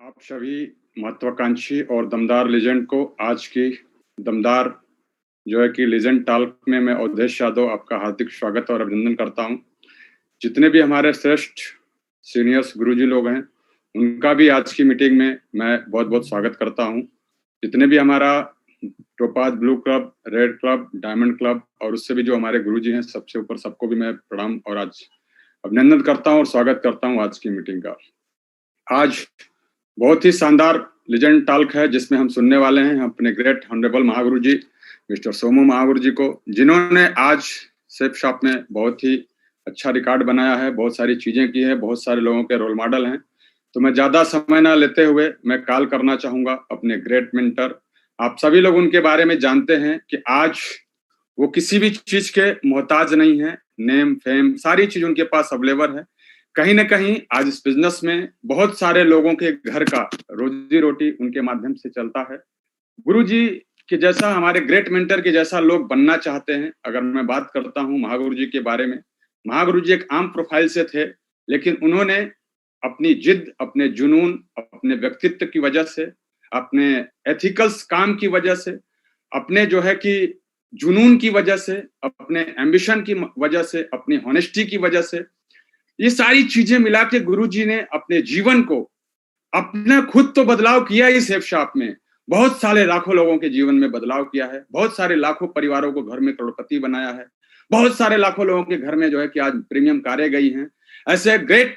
आप सभी महत्वाकांक्षी और दमदार लेजेंड को आज की दमदार जो है कि लेजेंड टॉक में मैं अवधेश यादव आपका हार्दिक स्वागत और अभिनंदन करता हूं। जितने भी हमारे श्रेष्ठ सीनियर्स गुरुजी लोग हैं उनका भी आज की मीटिंग में मैं बहुत बहुत स्वागत करता हूं। जितने भी हमारा topaz blue club, red club, diamond club और उससे भी जो हमारे गुरुजी हैं सबसे ऊपर सबको भी मैं प्रणाम और आज अभिनंदन करता हूं और स्वागत करता हूं आज की मीटिंग का। आज बहुत ही शानदार लेजेंड टॉक है जिसमें हम सुनने वाले हैं अपने ग्रेट ऑनरेबल महागुरु जी मिस्टर सोमू महागुरु जी को, जिन्होंने आज सेफ शॉप में बहुत ही अच्छा रिकॉर्ड बनाया है, बहुत सारी चीजें की है, बहुत सारे लोगों के रोल मॉडल हैं। तो मैं ज्यादा समय ना लेते हुए मैं कॉल करना चाहूंगा अपने ग्रेट मेंटर। आप सभी लोग उनके बारे में जानते हैं कि आज वो किसी भी चीज के मोहताज नहीं है, नेम फेम सारी चीज उनके पास अवेलेबल है। कहीं ना कहीं आज इस बिजनेस में बहुत सारे लोगों के घर का रोजी रोटी उनके माध्यम से चलता है। गुरुजी के जैसा, हमारे ग्रेट मेंटर के जैसा लोग बनना चाहते हैं। अगर मैं बात करता हूं महागुरु जी के बारे में, महागुरु जी एक आम प्रोफाइल से थे, लेकिन उन्होंने अपनी जिद, अपने जुनून, अपने व्यक्तित्व की वजह से, अपने एथिकल्स काम की वजह से, अपने जो है कि जुनून की वजह से, अपने एम्बिशन की वजह से, अपनी हॉनेस्टी की वजह से, ये सारी चीजें मिला के गुरुजी ने अपने जीवन को अपना खुद तो बदलाव किया ही सेफ शॉप में, बहुत सारे लाखों लोगों के जीवन में बदलाव किया है, बहुत सारे लाखों परिवारों को घर में करोड़पति बनाया है, बहुत सारे लाखों लोगों के घर में जो है कि आज प्रीमियम कारें गई हैं। ऐसे ग्रेट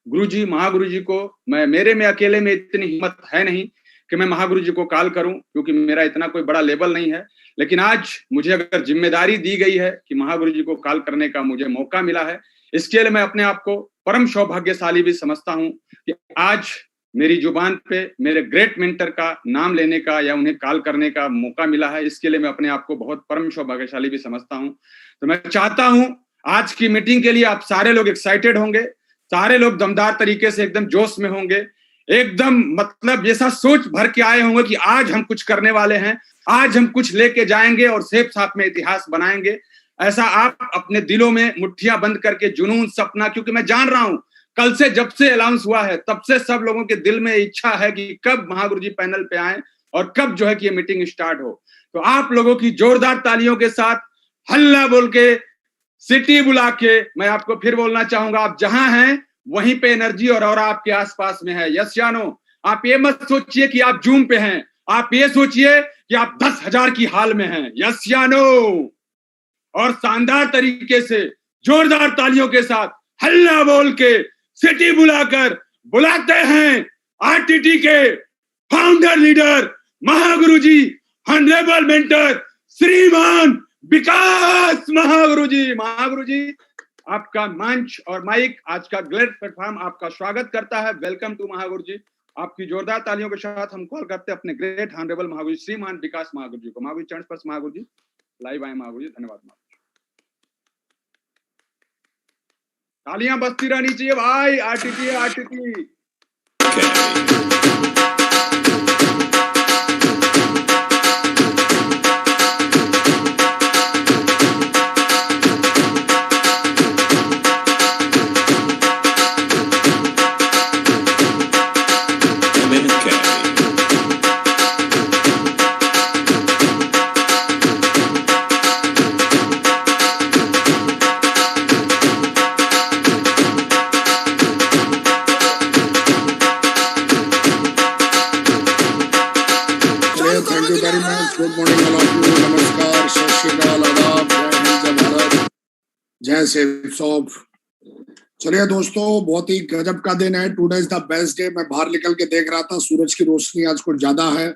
गुरुजी महागुरुजी को मेरे में अकेले में इतनी हिम्मत है नहीं कि मैं महागुरु जी को कॉल करूं, क्योंकि मेरा इतना कोई बड़ा लेवल नहीं है। लेकिन आज मुझे अगर जिम्मेदारी दी गई है कि महागुरु जी को कॉल करने का मुझे मौका मिला है, इसके लिए मैं अपने आप को परम सौभाग्यशाली भी समझता हूं कि आज मेरी जुबान पे मेरे ग्रेट मेंटर का नाम लेने का या उन्हें कॉल करने का मौका मिला है। इसके लिए मैं अपने आप को बहुत परम सौभाग्यशाली भी समझता हूं। तो मैं चाहता हूं आज की मीटिंग के लिए आप सारे लोग एक्साइटेड होंगे, सारे लोग दमदार तरीके से एकदम जोश में होंगे, एकदम मतलब जैसा सोच भर के आए होंगे कि आज हम कुछ करने वाले हैं, आज हम कुछ लेके जाएंगे और सेफ साथ में इतिहास बनाएंगे। ऐसा आप अपने दिलों में मुट्ठियां बंद करके जुनून, सपना, क्योंकि मैं जान रहा हूं कल से जब से अनाउंस हुआ है तब से सब लोगों के दिल में इच्छा है कि कब महागुरु जी पैनल पे आए और कब जो है कि ये मीटिंग स्टार्ट हो। तो आप लोगों की जोरदार तालियों के साथ हल्ला बोल के, सिटी बुला के मैं आपको फिर बोलना चाहूंगा, आप जहां हैं वहीं पे एनर्जी और आपके आसपास में है। यस या नो? आप ये मत सोचिए कि आप जूम पे हैं, आप ये सोचिए कि आप 10,000 की हाल में हैं। यस या नो? और शानदार तरीके से जोरदार तालियों के साथ हल्ला बोल के सिटी बुलाकर बुलाते हैं आरटीटी के फाउंडर लीडर महागुरु जी, ऑनरेबल मेंटर श्रीमान विकास महागुरु जी। महागुरु जी आपका मंच और माइक, आज का ग्रेट प्लेटफॉर्म आपका स्वागत करता है। वेलकम टू महागुरु जी। आपकी जोरदार तालियों के साथ हम कॉल करते हैं अपने ग्रेट ऑनरेबल महागुरु जी श्रीमान विकास महागुरु जी को। महागुरु चरण स्पर्श महागुरु जी, लाइव आए महागुरु जी। धन्यवाद महागुरु। तालियां बजती रहनी चाहिए भाई। आरटीटी जय सेफ शॉप। चलिए दोस्तों, बहुत ही गजब का दिन है। Today is the best day. मैं बाहर निकल के देख रहा था, सूरज की रोशनी आज कुछ ज्यादा है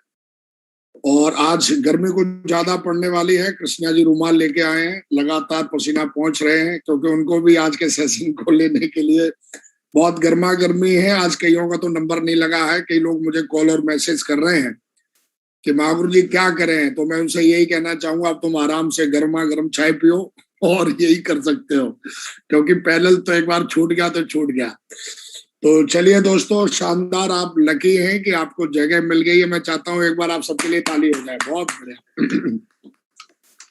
और आज गर्मी कुछ ज्यादा पड़ने वाली है। कृष्णा जी रुमाल लेके आए हैं, लगातार पसीना पहुंच रहे हैं क्योंकि उनको भी आज के सेशन को लेने के लिए बहुत गर्मा गर्मी है। आज कईयों का तो नंबर नहीं लगा है, कई लोग मुझे कॉल और मैसेज कर रहे हैं कि महागुरु जी क्या करें। तो मैं उनसे यही कहना चाहूंगा, अब तुम आराम से गर्मा गर्म चाय पियो और यही कर सकते हो, क्योंकि पैनल तो एक बार छूट गया तो छूट गया। तो चलिए दोस्तों, शानदार, आप लकी हैं कि आपको जगह मिल गई है। मैं चाहता हूं एक बार आप सबके लिए ताली हो जाए। बहुत बढ़िया,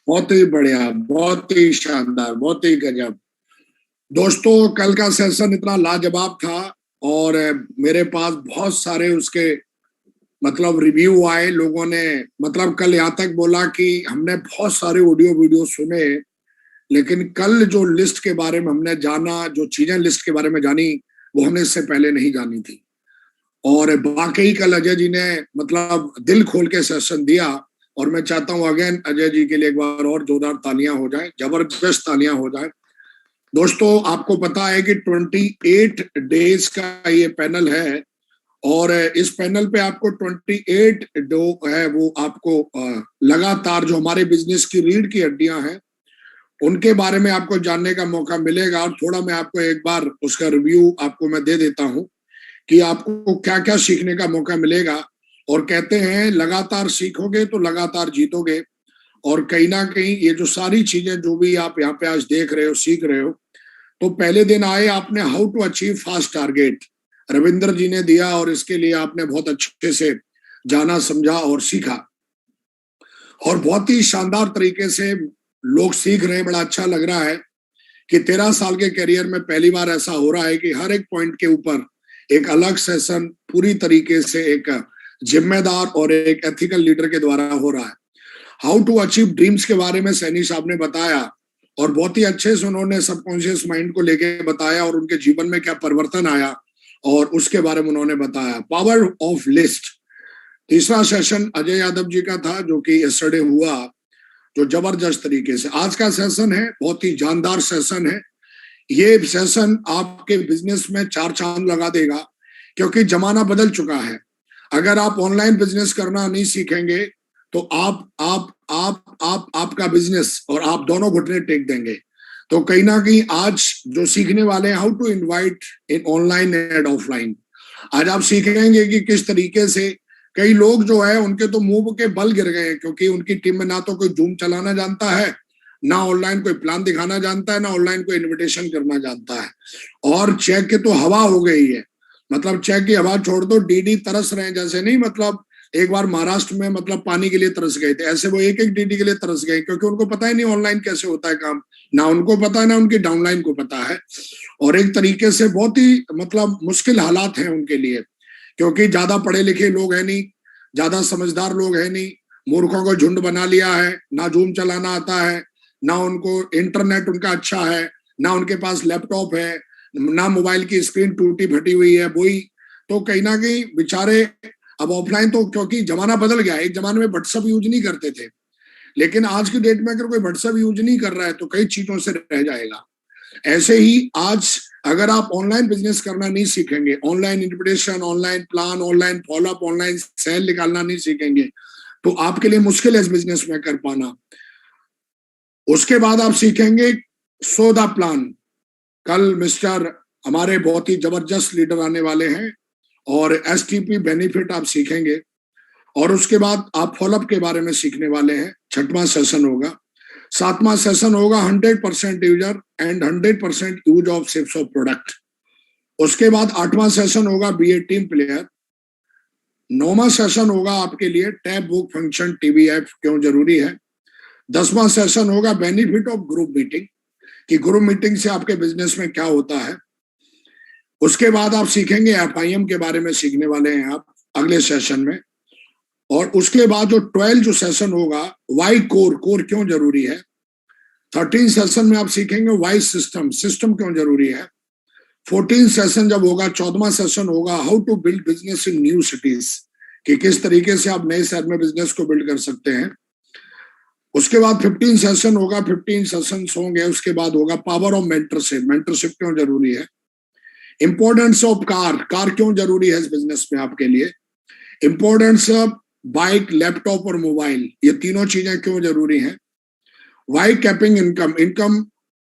बहुत ही बढ़िया, बहुत ही शानदार, बहुत ही गजब। दोस्तों कल का सेशन इतना लाजवाब था और मेरे पास बहुत सारे उसके मतलब रिव्यू आए। लोगों ने मतलब कल यहाँ तक बोला कि हमने बहुत सारे ऑडियो वीडियो सुने, लेकिन कल जो लिस्ट के बारे में हमने जाना, जो चीजें लिस्ट के बारे में जानी, वो हमने इससे पहले नहीं जानी थी। और वाकई कल अजय जी ने मतलब दिल खोल के सेशन दिया, और मैं चाहता हूं अगेन अजय जी के लिए एक बार और जोरदार तालियां हो जाए, जबरदस्त तालियां हो जाए। दोस्तों, आपको पता है कि 28 डेज का ये पैनल है, और इस पैनल पे आपको 28 डो है वो आपको लगातार जो हमारे बिजनेस की रीढ़ की हड्डियां हैं उनके बारे में आपको जानने का मौका मिलेगा। और थोड़ा मैं आपको एक बार उसका रिव्यू आपको मैं दे देता हूं कि आपको क्या क्या सीखने का मौका मिलेगा। और कहते हैं लगातार सीखोगे तो लगातार जीतोगे। और कहीं ना कहीं ये जो सारी चीजें जो भी आप यहाँ पे आज देख रहे हो, सीख रहे हो, तो पहले दिन आए आपने how to achieve fast target Ravindra ji ने दिया, और इसके लिए आपने बहुत अच्छे से जाना, समझा और सीखा, और बहुत ही शानदार तरीके से लोग सीख रहे हैं। बड़ा अच्छा लग रहा है कि 13 साल के करियर में पहली बार ऐसा हो रहा है कि हर एक पॉइंट के ऊपर एक अलग सेशन पूरी तरीके से एक जिम्मेदार और एक एथिकल लीडर के द्वारा हो रहा है। हाउ टू अचीव ड्रीम्स के बारे में सैनी साहब ने बताया, और बहुत ही अच्छे से उन्होंने सबकॉन्शियस माइंड को लेके बताया और उनके जीवन में क्या परिवर्तन आया, और उसके बारे में उन्होंने बताया। पावर ऑफ लिस्ट तीसरा सेशन अजय यादव जी का था, जो कि यस्टरडे हुआ, जो जबरदस्त तरीके से। आज का सेशन है बहुत ही जानदार सेशन है। ये सेशन आपके बिजनेस में 4 चांद लगा देगा, क्योंकि जमाना बदल चुका है। अगर आप ऑनलाइन बिजनेस करना नहीं सीखेंगे तो आपका बिजनेस और आप दोनों घुटने टेक देंगे। तो कहीं ना कहीं आज जो सीखने वाले हैं how to invite in online and offline, आज आप सीखेंगे कि किस तरीके से कई लोग जो है उनके तो मुंह के बल गिर गए हैं, क्योंकि उनकी टीम में ना तो कोई जूम चलाना जानता है, ना ऑनलाइन कोई प्लान दिखाना जानता है, ना ऑनलाइन कोई इनविटेशन करना जानता है। और चेक की तो हवा हो गई है, मतलब चेक की हवा छोड़ दो, डीडी तरस रहे हैं। जैसे नहीं, मतलब एक बार महाराष्ट्र में मतलब पानी के लिए तरस गए थे, ऐसे वो एक एक डीडी के लिए तरस गए, क्योंकि उनको पता ही नहीं ऑनलाइन कैसे होता है काम, ना उनको पता है ना उनकी डाउनलाइन को पता है। और एक तरीके से बहुत ही मतलब मुश्किल हालात हैं उनके लिए, क्योंकि ज्यादा पढ़े लिखे लोग है नहीं, ज्यादा समझदार लोग है नहीं, मूर्खों को झुंड बना लिया है। ना जूम चलाना आता है, ना उनको इंटरनेट उनका अच्छा है, ना उनके पास लैपटॉप है, ना मोबाइल की स्क्रीन टूटी फटी हुई है वही। तो कहीं ना कहीं बेचारे अब ऑफलाइन, तो क्योंकि जमाना बदल गया, एक जमाने में व्हाट्सएप यूज नहीं करते थे, लेकिन आज की डेट में अगर कोई व्हाट्सएप यूज नहीं कर रहा है तो कई चीजों से रह जाएगा। ऐसे ही आज अगर आप ऑनलाइन बिजनेस करना नहीं सीखेंगे, online invitation, online plan, online follow up, online sale निकालना नहीं सीखेंगे, तो आपके लिए मुश्किल है इस बिजनेस में कर पाना। उसके बाद आप सीखेंगे सो द प्लान। कल मिस्टर हमारे बहुत ही जबरदस्त लीडर आने वाले हैं, और एसटीपी बेनिफिट आप सीखेंगे। और उसके बाद आप फॉलोअप के बारे में सीखने वाले हैं, 6वां सेशन होगा। 7वां सेशन होगा 100% user and 100% use of sips of product. उसके बाद 8वां सेशन होगा बीए टीम प्लेयर। 9वां सेशन होगा आपके लिए टैब बुक फंक्शन टीबीएफ क्यों जरूरी है। 10वां सेशन होगा बेनिफिट ऑफ ग्रुप मीटिंग, कि ग्रुप मीटिंग से आपके बिजनेस में क्या होता है। उसके बाद आप सीखेंगे एफआईएम के बारे में सीखने वाले हैं आप अगले सेशन में। और उसके बाद जो 12 जो सेशन होगा वाई कोर, कोर क्यों जरूरी है। 13 सेशन में आप सीखेंगे वाई सिस्टम, सिस्टम क्यों जरूरी है। 14 सेशन जब होगा, 14वां सेशन होगा how to build business in new cities, कि किस तरीके से आप नए शहर में बिजनेस को बिल्ड कर सकते हैं। उसके बाद 15 सेशन होगा, 15 सेशन होंगे। उसके बाद होगा पावर ऑफ मेंटरशिप, मेंटरशिप क्यों जरूरी है। इंपॉर्टेंस ऑफ कार, कार क्यों जरूरी है इस बिजनेस में आपके लिए। इंपॉर्टेंस ऑफ बाइक, लैपटॉप और मोबाइल, ये तीनों चीजें क्यों जरूरी हैं। वाई कैपिंग इनकम, इनकम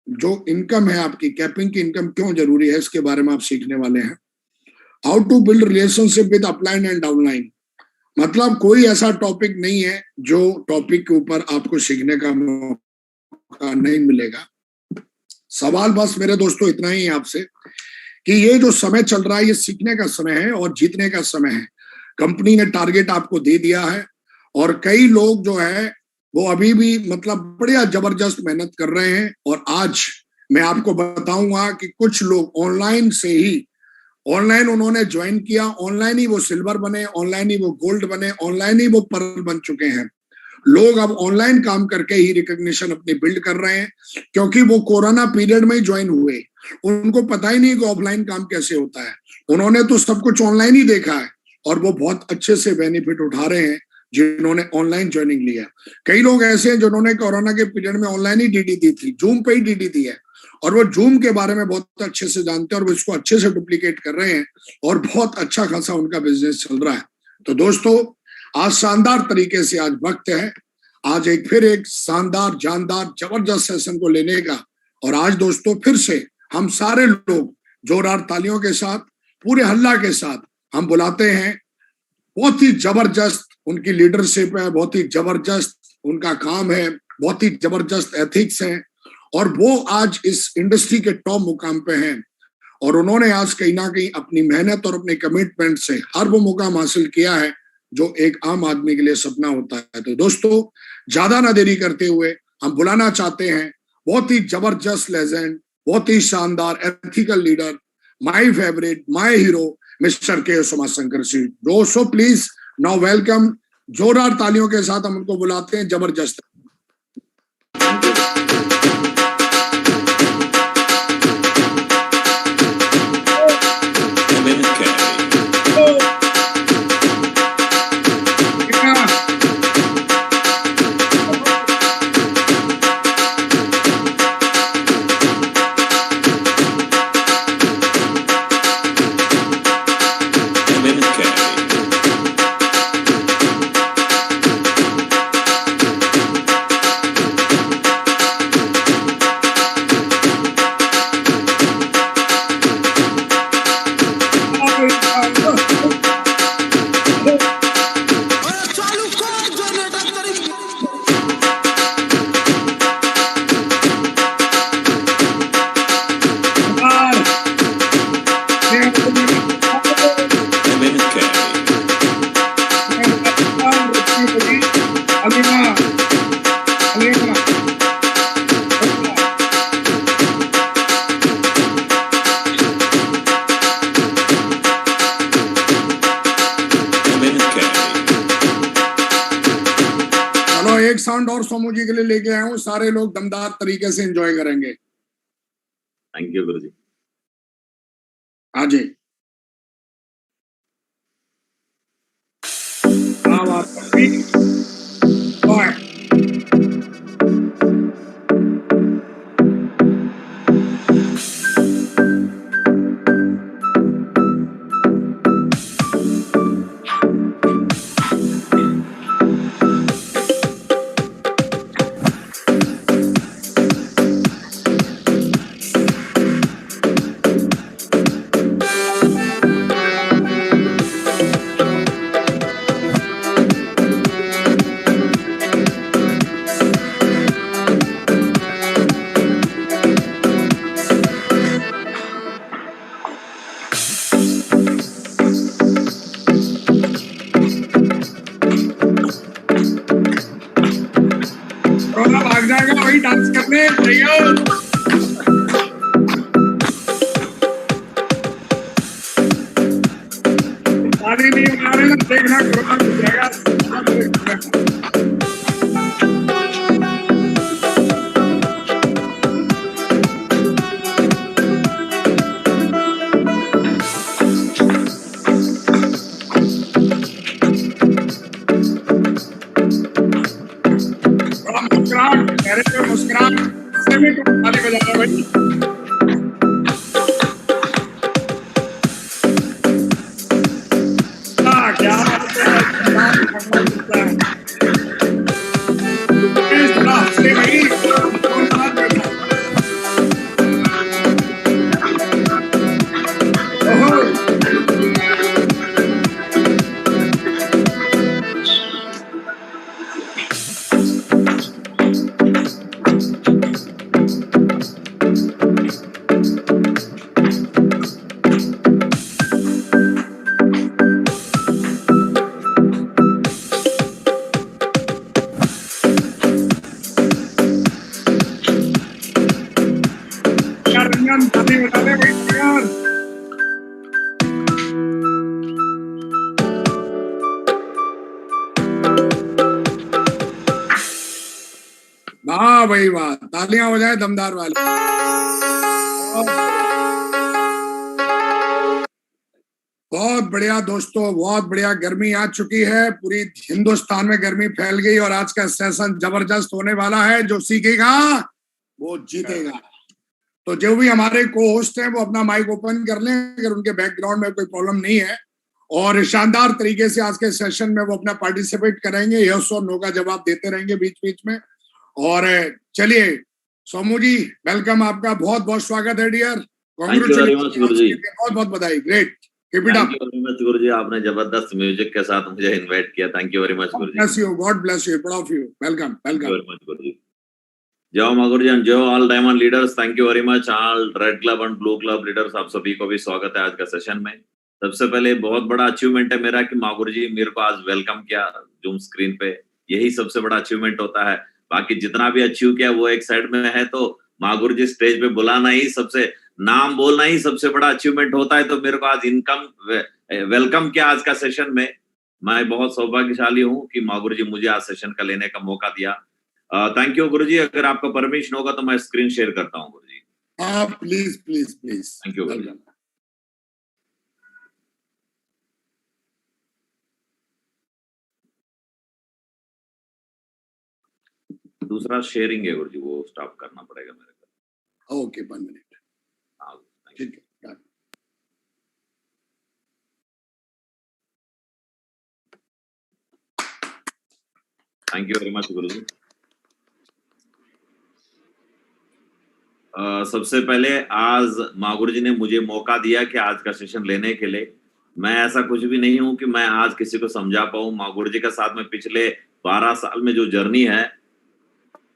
जो इनकम है आपकी, कैपिंग की इनकम क्यों जरूरी है, इसके बारे में आप सीखने वाले हैं। How to build relationship with upline and downline, मतलब कोई ऐसा टॉपिक नहीं है जो टॉपिक के ऊपर आपको सीखने का मौका नहीं मिलेगा। सवाल बस मेरे दोस्तों इतना ही है आपसे कि ये जो समय चल रहा है ये सीखने का समय है और जीतने का समय है। कंपनी ने टारगेट आपको दे दिया है, और कई लोग जो है वो अभी भी मतलब बढ़िया जबरदस्त मेहनत कर रहे हैं। और आज मैं आपको बताऊंगा कि कुछ लोग ऑनलाइन से ही ऑनलाइन उन्होंने ज्वाइन किया, ऑनलाइन ही वो सिल्वर बने, ऑनलाइन ही वो गोल्ड बने, ऑनलाइन ही वो पर्ल बन चुके हैं। लोग अब ऑनलाइन काम करके ही रिकॉग्निशन अपनी बिल्ड कर रहे हैं, क्योंकि वो कोरोना पीरियड में ही ज्वाइन हुए, उनको पता ही नहीं कि ऑफलाइन काम कैसे होता है। उन्होंने तो सब कुछ ऑनलाइन ही देखा है और वो बहुत अच्छे से बेनिफिट उठा रहे हैं जिन्होंने ऑनलाइन ज्वाइनिंग लिया। कई लोग ऐसे हैं जिन्होंने कोरोना के पीरियड में ऑनलाइन ही डीडी दी थी, जूम पे ही डीडी दी है, और वो जूम के बारे में बहुत अच्छे से जानते हैं और वो इसको अच्छे से डुप्लीकेट कर रहे हैं और बहुत अच्छा खासा उनका बिजनेस चल रहा है। तो दोस्तों, आज शानदार तरीके से आज वक्त है आज फिर एक शानदार जानदार जबरदस्त सेशन को लेने का। और आज दोस्तों फिर से हम सारे लोग जोरदार तालियों के साथ, पूरे हल्ला के साथ हम बुलाते हैं। बहुत ही जबरदस्त उनकी लीडरशिप है, बहुत ही जबरदस्त उनका काम है, बहुत ही जबरदस्त एथिक्स है, और वो आज इस इंडस्ट्री के टॉप मुकाम पे हैं। और उन्होंने आज कहीं ना कहीं अपनी मेहनत और अपने कमिटमेंट से हर वो मुकाम हासिल किया है जो एक आम आदमी के लिए सपना होता है। तो दोस्तों, ज्यादा ना देरी करते हुए हम बुलाना चाहते हैं बहुत ही जबरदस्त लेजेंड, बहुत ही शानदार ethical leader, my favourite, my hero, mister के उमाशंकर सिंह। दोस्तों प्लीज नाउ वेलकम, जोरदार तालियों के साथ हम उनको बुलाते हैं। जबरदस्त। एक साउंड और सोमू जी के लिए लेके आया हूँ, सारे लोग दमदार तरीके से एंजॉय करेंगे। थैंक यू गुरुजी। हाँ जी, भाग जाएगा वही डांस करने। शादी नहीं बना रहे ना, देखना कोरोना हो जाएगा। मुस्कुराहट से भी ताली बजाना भाई। क्या वाह भाई वाह, तालियां हो जाए दमदार वाली। बहुत बढ़िया दोस्तों, बहुत बढ़िया। गर्मी आ चुकी है, पूरी हिंदुस्तान में गर्मी फैल गई और आज का सेशन जबरदस्त होने वाला है। जो सीखेगा वो जीतेगा। तो जो भी हमारे को होस्ट हैं वो अपना माइक ओपन कर लें अगर उनके बैकग्राउंड में कोई प्रॉब्लम नहीं है, और शानदार तरीके से आज के सेशन में वो अपना पार्टिसिपेट करेंगे, यस और नो का जवाब देते रहेंगे बीच बीच में। और चलिए सोमू जी, वेलकम, आपका बहुत बहुत स्वागत है डियर। कांग्रेचुलेशन, बहुत बहुत बधाई, great, keep it up. Thank you very much Guruji, आपने जबरदस्त म्यूजिक के साथ मुझे इनवाइट किया। Thank you very much Guruji. God bless you, proud of you, welcome welcome. Very much Guruji. जय मां गुरुजी एंड जय all diamond leaders. Thank you very much all red club and blue club leaders, आप सभी को भी स्वागत है आज का सेशन में। सबसे पहले बहुत बड़ा अचीवमेंट है मेरा कि मां गुरुजी मेरे को आज वेलकम किया जूम स्क्रीन पे, यही सबसे बड़ा अचीवमेंट होता है। बाकी जितना भी अचीव किया वो एक साइड में है, तो मां गुरुजी स्टेज पे बुलाना ही सबसे, नाम बोलना ही सबसे बड़ा अचीवमेंट होता है। तो मेरे को आज वेलकम किया आज का सेशन में। मैं बहुत सौभाग्यशाली हूँ कि मां गुरुजी मुझे आज सेशन का लेने का मौका दिया। थैंक यू गुरुजी। अगर आपका परमिशन होगा तो मैं स्क्रीन शेयर करता हूँ Guruji. Please please please. Thank you Guruji. दूसरा शेयरिंग है गुरुजी, वो स्टॉप करना पड़ेगा मेरे को। Okay, 1 minute. हाँ ठीक है। थैंक यू वेरी मच गुरुजी। सबसे पहले आज मां गुरुजी ने मुझे मौका दिया कि आज का सेशन लेने के लिए। मैं ऐसा कुछ भी नहीं हूं कि मैं आज किसी को समझा पाऊं। मां गुरुजी के साथ में पिछले 12 साल में जो जर्नी है,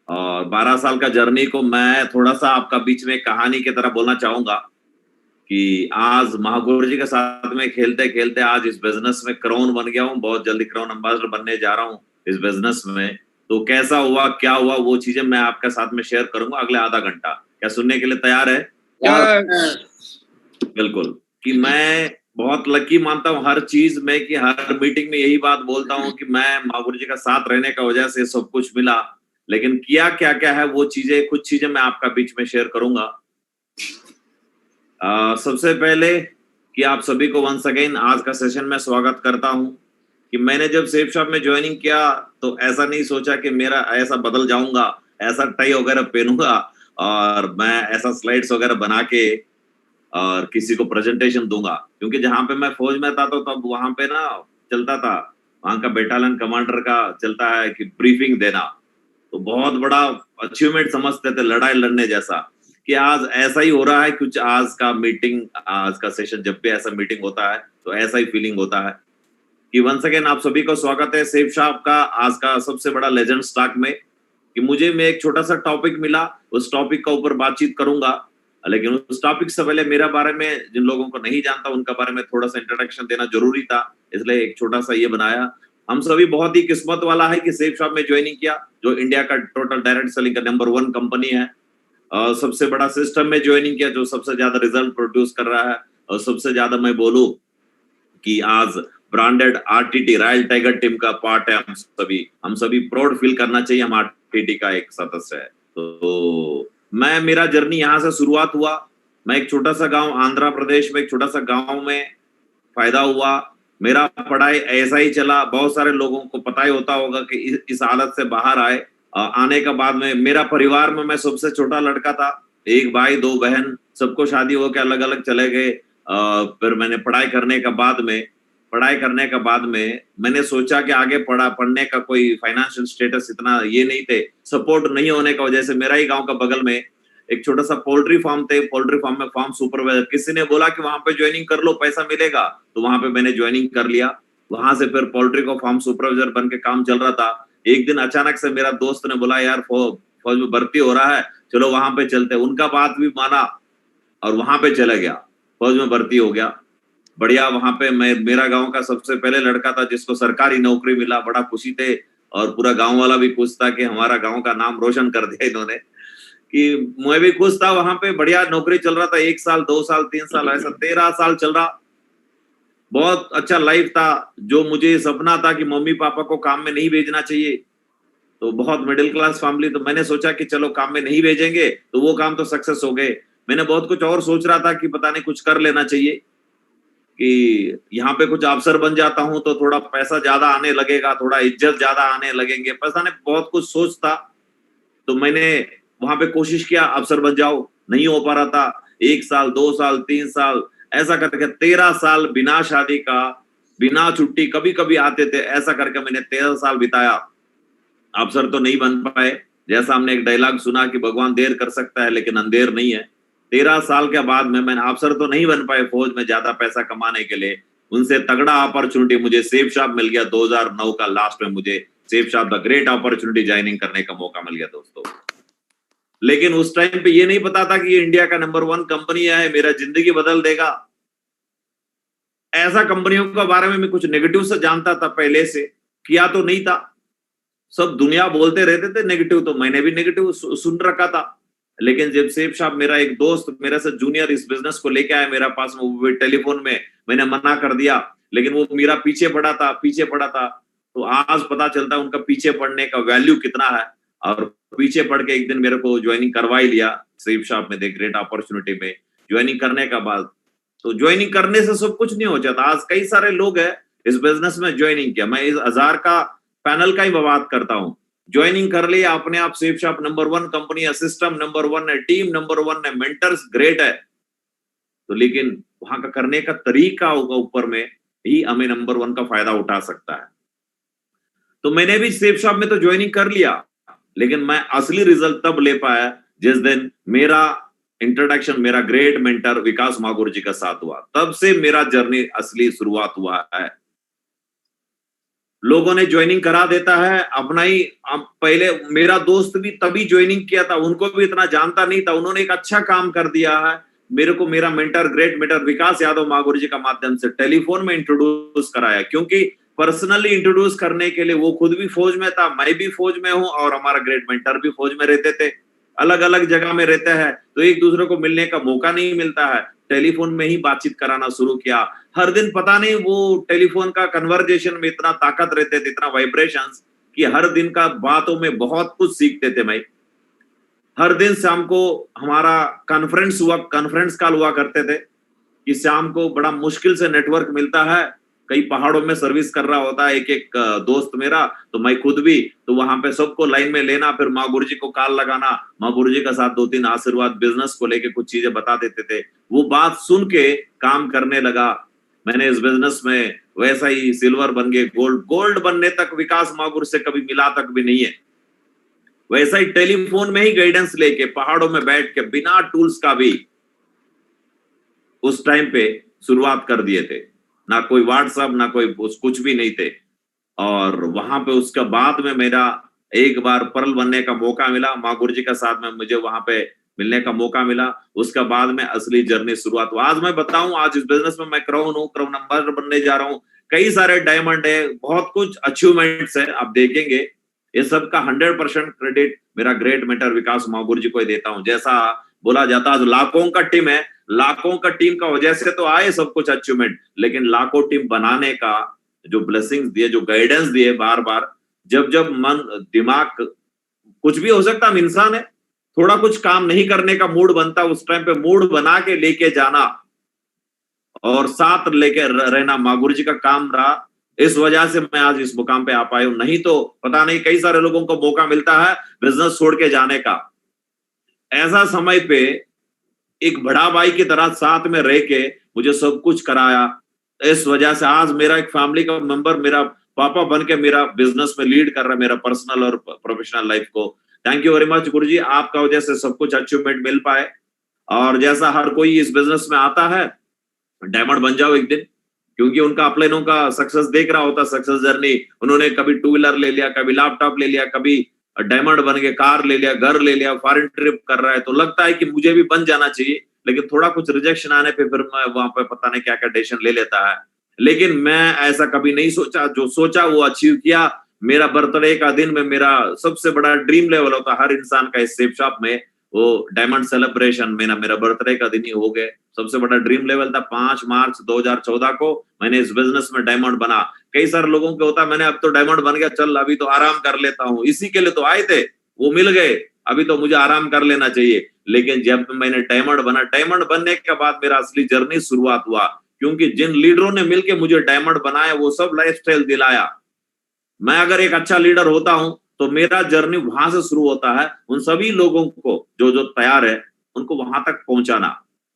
और 12 साल का जर्नी को मैं थोड़ा सा आपका बीच में कहानी की तरह बोलना चाहूंगा कि आज मां गुरुजी के साथ में खेलते खेलते आज इस बिजनेस में क्राउन बन गया हूँ। बहुत जल्दी क्राउन एम्बेसडर बनने जा रहा हूँ इस बिजनेस में। तो कैसा हुआ, क्या हुआ, वो चीजें मैं आपके साथ में शेयर करूंगा अगले आधा घंटा। क्या सुनने के लिए तैयार है? बिल्कुल। कि मैं बहुत लकी मानता हूँ हर चीज में, कि हर मीटिंग में यही बात बोलता हूँ कि मैं मां गुरुजी का साथ रहने का वजह से सब कुछ मिला। लेकिन किया क्या क्या है वो चीजें, कुछ चीजें मैं आपका बीच में शेयर करूंगा। सबसे पहले कि आप सभी को वंस अगेन आज का सेशन में स्वागत करता हूं। कि मैंने जब सेफ शॉप में ज्वाइनिंग किया तो ऐसा नहीं सोचा कि मेरा ऐसा बदल जाऊंगा, ऐसा टाई वगैरह पहनूंगा और मैं ऐसा स्लाइड्स वगैरह बना के और किसी को प्रेजेंटेशन दूंगा। क्योंकि जहां पे मैं फौज में था तो तब वहां पे ना चलता था, वहां का बटालियन कमांडर का चलता है कि ब्रीफिंग देना, तो बहुत बड़ा अचीवमेंट समझते थे, लड़ाई लड़ने जैसा। कि आज ऐसा ही हो रहा है कुछ। आज का मीटिंग, आज का सेशन जब भी ऐसा मीटिंग होता है तो ऐसा ही फीलिंग होता है। कि वंस अगेन आप सभी को स्वागत है सेफ शॉप का आज का सबसे बड़ा लेजेंड स्टॉक में। कि मुझे में एक छोटा सा टॉपिक मिला, उस टॉपिक का ऊपर बातचीत करूंगा। लेकिन उस टॉपिक से पहले मेरा बारे में, जिन लोगों को नहीं जानता उनका बारे में थोड़ा सा इंट्रोडक्शन देना जरूरी था, इसलिए एक छोटा सा ये बनाया। हम सभी बहुत ही किस्मत वाला है कि सेफ शॉप में ज्वाइनिंग किया, जो इंडिया का टोटल डायरेक्ट सेलिंग का नंबर 1 कंपनी है। सबसे बड़ा सिस्टम में ज्वाइनिंग किया जो सबसे ज्यादा रिजल्ट प्रोड्यूस कर रहा है। और सबसे ज्यादा मैं बोलूं कि आज branded RTT royal tiger team का पार्ट है। हम सभी प्राउड फील करना चाहिए, हम आरटीटी का एक सदस्य है। तो मैं, मेरा जर्नी यहाँ से शुरुआत हुआ। मैं एक छोटा सा गांव आंध्र प्रदेश में, एक छोटा सा गांव में फायदा हुआ। मेरा पढ़ाई ऐसा ही चला। बहुत सारे लोगों को पता ही होता होगा कि इस हालत से बाहर आए। आने के बाद में मेरा परिवार में मैं सबसे छोटा लड़का था। 1 भाई 2 बहन, सबको शादी होकर अलग अलग चले गए। फिर मैंने पढ़ाई करने के बाद में मैंने सोचा कि आगे पढ़ने का कोई फाइनेंशियल स्टेटस इतना ये नहीं थे, सपोर्ट नहीं होने की वजह से मेरा ही गांव का बगल में एक छोटा सा पोल्ट्री फार्म थे। पोल्ट्री फार्म में फार्म सुपरवाइजर, किसी ने बोला कि वहां पे ज्वाइनिंग कर लो, पैसा मिलेगा, तो वहां पे मैंने ज्वाइनिंग कर लिया। वहां से फिर पोल्ट्री को फार्म सुपरवाइजर बन के काम चल रहा था। एक दिन अचानक से मेरा दोस्त ने बोला, यार फौज में भर्ती हो रहा है, चलो वहां पे चलते। उनका बात भी माना और वहां पे चला गया, फौज में भर्ती हो गया। बढ़िया। वहां पे मेरा गांव का सबसे पहले लड़का था जिसको सरकारी नौकरी मिला। बड़ा खुशी थे और पूरा गांव वाला भी खुश था कि हमारा गांव का नाम रोशन कर दिया इन्होंने। कि मैं भी खुश था। वहां पे बढ़िया नौकरी चल रहा था। 1 साल 2 साल 3 साल ऐसा 13 साल चल रहा। बहुत अच्छा लाइफ था। जो मुझे सपना था कि मम्मी पापा को काम में नहीं भेजना चाहिए, तो बहुत मिडिल क्लास फैमिली, तो मैंने सोचा कि चलो काम में नहीं भेजेंगे तो वो काम तो सक्सेस हो गए। मैंने बहुत कुछ और सोच रहा था कि पता नहीं कुछ कर लेना चाहिए कि यहाँ पे कुछ अफसर बन जाता हूँ तो थोड़ा पैसा ज्यादा आने लगेगा, थोड़ा इज्जत ज्यादा आने लगेंगे, पता नहीं बहुत कुछ सोच था। तो मैंने वहां पे कोशिश किया अफसर बन जाओ, नहीं हो पा रहा था। 1 साल 2 साल 3 साल ऐसा करके 13 साल बिना शादी का, बिना छुट्टी, कभी कभी आते थे, ऐसा करके मैंने 13 साल बिताया। अफसर तो नहीं बन पाए, जैसा हमने एक डायलॉग सुना कि भगवान देर कर सकता है लेकिन अंधेर नहीं है। 13 साल के बाद में मैंने अफसर तो नहीं बन पाए फौज में ज्यादा पैसा कमाने के लिए, उनसे तगड़ा अपॉर्चुनिटी मुझे सेफ शॉप मिल गया। 2009 का लास्ट में मुझे safe shop the great opportunity joining करने का मौका मिल गया दोस्तों। लेकिन उस टाइम पे ये नहीं पता था कि ये इंडिया का नंबर 1 कंपनी है, मेरा जिंदगी बदल देगा। ऐसा कंपनियों के बारे में मैं कुछ नेगेटिव से जानता था पहले से, किया तो नहीं था, सब दुनिया बोलते रहते थे नेगेटिव, तो मैंने भी नेगेटिव सुन रखा था। लेकिन जब सेफ शॉप, मेरा एक दोस्त मेरे से जूनियर इस बिजनेस को लेके आया मेरा पास में, टेलीफोन में मैंने मना कर दिया, लेकिन वो मेरा पीछे पड़ा था। तो आज पता चलता है उनका पीछे पड़ने का वैल्यू कितना है, और पीछे पड़ के एक दिन मेरे को ज्वाइनिंग करवा ही लिया सेफ शॉप में, द ग्रेट अपॉर्चुनिटी में ज्वाइनिंग करने का बाद। तो ज्वाइनिंग करने से सब कुछ नहीं हो जाता। आज कई सारे लोग हैं इस बिजनेस में ज्वाइनिंग किया, मैं इस 1000 का पैनल का ही बात करता हूँ, ज्वाइनिंग कर लिया अपने आप। सेफ शॉप नंबर 1 कंपनी है, सिस्टम नंबर 1 है, टीम नंबर 1 है, मेंटर्स ग्रेट है, तो लेकिन वहां का करने का तरीका होगा ऊपर में ही हमें नंबर 1 का फायदा उठा सकता है। तो मैंने भी सेफ शॉप में तो ज्वाइनिंग कर लिया, लेकिन मैं असली रिजल्ट तब ले पाया जिस दिन मेरा इंट्रोडक्शन मेरा ग्रेट मेंटर विकास मागुर जी का साथ हुआ। तब से मेरा जर्नी असली शुरुआत हुआ है। लोगों ने ज्वाइनिंग करा देता है अपना ही। पहले मेरा दोस्त भी तभी ज्वाइनिंग किया था, उनको भी इतना जानता नहीं था, उन्होंने एक अच्छा काम कर दिया है। मेरे को मेरा मेंटर ग्रेट मेंटर विकास यादव मागुर जी का माध्यम से टेलीफोन में इंट्रोड्यूस कराया, क्योंकि पर्सनली इंट्रोड्यूस करने के लिए वो खुद भी फौज में था, मैं भी फौज में हूं, और हमारा ग्रेट मेंटर भी फौज में रहते थे, अलग अलग जगह में रहते हैं, तो एक दूसरे को मिलने का मौका नहीं मिलता है। टेलीफोन में ही बातचीत कराना शुरू किया। हर दिन पता नहीं वो टेलीफोन का कन्वर्जेशन में इतना ताकत रहते थे, इतना वाइब्रेशंस, कि हर दिन का बातों में बहुत कुछ सीखते थे। मैं हर दिन शाम को हमारा कॉन्फ्रेंस कॉल हुआ करते थे, कि शाम को बड़ा मुश्किल से नेटवर्क मिलता है, कई पहाड़ों में सर्विस कर रहा होता है एक दोस्त मेरा, तो मैं खुद भी, तो वहां पे सबको लाइन में लेना, फिर माँ गुरु जी को कॉल लगाना, माँ गुरु जी का साथ 2-3 आशीर्वाद बिजनेस को लेके कुछ चीजें बता देते थे। वो बात सुन के काम करने लगा। मैंने इस बिजनेस में वैसा ही सिल्वर बन गए, गोल्ड बनने तक विकास माँ गुरु से कभी मिला तक भी नहीं है। वैसा ही टेलीफोन में ही गाइडेंस लेके पहाड़ों में बैठ के बिना टूल्स का भी उस टाइम पे शुरुआत कर दिए थे। ना कोई व्हाट्सएप, ना कोई कुछ भी नहीं थे। और वहां पे उसके बाद में मेरा एक बार पर्ल बनने का मौका मिला, माँ गुरु जी का साथ में मुझे वहां पे मिलने का मौका मिला। उसके बाद में असली जर्नी शुरुआत हुआ। आज मैं बताऊं, आज इस बिजनेस में मैं क्राउन नंबर बनने जा रहा हूँ, कई सारे डायमंड है, बहुत कुछ अचीवमेंट्स है, आप देखेंगे। ये सब का 100% क्रेडिट मेरा ग्रेट मेंटर विकास माँ गुरु जी को ही देता हूँ। जैसा बोला जाता है लाखों का टीम है, लाखों का टीम का वजह से तो आए सब कुछ अचीवमेंट, लेकिन लाखों टीम बनाने का जो ब्लेसिंग्स दिए, जो गाइडेंस दिए बार बार, जब जब मन दिमाग, कुछ भी हो सकता, हम इंसान है, थोड़ा कुछ काम नहीं करने का मूड बनता, उस टाइम पे मूड बना के लेके जाना और साथ लेके रहना माँ गुरु जी का काम रहा। इस वजह से मैं आज इस मुकाम पे आ पाया हूं। नहीं तो पता नहीं कई सारे लोगों को मौका मिलता है बिजनेस छोड़ के जाने का। ऐसा समय पे एक बड़ा भाई की तरह साथ में रह के मुझे सब कुछ कराया। इस वजह से आज मेरा एक फैमिली का मेंबर, मेरा पापा बन के मेरा बिजनेस में लीड कर रहा है, मेरा पर्सनल और प्रोफेशनल लाइफ को। थैंक यू वेरी मच गुरुजी, आपका वजह से सब कुछ अचीवमेंट मिल पाए। और जैसा हर कोई इस बिजनेस में आता है, डायमंड बन जाओ एक दिन, क्योंकि उनका अपलाइनों का सक्सेस देख रहा होता, सक्सेस जर्नी। उन्होंने कभी 2 व्हीलर ले लिया, कभी लैपटॉप ले लिया, कभी डायमंड बन के कार ले लिया, घर ले लिया, फॉरेन ट्रिप कर रहा है, तो लगता है कि मुझे भी बन जाना चाहिए। लेकिन थोड़ा कुछ रिजेक्शन आने पे फिर मैं वहां पे पता नहीं क्या क्या डिसीजन ले लेता है। लेकिन मैं ऐसा कभी नहीं सोचा, जो सोचा वो अचीव किया। मेरा बर्थडे का दिन में मेरा सबसे बड़ा ड्रीम लेवल होता हर इंसान का इस सेफ शॉप में, वो डायमंड सेलिब्रेशन में ना मेरा बर्थडे का दिन ही हो गए। सबसे बड़ा ड्रीम लेवल था 5 मार्च 2014 को मैंने इस बिजनेस में डायमंड बना। कई सारे लोगों को होता मैंने अब तो डायमंड बन गया, चल अभी तो आराम कर लेता हूँ, इसी के लिए तो आए थे, वो मिल गए, अभी तो मुझे आराम कर लेना चाहिए। लेकिन जब मैंने डायमंड बना, डायमंड बनने के बाद मेरा असली जर्नी शुरुआत हुआ, क्योंकि जिन लीडरों ने मिलके मुझे डायमंड बनाया वो सब लाइफस्टाइल दिलाया। मैं अगर एक अच्छा लीडर होता हूं तो मेरा जर्नी वहां से शुरू होता है। उन सभी लोगों को जो तैयार है उनको वहां तक पहुंचाना,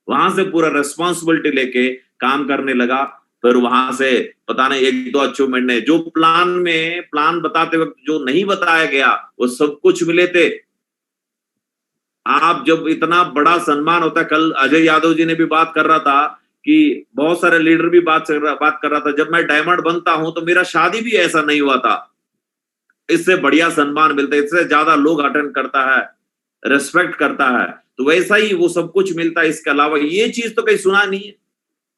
वहां से पूरा रिस्पॉन्सिबिलिटी लेके काम करने लगा। फिर वहां से पता नहीं 1-2 अचीवमेंट ने जो प्लान बताते वक्त जो नहीं बताया गया वो सब कुछ मिले थे। आप जब इतना बड़ा सम्मान होता है, कल अजय यादव जी ने भी बात कर रहा था कि बहुत सारे लीडर भी बात कर रहा था, जब मैं डायमंड बनता हूं तो मेरा शादी भी ऐसा नहीं हुआ था, इससे बढ़िया सम्मान मिलता है, इससे ज्यादा लोग अटेंड करता है, रेस्पेक्ट करता है, तो वैसा ही वो सब कुछ मिलता है। इसके अलावा ये चीज तो कहीं सुना नहीं है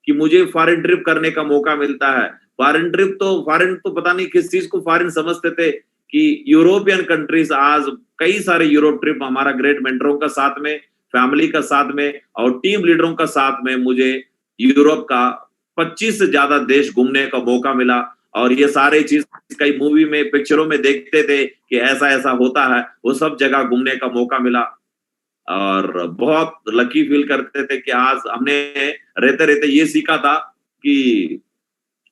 कि मुझे फॉरेन ट्रिप करने का मौका मिलता है। फॉरेन तो पता नहीं किस चीज को फॉरेन समझते थे कि यूरोपियन कंट्रीज, आज कई सारे यूरोप ट्रिप हमारा ग्रेट मेंटरों का साथ में, फैमिली का साथ में और टीम लीडरों का साथ में मुझे यूरोप का 25 से ज्यादा देश घूमने का मौका मिला। और ये सारे चीज कई मूवी में, पिक्चरों में देखते थे कि ऐसा ऐसा होता है, वो सब जगह घूमने का मौका मिला और बहुत लकी फील करते थे कि आज हमने रहते रहते ये सीखा था कि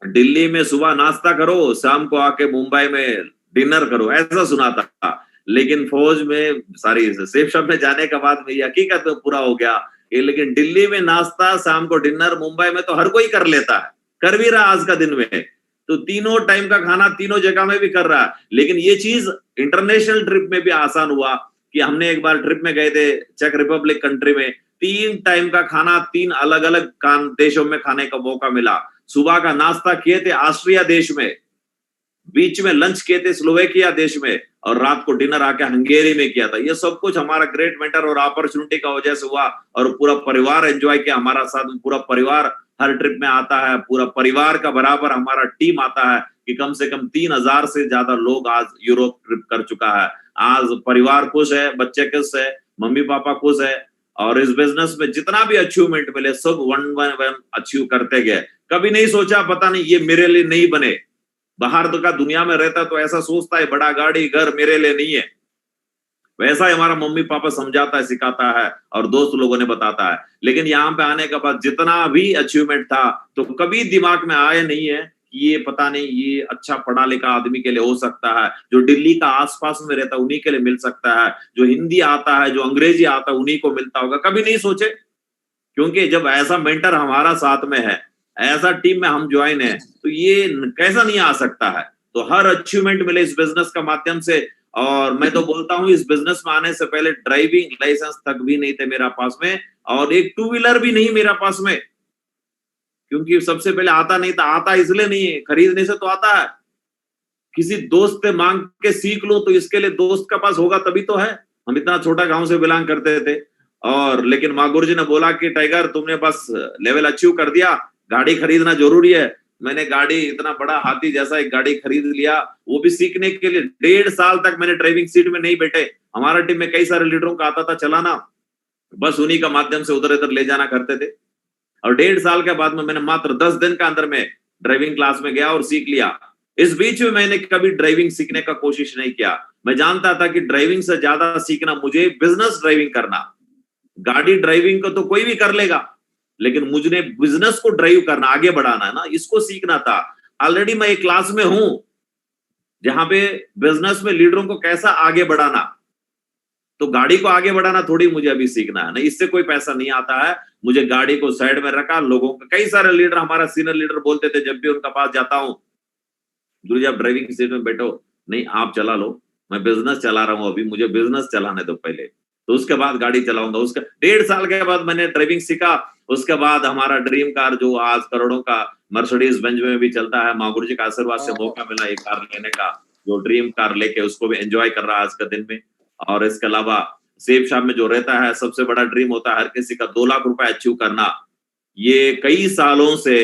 दिल्ली में सुबह नाश्ता करो, शाम को आके मुंबई में डिनर करो, ऐसा सुना था। लेकिन फौज में सेफ शॉप में जाने के बाद में ये हकीकत में पूरा हो गया। लेकिन दिल्ली में नाश्ता, शाम को डिनर, मुंबई में तो हर कोई कर लेता है, कर भी रहा आज का दिन में, तो तीनों टाइम का खाना तीनों जगह में भी कर रहा है। लेकिन ये चीज इंटरनेशनल ट्रिप में भी आसान हुआ कि हमने एक बार ट्रिप में गए थे चेक रिपब्लिक कंट्री में, 3 टाइम का खाना 3 अलग अलग देशों में खाने का मौका मिला। सुबह का नाश्ता किए थे ऑस्ट्रिया देश में, बीच में लंच किए थे स्लोवेकिया देश में और रात को डिनर आके हंगेरी में किया था। ये सब कुछ हमारा ग्रेट मेंटर और अपॉर्चुनिटी का वजह से हुआ और पूरा परिवार एंजॉय किया हमारा साथ। पूरा परिवार हर ट्रिप में आता है, पूरा परिवार का बराबर हमारा टीम आता है कि कम से कम 3000 से ज्यादा लोग आज यूरोप ट्रिप कर चुका है। आज परिवार खुश है, बच्चे खुश है, मम्मी पापा खुश है और इस बिजनेस में जितना भी अचीवमेंट मिले सब वन अचीव करते गए। कभी नहीं सोचा पता नहीं ये मेरे लिए नहीं बने। बाहर का दुनिया में रहता तो ऐसा सोचता है बड़ा गाड़ी घर मेरे लिए नहीं है, वैसा ही हमारा मम्मी पापा समझाता है, सिखाता है और दोस्त लोगों ने बताता है। लेकिन यहाँ पे आने के बाद जितना भी अचीवमेंट था तो कभी दिमाग में आया नहीं है कि ये पता नहीं ये अच्छा पढ़ा लिखा आदमी के लिए हो सकता है, जो दिल्ली का आसपास में रहता है उन्हीं के लिए मिल सकता है, जो हिंदी आता है, जो अंग्रेजी आता है उन्हीं को मिलता होगा। कभी नहीं सोचे, क्योंकि जब ऐसा मेंटर हमारा साथ में है, ऐसा टीम में हम ज्वाइन है तो ये कैसा नहीं आ सकता है। तो हर अचीवमेंट मिले इस बिजनेस का माध्यम से। और मैं तो बोलता हूँ इस बिजनेस में आने से पहले ड्राइविंग लाइसेंस तक भी नहीं थे मेरा पास में और एक 2 व्हीलर भी नहीं मेरा पास में, क्योंकि सबसे पहले आता नहीं था। आता इसलिए नहीं है, खरीदने से तो आता है, किसी दोस्त से मांग के सीख लो तो इसके लिए दोस्त का पास होगा तभी तो है। हम इतना छोटा गांव से बिलोंग करते थे और लेकिन माँ गुरु जी ने बोला कि टाइगर तुमने बस लेवल अचीव कर दिया, गाड़ी खरीदना जरूरी है। मैंने गाड़ी, इतना बड़ा हाथी जैसा एक गाड़ी खरीद लिया, वो भी सीखने के लिए। 1.5 साल तक मैंने ड्राइविंग सीट में नहीं बैठे। हमारा टीम में कई सारे लीडरों का आता था चलाना, बस उन्हीं का माध्यम से उधर इधर ले जाना करते थे। और 1.5 साल के बाद में मैंने मात्र 10 दिन का अंदर में ड्राइविंग क्लास में गया और सीख लिया। इस बीच में मैंने कभी ड्राइविंग सीखने का कोशिश नहीं किया। मैं जानता था कि ड्राइविंग से ज्यादा सीखना मुझे बिजनेस ड्राइविंग करना। गाड़ी ड्राइविंग को तो कोई भी कर लेगा, लेकिन मुझे बिजनेस को ड्राइव करना, आगे बढ़ाना है ना, इसको सीखना था। ऑलरेडी मैं एक क्लास में हूं जहां पे बिजनेस में लीडरों को कैसा आगे बढ़ाना, तो गाड़ी को आगे बढ़ाना थोड़ी मुझे अभी सीखना है। नहीं, इससे कोई पैसा नहीं आता है। मुझे गाड़ी को साइड में रखा, लोगों का, कई सारे लीडर, हमारा सीनियर लीडर बोलते थे जब भी उनका पास जाता हूं, गुरु जी आप ड्राइविंग सीट में बैठो, नहीं आप चला लो, मैं बिजनेस चला रहा हूं, अभी मुझे बिजनेस चलाने दो पहले, तो उसके बाद गाड़ी चलाऊंगा। उसका 1.5 साल के बाद मैंने ड्राइविंग सीखा। उसके बाद हमारा ड्रीम कार जो आज करोड़ों का मर्सिडीज बेंज में भी चलता है, माँ गुरु जी का आशीर्वाद से मौका मिला ये कार लेने का, जो ड्रीम कार लेके उसको भी एंजॉय कर रहा है आज के दिन में। और इसके अलावा सेफ शॉप में जो रहता है, सबसे बड़ा ड्रीम होता है हर किसी का 2 लाख रुपए अचीव करना। ये कई सालों से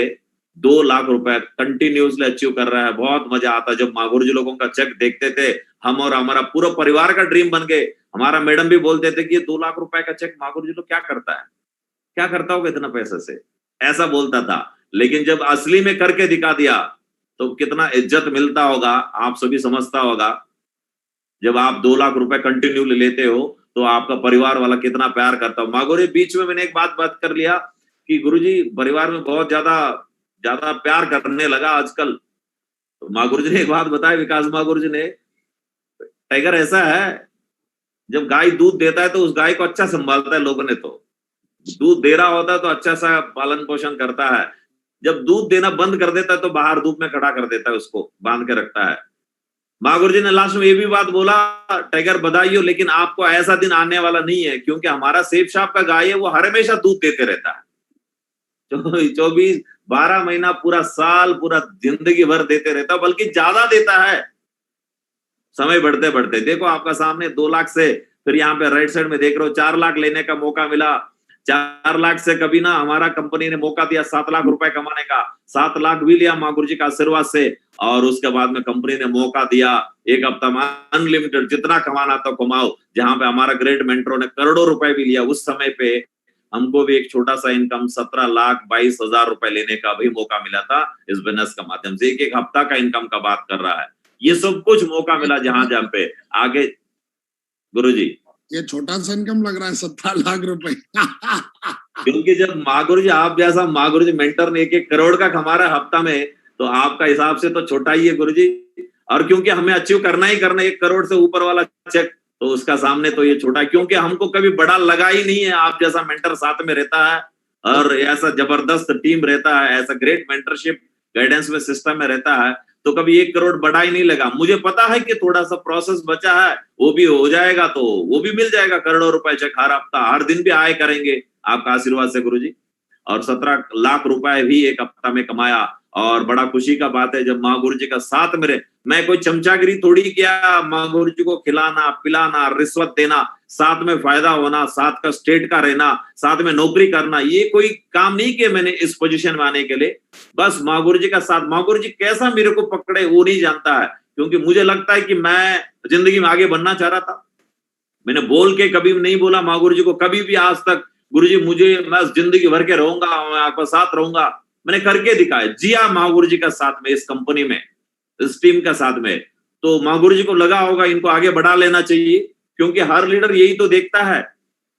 2 लाख रुपए कंटिन्यूसली अचीव कर रहा है। बहुत मजा आता है जब माँ गुरुजी लोगों का चेक देखते थे हम, और हमारा पूरा परिवार का ड्रीम बन गए। हमारा मैडम भी बोलते थे कि ये 2 लाख रुपए का चेक माँ गुरुजी लोग क्या करता है, क्या करता होगा इतना पैसे से, ऐसा बोलता था। लेकिन जब असली में करके दिखा दिया तो कितना इज्जत मिलता होगा, आप सभी समझता होगा। जब आप 2 लाख रुपए कंटिन्यू लेते हो तो आपका परिवार वाला कितना प्यार करता हो। माँ गुरुजी बीच में मैंने एक बात कर लिया कि गुरुजी परिवार में बहुत ज्यादा प्यार करने लगा आजकल। तो माँ गुरुजी ने एक बात बताई, विकास माँ गुरुजी ने, टाइगर ऐसा है जब गाय दूध देता है तो उस गाय को अच्छा संभालता है लोगों ने, तो दूध दे रहा होता है तो अच्छा सा पालन पोषण करता है। जब दूध देना बंद कर देता है तो बाहर धूप में खड़ा कर देता है, उसको बांध के रखता है। माँ गुरुजी ने लास्ट में ये भी बात बोला, टाइगर बधाई हो, लेकिन आपको ऐसा दिन आने वाला नहीं है, क्योंकि हमारा सेठ साहब का गाय है वो हर हमेशा दूध देते रहता है, 24-12 महीना, पूरा साल, पूरा जिंदगी भर देते रहता है, बल्कि ज्यादा देता है समय बढ़ते बढ़ते। देखो आपका सामने 2 लाख से, फिर यहाँ पे राइट साइड में देख रहे हो 4 लाख लेने का मौका मिला। 4 लाख से कभी ना हमारा कंपनी ने मौका दिया 7 लाख रुपए कमाने का, 7 लाख भी लिया माँ गुरुजी का आशीर्वाद से। और उसके बाद में कंपनी ने मौका दिया एक हफ्ता में अनलिमिटेड जितना कमाना था कमाओ, जहां पे हमारा ग्रेट मेंटरों ने करोड़ों रुपए भी लिया। उस समय पे हमको भी एक छोटा सा इनकम 17,22,000 रुपए लेने का भी मौका मिला था इस बिजनेस का माध्यम से। एक हफ्ता का इनकम का बात कर रहा है, ये सब कुछ मौका मिला जहां पे आगे। गुरुजी ये छोटा सा इनकम लग रहा है 17 लाख रुपए क्योंकि जब माँ गुरुजी आप जैसा माँ गुरुजी मेंटर ने 1-1 करोड़ का कमा रहा है हफ्ता में, तो आपका हिसाब से तो छोटा ही है गुरुजी। और क्योंकि हमें अचीव करना ही करना 1 करोड़ से ऊपर वाला चेक, तो उसका सामने तो ये छोटा है, क्योंकि हमको कभी बड़ा लगा ही नहीं है। आप जैसा मेंटर साथ में रहता है और ऐसा जबरदस्त टीम रहता है, ऐसा ग्रेट मेंटरशिप गाइडेंस में सिस्टम में रहता है, तो कभी 1 करोड़ बड़ा ही नहीं लगा। मुझे पता है कि थोड़ा सा प्रोसेस बचा है, वो भी हो जाएगा तो वो भी मिल जाएगा करोड़ों रुपए चेक हर हफ्ता, हर दिन भी आए करेंगे आपका आशीर्वाद से गुरुजी। और 17 लाख रुपए भी 1 हफ्ता में कमाया। और बड़ा खुशी का बात है जब माँ गुरुजी का साथ मेरे, मैं कोई चमचागिरी थोड़ी किया, माँ गुरुजी को खिलाना पिलाना, रिश्वत देना, साथ में फायदा होना, साथ का स्टेट का रहना, साथ में नौकरी करना, ये कोई काम नहीं किया मैंने इस पोजीशन में आने के लिए। बस माँ गुरुजी का साथ, माँ गुरुजी कैसा मेरे को पकड़े वो नहीं जानता है, क्योंकि मुझे लगता है कि मैं जिंदगी में आगे बढ़ना चाह रहा था। मैंने बोल के कभी नहीं बोला माँ गुरुजी को कभी भी आज तक, गुरुजी मुझे मैं जिंदगी भर के रहूंगा, मैं आपके साथ रहूंगा। मैंने करके दिखाया, जिया माँ गुरुजी का साथ में, इस कंपनी में, इस टीम का साथ में। तो माँ गुरुजी को लगा होगा इनको आगे बढ़ा लेना चाहिए, क्योंकि हर लीडर यही तो देखता है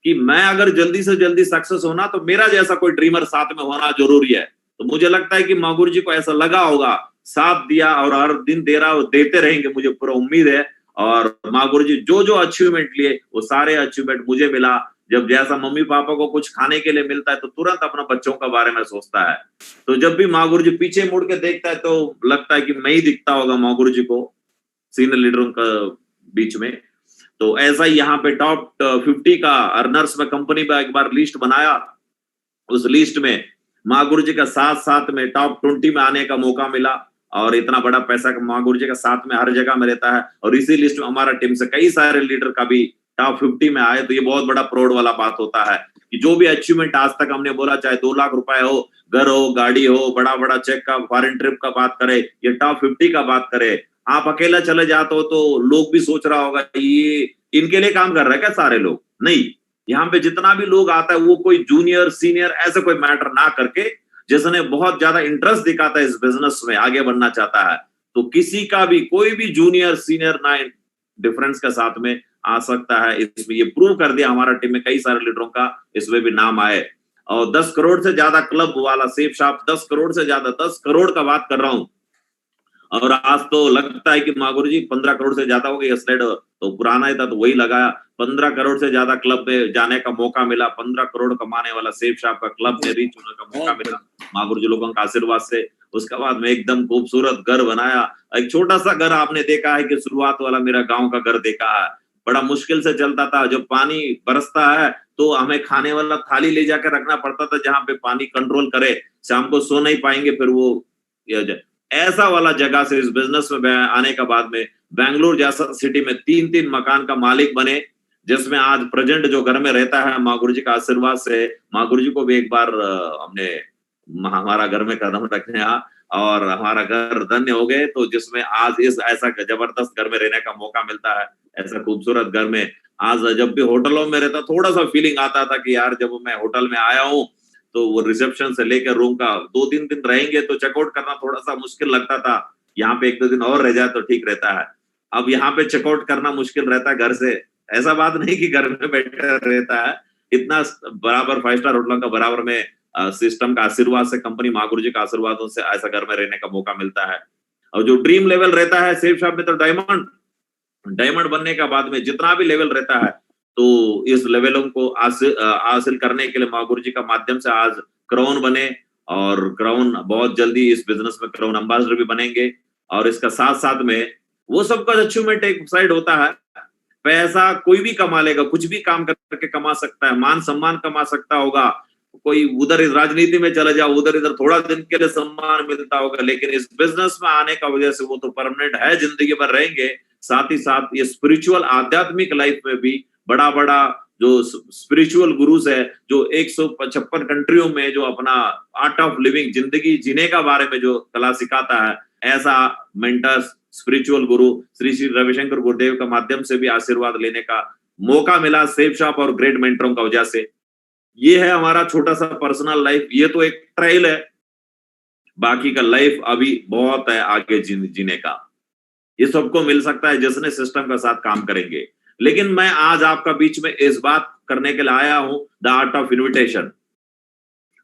कि मैं अगर जल्दी से जल्दी सक्सेस होना तो मेरा जैसा कोई ड्रीमर साथ में होना जरूरी है। तो मुझे लगता है कि माँ गुरुजी को ऐसा लगा होगा, साथ दिया और हर दिन दे रहा, देते रहेंगे, मुझे पूरा उम्मीद है। और माँ गुरुजी जो जो अचीवमेंट लिए वो सारे अचीवमेंट मुझे मिला। जब जैसा मम्मी पापा को कुछ खाने के लिए मिलता है तो तुरंत अपना बच्चों का बारे में सोचता है। तो जब भी माँ गुरुजी पीछे मुड़ के देखता है तो लगता है कि मैं ही दिखता होगा माँ गुरुजी को सीनियर लीडरों का बीच में। तो ऐसा ही यहाँ पे टॉप 50 का अर्नर्स में कंपनी में एक बार लिस्ट बनाया, उस लिस्ट में माँ गुरुजी का साथ में टॉप 20 में आने का मौका मिला। और इतना बड़ा पैसा माँ गुरुजी का साथ में हर जगह में रहता है। और इसी लिस्ट में हमारा टीम से कई सारे लीडर का भी टॉप 50 में आए। तो ये बहुत बड़ा प्राउड वाला बात होता है कि जो भी अचीवमेंट आज तक हमने बोला, चाहे 2 लाख रुपए हो, घर हो, गाड़ी हो, बड़ा चेक का, फॉरेन ट्रिप का बात करे, ये टॉप 50 का बात करे, आप अकेला चले जाते हो तो लोग भी सोच रहा होगा ये इनके लिए काम कर रहा है क्या सारे लोग। नहीं, यहाँ पे जितना भी लोग आता है वो कोई जूनियर सीनियर ऐसे कोई मैटर ना करके, जिसने बहुत ज्यादा इंटरेस्ट दिखाता है इस बिजनेस में, आगे बढ़ना चाहता है, तो किसी का भी कोई भी जूनियर सीनियर ना डिफरेंस के साथ में आ सकता है। इसमें ये प्रूव कर दिया हमारा टीम में कई सारे लीडरों का इसमें भी नाम आए। और 10 करोड़ से ज्यादा क्लब वाला सेफ शॉप, 10 करोड़ से ज्यादा, 10 करोड़ का बात कर रहा हूँ। और आज तो लगता है कि माँ गुरुजी 15 करोड़ से ज्यादा हो गई, स्लाइड तो पुराना ही था तो वही लगाया। 15 करोड़ से ज्यादा क्लब में जाने का मौका मिला, 15 करोड़ कमाने वाला सेफ शॉप का क्लब में रीच होने का मौका मिला माँ गुरुजी लोगों का आशीर्वाद से। उसके बाद में एकदम खूबसूरत घर बनाया। एक छोटा सा घर आपने देखा है कि शुरुआत वाला मेरा गांव का घर देखा है, बड़ा मुश्किल से चलता था। जब पानी बरसता है तो हमें खाने वाला थाली ले जाकर रखना पड़ता था जहां पे पानी कंट्रोल करे, शाम को सो नहीं पाएंगे फिर वो ऐसा वाला जगह से इस बिजनेस में आने के बाद में बेंगलुरु जैसा सिटी में 3-3 मकान का मालिक बने, जिसमें आज प्रेजेंट जो घर में रहता है माँ गुरुजी का आशीर्वाद से। माँ गुरुजी को भी एक बार हमने हमारा घर में कदम रखने आ और हमारा घर धन्य हो गए, तो जिसमें आज इस ऐसा जबरदस्त घर में रहने का मौका मिलता है, ऐसा खूबसूरत घर में। आज जब भी होटलों में रहता थोड़ा सा फीलिंग आता था कि यार जब मैं होटल में आया हूँ तो वो रिसेप्शन से लेकर रूम का 2-3 दिन रहेंगे तो चेकआउट करना थोड़ा सा मुश्किल लगता था, यहाँ पे 1-2 दिन और रह जाए तो ठीक रहता है। अब यहाँ पे चेकआउट करना मुश्किल रहता है घर से। ऐसा बात नहीं कि घर में बैठा रहता है, इतना बराबर 5 स्टार होटलों का बराबर में सिस्टम का आशीर्वाद से, कंपनी माँ गुरु जी का आशीर्वादों से ऐसा घर में रहने का मौका मिलता है। और जो ड्रीम लेवल रहता है सेफ शॉप में तो डायमंड बनने का बाद में जितना भी लेवल रहता है, तो इस लेवलों को हासिल करने के लिए माँ गुरु जी का माध्यम से आज क्राउन बने, और क्राउन बहुत जल्दी इस बिजनेस में क्राउन एम्बेसडर भी बनेंगे। और इसका साथ साथ में वो सबका अचीवमेंट एक साइड होता है, पैसा कोई भी कमा लेगा, कुछ भी काम करके कमा सकता है, मान सम्मान कमा सकता होगा, कोई उधर राजनीति में चला जाओ, उधर इधर थोड़ा दिन के लिए सम्मान मिलता होगा, लेकिन इस बिजनेस में आने का वजह से वो तो परमानेंट है, जिंदगी भर रहेंगे। साथ ही साथ ये स्पिरिचुअल आध्यात्मिक लाइफ में भी बड़ा बड़ा जो स्पिरिचुअल गुरुज है, जो 155 कंट्रियों में जो अपना आर्ट ऑफ लिविंग, जिंदगी जीने का बारे में जो कला सिखाता है, ऐसा मेंटर्स स्पिरिचुअल गुरु श्री श्री रविशंकर गुरुदेव का माध्यम से भी आशीर्वाद लेने का मौका मिला सेफ शॉप और ग्रेट मेंटरों का वजह से। ये है हमारा छोटा सा पर्सनल लाइफ, ये तो एक ट्रायल है, बाकी का लाइफ अभी बहुत है आगे जीने का। ये सबको मिल सकता है जिसने सिस्टम के साथ काम करेंगे। लेकिन मैं आज आपका बीच में इस बात करने के लिए आया हूं, द आर्ट ऑफ इन्विटेशन।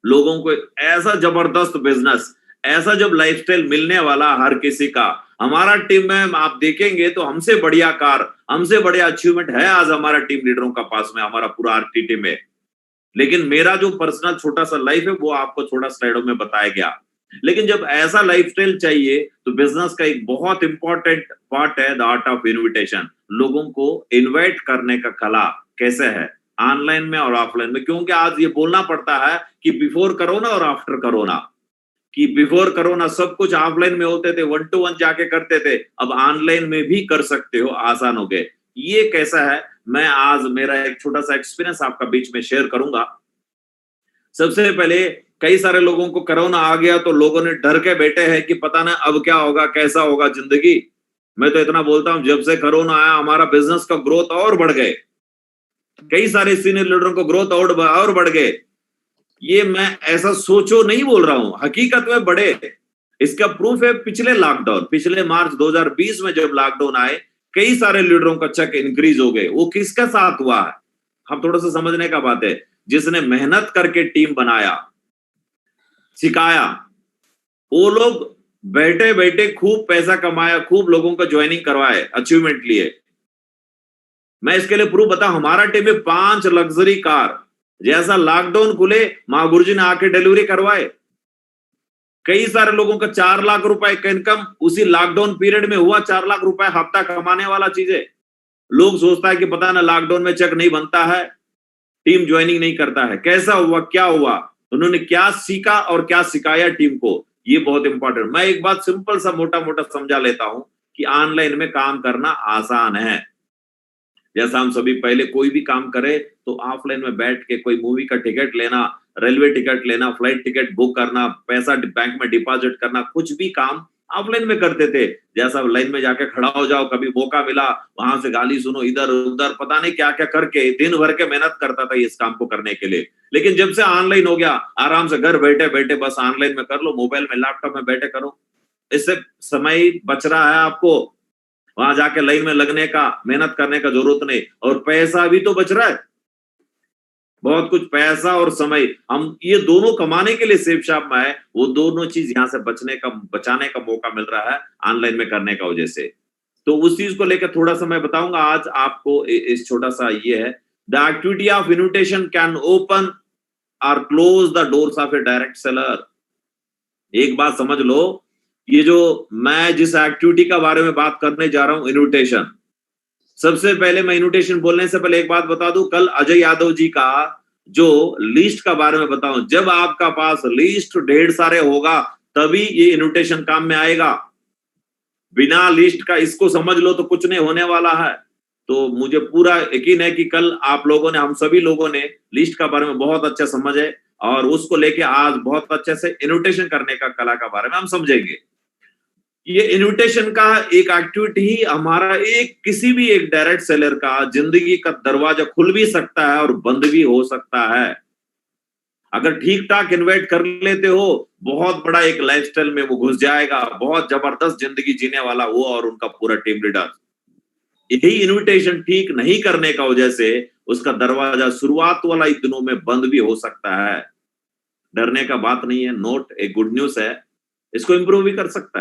लोगों को ऐसा जबरदस्त बिजनेस, ऐसा जब लाइफस्टाइल मिलने वाला हर किसी का, हमारा टीम में आप देखेंगे तो हमसे बढ़िया कार, हमसे बढ़िया अचीवमेंट है आज हमारा टीम लीडरों का पास में, हमारा पूरा आरटी टीम में। लेकिन मेरा जो पर्सनल छोटा सा लाइफ है वो आपको छोटा स्लाइडों में बताया गया। लेकिन जब ऐसा लाइफस्टाइल चाहिए तो बिजनेस का एक बहुत इंपॉर्टेंट पार्ट है द आर्ट ऑफ इन्विटेशन। लोगों को इनवाइट करने का कला कैसे है, ऑनलाइन में और ऑफलाइन में। क्योंकि आज ये बोलना पड़ता है कि बिफोर कोरोना और आफ्टर कोरोना, कि बिफोर कोरोना सब कुछ ऑफलाइन में होते थे, 1 to 1 जाके करते थे, अब ऑनलाइन में भी कर सकते हो, आसान हो गए। ये कैसा है, मैं आज मेरा एक छोटा सा एक्सपीरियंस आपका बीच में शेयर करूंगा। सबसे पहले कई सारे लोगों को कोरोना आ गया तो लोगों ने डर के बैठे हैं कि पता ना अब क्या होगा, कैसा होगा जिंदगी। मैं तो इतना बोलता हूं, जब से कोरोना आया हमारा बिजनेस का ग्रोथ और बढ़ गए, कई सारे सीनियर लीडरों को ग्रोथ और बढ़ गए। ये मैं ऐसा सोचो नहीं बोल रहा हूं, हकीकत में बढ़े। इसका प्रूफ है पिछले लॉकडाउन, पिछले मार्च 2020 में जब लॉकडाउन आए, कई सारे लीडरों का चेक इंक्रीज हो गए। वो किसके साथ हुआ है, हम थोड़ा सा समझने का बात है। जिसने मेहनत करके टीम बनाया, सिखाया, वो लोग बैठे बैठे खूब पैसा कमाया, खूब लोगों का ज्वाइनिंग करवाए, अचीवमेंट लिए। मैं इसके लिए प्रूफ बता, हमारा टीम में 5 लग्जरी कार, जैसा लॉकडाउन खुले माँ गुरुजी ने आके डिलीवरी करवाए। कई सारे लोगों का 4 लाख रुपए का इनकम उसी लॉकडाउन पीरियड में हुआ। 4 लाख रुपए हफ्ता कमाने वाला चीज है। लोग सोचता है कि पता ना लॉकडाउन में चेक नहीं बनता है, टीम ज्वाइनिंग नहीं करता है। कैसा हुआ, क्या हुआ, उन्होंने क्या सीखा और क्या सिखाया टीम को, ये बहुत इंपॉर्टेंट। मैं एक बात सिंपल सा मोटा मोटा समझा लेता हूं कि ऑनलाइन में काम करना आसान है। जैसा हम सभी पहले कोई भी काम करे तो ऑफलाइन में बैठ के कोई मूवी का टिकट लेना, रेलवे टिकट लेना, फ्लाइट टिकट बुक करना, पैसा बैंक में डिपॉजिट करना, कुछ भी काम ऑफलाइन में करते थे। जैसा लाइन में जाके खड़ा हो जाओ, कभी मौका मिला वहां से गाली सुनो, इधर उधर पता नहीं क्या क्या करके दिन भर के मेहनत करता था इस काम को करने के लिए। लेकिन जब से ऑनलाइन हो गया, आराम से घर बैठे बैठे बस ऑनलाइन में कर लो, मोबाइल में लैपटॉप में बैठे करो। इससे समय बच रहा है आपको, वहां जाके लाइन में लगने का, मेहनत करने का जरूरत नहीं, और पैसा भी तो बच रहा है। बहुत कुछ पैसा और समय हम ये दोनों कमाने के लिए सेफ शॉप में है, वो दोनों चीज यहाँ से बचाने का मौका मिल रहा है ऑनलाइन में करने का वजह से। तो उस चीज को लेकर थोड़ा सा मैं बताऊंगा आज आपको। इस छोटा सा ये है, the activity of invitation can open और close the doors of a direct seller. एक बात समझ लो, ये जो मैं जिस एक्टिविटी का बारे में बात करने जा रहा हूं, इन्विटेशन। सबसे पहले मैं इन्विटेशन बोलने से पहले एक बात बता दूं, कल अजय यादव जी का जो लिस्ट का बारे में बताऊं, जब आपका पास लिस्ट 1.5 सारे होगा तभी ये इन्विटेशन काम में आएगा। बिना लिस्ट का इसको समझ लो तो कुछ नहीं होने वाला है। तो मुझे पूरा यकीन है कि कल आप लोगों ने, हम सभी लोगों ने लिस्ट का बारे में बहुत अच्छा समझ है। और उसको लेके आज बहुत अच्छे से इन्विटेशन करने का कला का बारे में हम समझेंगे। ये इन्विटेशन का एक एक्टिविटी ही हमारा किसी भी एक डायरेक्ट सेलर का जिंदगी का दरवाजा खुल भी सकता है और बंद भी हो सकता है। अगर ठीक ठाक इन्वाइट कर लेते हो, बहुत बड़ा एक लाइफस्टाइल में वो घुस जाएगा, बहुत जबरदस्त जिंदगी जीने वाला वो और उनका पूरा टीम लीडर। यही इन्विटेशन ठीक नहीं करने का वजह से उसका दरवाजा शुरुआत वाला ही दिनों में बंद भी हो सकता है। डरने का बात नहीं है, नोट एक गुड न्यूज है, इसको इंप्रूव भी कर सकता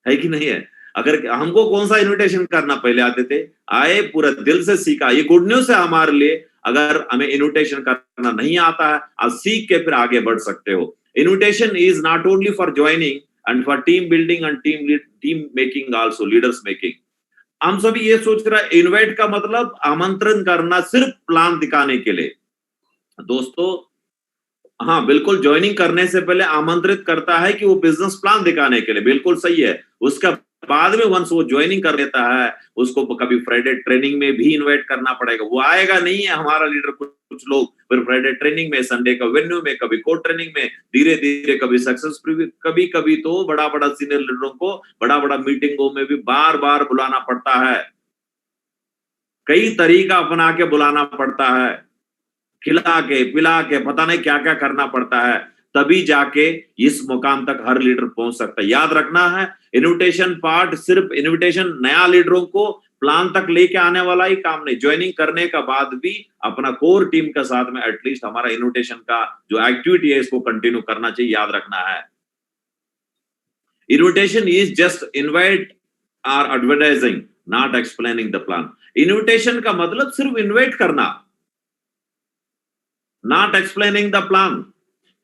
है कि नहीं है? अगर हमको कौन सा इन्विटेशन करना पहले आते थे, आए पूरा दिल से सीखा, ये गुड न्यूज है हमारे लिए। अगर हमें इन्विटेशन करना नहीं आता है, आप सीख के फिर आगे बढ़ सकते हो। Invitation is not only for joining and for team building and team making also, leaders making. हम सभी ये सोच रहे हैं इनवाइट का मतलब आमंत्रण करना सिर्फ प्लान दिखाने के लिए। दोस्तों हाँ, बिल्कुल ज्वाइनिंग करने से पहले आमंत्रित करता है कि वो बिजनेस प्लान दिखाने के लिए, बिल्कुल सही है। उसका बाद में वंस वो ज्वाइनिंग कर लेता है, उसको कभी फ्राइडे ट्रेनिंग में भी इनवाइट करना पड़ेगा। वो आएगा नहीं है हमारा लीडर, कुछ लोग फिर फ्राइडे ट्रेनिंग में, संडे का वेन्यू में, कभी कोर ट्रेनिंग में, धीरे धीरे कभी सक्सेस प्रीव्यू, कभी कभी तो बड़ा बड़ा सीनियर लीडरों को बड़ा बड़ा मीटिंगों में भी बार बार बुलाना पड़ता है। कई तरीका अपना के बुलाना पड़ता है, खिला के पिला के पता नहीं क्या क्या करना पड़ता है, तभी जाके इस मुकाम तक हर लीडर पहुंच सकता है। याद रखना है, इन्विटेशन पार्ट सिर्फ इन्विटेशन नया लीडरों को प्लान तक लेके आने वाला ही काम नहीं, ज्वाइनिंग करने का बाद भी अपना कोर टीम के साथ में एटलीस्ट हमारा इन्विटेशन का जो एक्टिविटी है इसको कंटिन्यू करना चाहिए। याद रखना है, इन्विटेशन इज जस्ट इनवाइट और advertising, not explaining the plan. Invitation का मतलब सिर्फ इन्वाइट करना, नॉट एक्सप्लेनिंग द प्लान।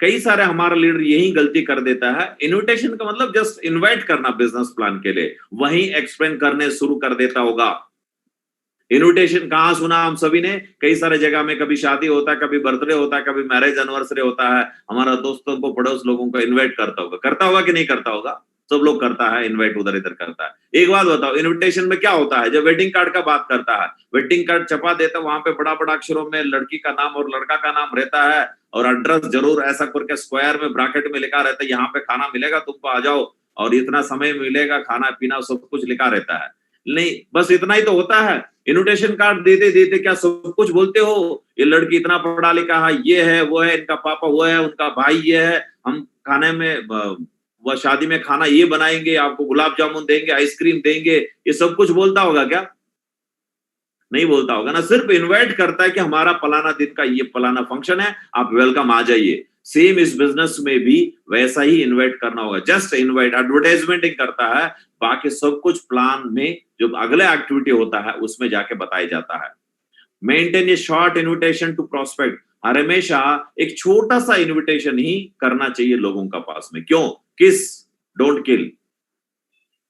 कई सारे हमारा लीडर यही गलती कर देता है, इन्विटेशन का मतलब जस्ट इनवाइट करना बिजनेस प्लान के लिए, वहीं एक्सप्लेन करने शुरू कर देता होगा। इन्विटेशन कहां सुना हम सभी ने, कई सारे जगह में, कभी शादी होता है, कभी बर्थडे होता है, कभी मैरिज एनिवर्सरी होता है, हमारा दोस्तों को, पड़ोस लोगों को इन्वाइट करता होगा कि नहीं करता होगा? सब लोग करता है, इनवाइट उधर इधर करता है। एक बात बताओ, इनविटेशन में क्या होता है? जब वेडिंग कार्ड का बात करता है, वेडिंग कार्ड छपा देता है, वहां पे बड़ा बड़ा अक्षरों में लड़की का नाम और लड़का का नाम रहता है, और एड्रेस जरूर ऐसा करके स्क्वायर में ब्रैकेट में लिखा रहता है, यहाँ पे खाना मिलेगा, तुमको आ जाओ, और इतना समय मिलेगा, खाना पीना सब कुछ लिखा रहता है। नहीं, बस इतना ही तो होता है। इन्विटेशन कार्ड देते देते क्या सब कुछ बोलते हो? ये लड़की इतना पढ़ा लिखा है, ये है वो है, इनका पापा वो है, उनका भाई ये है, हम खाने में वह शादी में खाना ये बनाएंगे, आपको गुलाब जामुन देंगे, आइसक्रीम देंगे, ये सब कुछ बोलता होगा क्या? नहीं बोलता होगा ना। सिर्फ इनवाइट करता है कि हमारा फलाना दिन का ये फलाना फंक्शन है, आप वेलकम आ जाइए। सेम इस बिजनेस में भी वैसा ही इनवाइट करना होगा, जस्ट इनवाइट, एडवर्टाइजमेंट करता है, बाकी सब कुछ प्लान में जो अगला एक्टिविटी होता है उसमें जाके बताया जाता है। Maintain a short invitation to prospect, हमेशा एक छोटा सा इन्विटेशन ही करना चाहिए लोगों का पास में। क्यों? किस डोंट किल,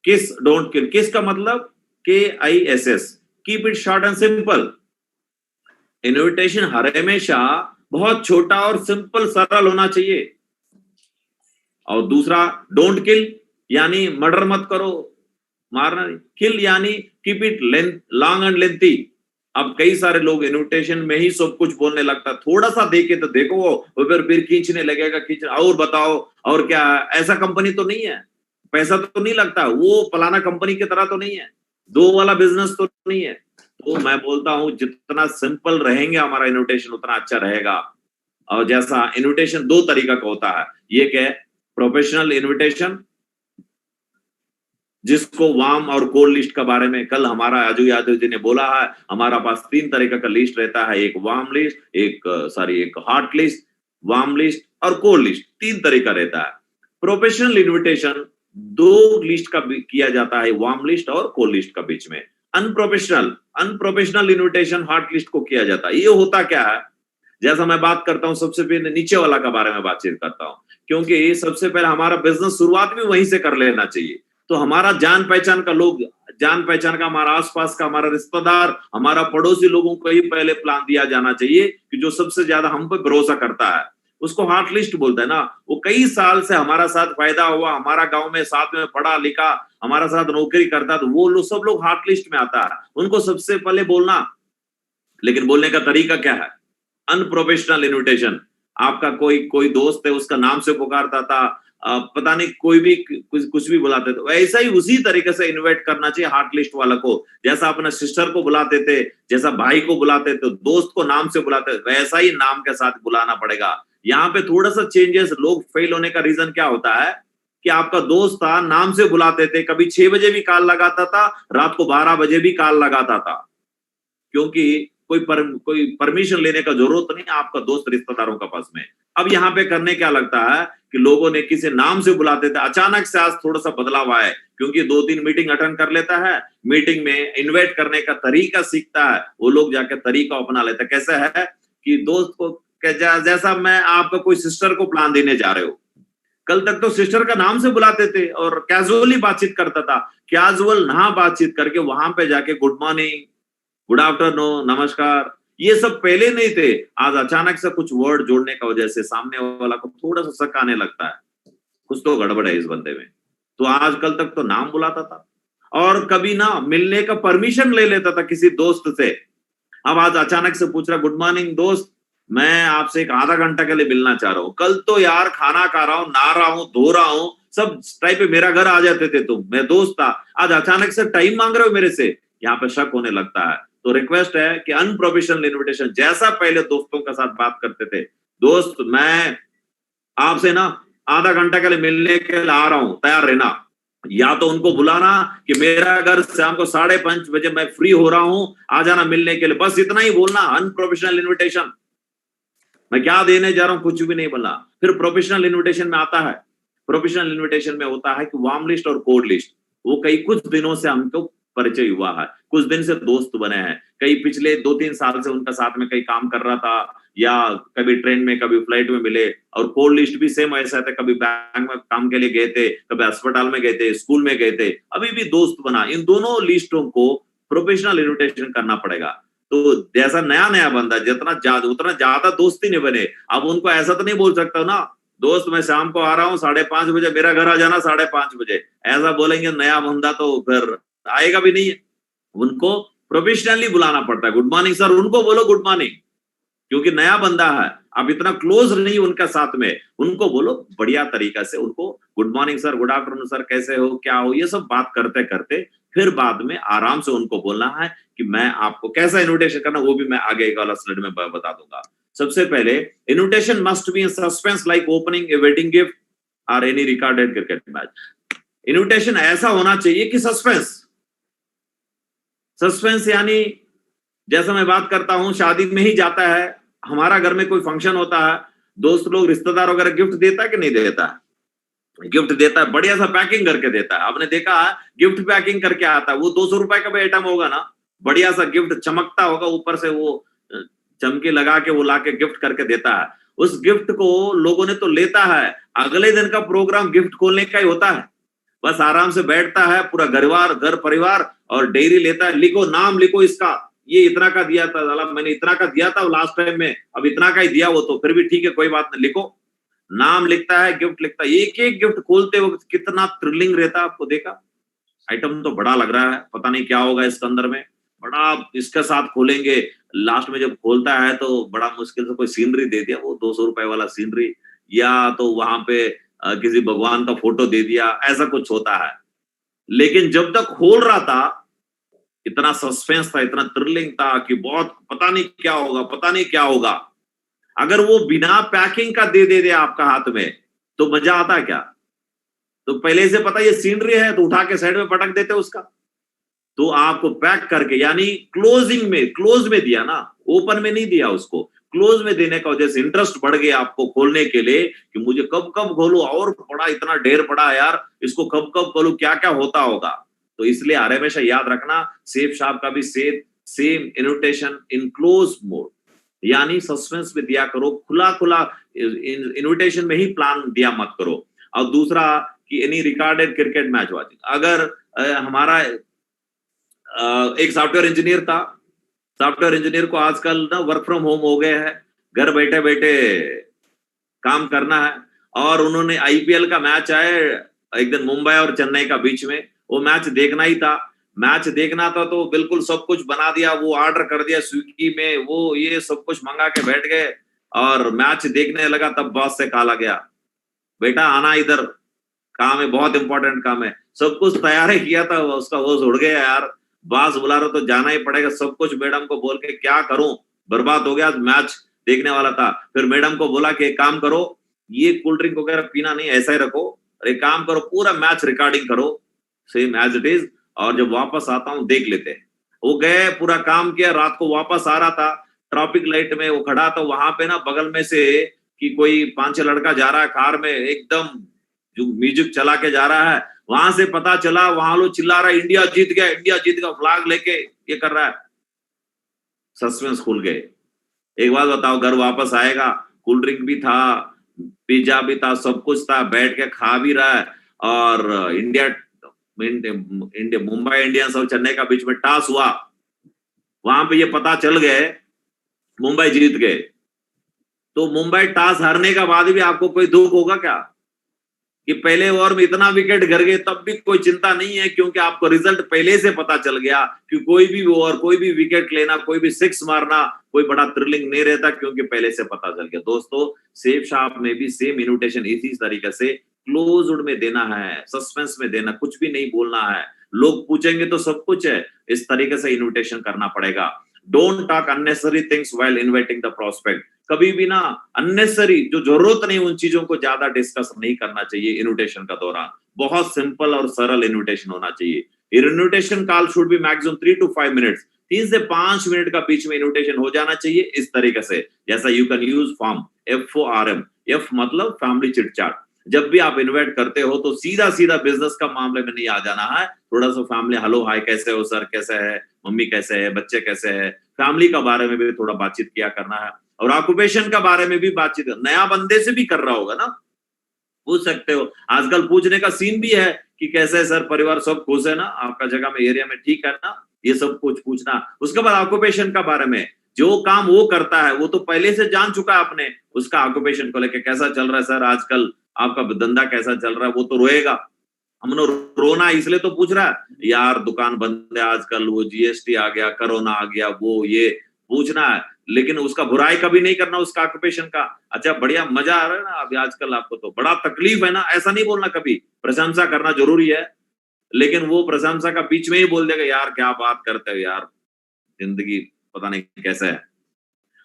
किस डोंट किल, किस का मतलब KISS, keep it short and simple. Invitation हर हमेशा बहुत छोटा और सिंपल सरल होना चाहिए। और दूसरा डोंट किल यानी मर्डर मत करो, मारना नहीं। किल यानी keep it long and lengthy. अब कई सारे लोग इन्विटेशन में ही सब कुछ बोलने लगता, थोड़ा सा देखे तो देखो वो फिर खींचने लगेगा, खींचने, और बताओ और क्या, ऐसा कंपनी तो नहीं है, पैसा तो नहीं लगता, वो फलाना कंपनी की तरह तो नहीं है, दो वाला बिजनेस तो नहीं है। तो मैं बोलता हूं जितना सिंपल रहेंगे हमारा इन्विटेशन उतना अच्छा रहेगा। और जैसा इन्विटेशन दो तरीका का होता है, ये क्या है? प्रोफेशनल इन्विटेशन, जिसको वार्म और कोल्ड लिस्ट के बारे में कल हमारा अजय यादव जी ने बोला है। हमारा पास 3 तरीका का लिस्ट रहता है, एक वार्म लिस्ट, एक हॉट लिस्ट, वार्म लिस्ट और कोल्ड लिस्ट, 3 तरीका रहता है। प्रोफेशनल इन्विटेशन 2 लिस्ट का किया जाता है, वार्म लिस्ट और कोल्ड लिस्ट का बीच में। अनप्रोफेशनल इन्विटेशन हॉट लिस्ट को किया जाता है। ये होता क्या है? जैसा मैं बात करता हूं, सबसे पहले नीचे वाला के बारे में बातचीत करता हूं, क्योंकि सबसे पहले हमारा बिजनेस शुरुआत भी वहीं से कर लेना चाहिए। तो हमारा जान पहचान का लोग, जान पहचान का हमारा आसपास का हमारा रिश्तेदार, हमारा पड़ोसी लोगों को ही पहले प्लान दिया जाना चाहिए कि जो सबसे ज्यादा हम पे भरोसा करता है, उसको हॉट लिस्ट बोलते हैं ना। वो कई साल से हमारा साथ फायदा हुआ, हमारा गांव में साथ में पढ़ा लिखा, हमारा साथ नौकरी करता, तो वो लोग सब लोग हॉट लिस्ट में आता है, उनको सबसे पहले बोलना। लेकिन बोलने का तरीका क्या है? Unprofessional invitation. आपका कोई दोस्त है उसका नाम से पुकारता था, पता नहीं कोई भी कुछ भी बुलाते थे। वैसा ही उसी तरीके से इन्वाइट करना चाहिए हार्ट लिस्ट वाला को। जैसा अपने सिस्टर को बुलाते थे, जैसा भाई को बुलाते थे, दोस्त को नाम से बुलाते थे, वैसा ही नाम के साथ बुलाना पड़ेगा। यहाँ पे थोड़ा सा चेंजेस, लोग फेल होने का रीजन क्या होता है कि आपका दोस्त था, नाम से बुलाते थे, कभी 6 बजे भी कॉल लगाता था, रात को 12 बजे भी कॉल लगाता था, क्योंकि कोई परमिशन लेने का जरूरत नहीं, आपका दोस्त रिश्तेदारों का पास में। अब यहाँ पे करने क्या लगता है कि लोगों ने किसी नाम से बुलाते थे, अचानक से आज थोड़ा सा बदलाव आया, क्योंकि 2-3 मीटिंग अटेंड कर लेता है, मीटिंग में इन्वाइट करने का तरीका सीखता है, वो लोग जाके तरीका अपना लेता है। कैसा है कि दोस्त को, जैसा मैं आपका कोई सिस्टर को प्लान देने जा रहे हो, कल तक तो सिस्टर का नाम से बुलाते थे और कैजुअली बातचीत करता था, कैजुअल ना बातचीत करके वहां पे जाके गुड मॉर्निंग, गुड आफ्टरनून, नमस्कार, ये सब पहले नहीं थे। आज अचानक से कुछ वर्ड जोड़ने का वजह से सामने वाला को थोड़ा सा शक आने लगता है, कुछ तो गड़बड़ है इस बंदे में। तो आजकल तक तो नाम बुलाता था और कभी ना मिलने का परमिशन ले लेता था किसी दोस्त से। अब आज अचानक से पूछ रहा, गुड मॉर्निंग दोस्त, मैं आपसे एक आधा घंटा के लिए मिलना चाह रहा हूँ। कल तो यार खाना खा रहा हूँ, नहा रहा हूँ, धो रहा हूँ, सब टाइम पे मेरा घर आ जाते थे तुम, मैं दोस्त था, आज अचानक से टाइम मांग रहे हो मेरे से, यहाँ पे शक होने लगता है। तो रिक्वेस्ट है कि अनप्रोफेशनल इन्विटेशन, जैसा पहले दोस्तों के साथ बात करते थे, दोस्त मैं आपसे ना आधा घंटा के लिए मिलने के लिए आ रहा हूं, तैयार रहना। या तो उनको बुलाना कि मेरा घर शाम को 5:30 बजे मैं फ्री हो रहा हूं, आ जाना मिलने के लिए, बस इतना ही बोलना। अनप्रोफेशनल इन्विटेशन, मैं क्या देने जा रहा हूं कुछ भी नहीं बोलना। फिर प्रोफेशनल इन्विटेशन में आता है, प्रोफेशनल इन्विटेशन में होता है कि वार्म लिस्ट और कोड लिस्ट। वो कई कुछ दिनों से हमको परिचय हुआ है, कुछ दिन से दोस्त बने हैं, कई पिछले 2-3 साल से उनका साथ में कहीं काम कर रहा था, या कभी ट्रेन में कभी फ्लाइट में मिले। और कोड लिस्ट भी सेम ऐसा था, कभी बैंक में काम के लिए गए थे, कभी अस्पताल में गए थे, स्कूल में गए थे, अभी भी दोस्त बना। इन दोनों लिस्टों को प्रोफेशनल इन्विटेशन करना पड़ेगा। तो जैसा नया बंदा जितना उतना ज्यादा दोस्ती नहीं बने। अब उनको ऐसा तो नहीं बोल सकता ना, दोस्त मैं शाम को आ रहा हूँ 5:30 बजे, मेरा घर आ जाना 5:30 बजे, ऐसा बोलेंगे नया बंदा तो फिर आएगा भी नहीं है। उनको प्रोफेशनली बुलाना पड़ता है, गुड मॉर्निंग सर, उनको बोलो गुड मॉर्निंग, क्योंकि नया बंदा है, अब इतना क्लोज नहीं उनका साथ में, उनको बोलो बढ़िया तरीका से, उनको good morning sir, good afternoon sir, कैसे हो, क्या हो, ये सब बात करते करते फिर बाद में आराम से उनको बोलना है कि मैं आपको कैसा इन्विटेशन करना, वो भी मैं आगे एक वाला स्लाइड में बता दूंगा। सबसे पहले, invitation must be in suspense like opening a wedding gift और any recorded cricket match. Invitation ऐसा होना चाहिए कि सस्पेंस यानी जैसा मैं बात करता हूं, शादी में ही जाता है, हमारा घर में कोई फंक्शन होता है, दोस्त लोग रिश्तेदार वगैरह गिफ्ट देता है कि नहीं देता है? गिफ्ट देता है, बढ़िया सा पैकिंग करके देता है। आपने देखा है गिफ्ट पैकिंग करके आता है, वो 200 रुपए का भी आइटम होगा ना, बढ़िया सा गिफ्ट चमकता होगा, ऊपर से वो चमकी लगा के वो लाके गिफ्ट करके देता है। उस गिफ्ट को लोगों ने तो लेता है, अगले दिन का प्रोग्राम गिफ्ट खोलने का ही होता है। बस आराम से बैठता है पूरा घर परिवार और डायरी लेता है, लिखो नाम, लिखो इसका, ये इतना का दिया था, मैंने इतना का दिया था लास्ट टाइम में, अब इतना का ही दिया, वो तो फिर भी ठीक है कोई बात नहीं, लिखो, नाम लिखता है, गिफ्ट लिखता है। एक एक गिफ्ट खोलते वक्त कितना थ्रिलिंग रहता है, आपको देखा? आइटम तो बड़ा लग रहा है, पता नहीं क्या होगा इसके अंदर में, बड़ा इसके साथ खोलेंगे, लास्ट में जब खोलता है तो बड़ा मुश्किल से कोई सीनरी दे दिया, वो 200 रुपए वाला सीनरी, या तो वहां पे किसी भगवान का फोटो दे दिया, ऐसा कुछ होता है। लेकिन जब तक खोल रहा था इतना सस्पेंस था, इतना थ्रिलिंग था कि बहुत पता नहीं क्या होगा, पता नहीं क्या होगा। अगर वो बिना पैकिंग का दे आपका हाथ में तो मजा आता क्या? तो पहले से पता ये सीनरी है तो उठा के साइड में पटक देते उसका। तो आपको पैक करके, यानी क्लोज में दिया ना, ओपन में नहीं दिया उसको, क्लोज में देने का वजह से इंटरेस्ट बढ़ गया आपको खोलने के लिए कि मुझे कब खोलूं, और बड़ा इतना ढेर पड़ा यार, इसको कब खोलूं, क्या क्या होता होगा। तो इसलिए हमेशा याद रखना, सेफ शॉप का भी same invitation in close mode, यानी सस्पेंस में दिया करो, खुला इन्विटेशन में ही प्लान दिया मत करो। और दूसरा कि any recorded cricket match watching, अगर हमारा एक सॉफ्टवेयर इंजीनियर था, सॉफ्टवेयर इंजीनियर को आजकल ना वर्क फ्रॉम होम हो गए हैं, घर बैठे बैठे काम करना है, और उन्होंने आईपीएल का मैच आए एक दिन मुंबई और चेन्नई का बीच में, वो मैच देखना ही था। मैच देखना था तो बिल्कुल सब कुछ बना दिया, वो ऑर्डर कर दिया स्विगी में, वो ये सब कुछ मंगा के बैठ गए। और मैच देखने लगा तब बॉस से कहा गया, बेटा आना इधर, काम है, बहुत इंपॉर्टेंट काम है। सब कुछ तैयार किया था, उसका होश उड़ गया यार, बॉस बुला रहा तो जाना ही पड़ेगा। सब कुछ मैडम को बोल के क्या करूं, बर्बाद हो गया, मैच देखने वाला था। फिर मैडम को बोला कि एक काम करो, ये कोल्ड ड्रिंक वगैरह पीना नहीं, ऐसा ही रखो, और एक काम करो पूरा मैच रिकॉर्डिंग करो सेम एज इट इज, और जब वापस आता हूं देख लेते हैं। वो गए, पूरा काम किया, रात को वापस आ रहा था, ट्रैफिक लाइट में वो खड़ा था, वहां पे ना बगल में से कि कोई 5-6 लड़का जा रहा है कार में, एकदम जो म्यूजिक चला के जा रहा है, वहां से पता चला, वहां लोग चिल्ला रहा है इंडिया जीत गया, इंडिया जीत गया, फ्लैग लेके ये कर रहा है। सस्पेंस खुल गए। एक बात बताओ, घर वापस आएगा, कोल्ड ड्रिंक भी था, पिज्जा भी था, सब कुछ था, बैठ के खा भी रहा है, और इंडिया मुंबई इंडियंस और चेन्नई का बीच में टॉस हुआ, वहां पे ये पता चल गए मुंबई जीत गए। तो मुंबई टॉस हारने का बाद भी आपको कोई दुख होगा क्या कि पहले ओवर में इतना विकेट गिर गए? तब भी कोई चिंता नहीं है, क्योंकि आपको रिजल्ट पहले से पता चल गया कि कोई भी ओवर, कोई भी विकेट लेना, कोई भी सिक्स मारना कोई बड़ा थ्रिलिंग नहीं रहता, क्योंकि पहले से पता चल गया। दोस्तों, सेफ शॉप में भी सेम इन्विटेशन इसी तरीके से क्लोज्ड में देना है, सस्पेंस में देना, कुछ भी नहीं बोलना है। लोग पूछेंगे तो सब कुछ है, इस तरीके से इन्विटेशन करना पड़ेगा। Don't talk unnecessary things while inviting the prospect. कभी भी ना अननेसेसरी, जो जरूरत नहीं, उन चीजों को ज्यादा डिस्कस नहीं करना चाहिए इन्विटेशन का दौरान। बहुत सिंपल और सरल इन्विटेशन होना चाहिए। Invitation call should be maximum 3 to 5 minutes, 3 से 5 मिनट का बीच में इन्विटेशन हो जाना चाहिए इस तरीके से। जैसा you can use form FORM, F मतलब फैमिली चिट चैट। जब भी आप इन्वाइट करते हो तो सीधा सीधा बिजनेस का मामले में नहीं आ जाना है, थोड़ा सा फैमिली, हेलो हाय, कैसे हो सर, कैसे है मम्मी, कैसे है बच्चे, कैसे है, फैमिली का बारे में भी थोड़ा बातचीत किया करना है, और ऑक्यूपेशन का बारे में भी बातचीत। नया बंदे से भी कर रहा होगा ना, पूछ सकते हो। आजकल पूछने का सीन भी है कि कैसे है सर, परिवार सब खुश है ना, आपका जगह में, एरिया में ठीक है ना, ये सब कुछ पूछना। उसके बाद ऑक्यूपेशन का बारे में, जो काम वो करता है वो तो पहले से जान चुका है आपने, उसका ऑक्यूपेशन को लेकर कैसा चल रहा है सर आजकल, आपका धंधा कैसा चल रहा है, वो तो रोएगा। हमने रोना इसलिए तो पूछ रहा है, यार दुकान बंद है आजकल, वो GST आ गया, कोरोना आ गया, वो ये पूछना है, लेकिन उसका बुराई कभी नहीं करना उसका ऑक्यूपेशन का। अच्छा बढ़िया, मजा आ रहा है ना अभी आजकल, आपको तो बड़ा तकलीफ है ना, ऐसा नहीं बोलना कभी। प्रशंसा करना जरूरी है, लेकिन वो प्रशंसा का बीच में ही बोल देगा, यार क्या बात करते हो यार, जिंदगी पता नहीं कैसा है।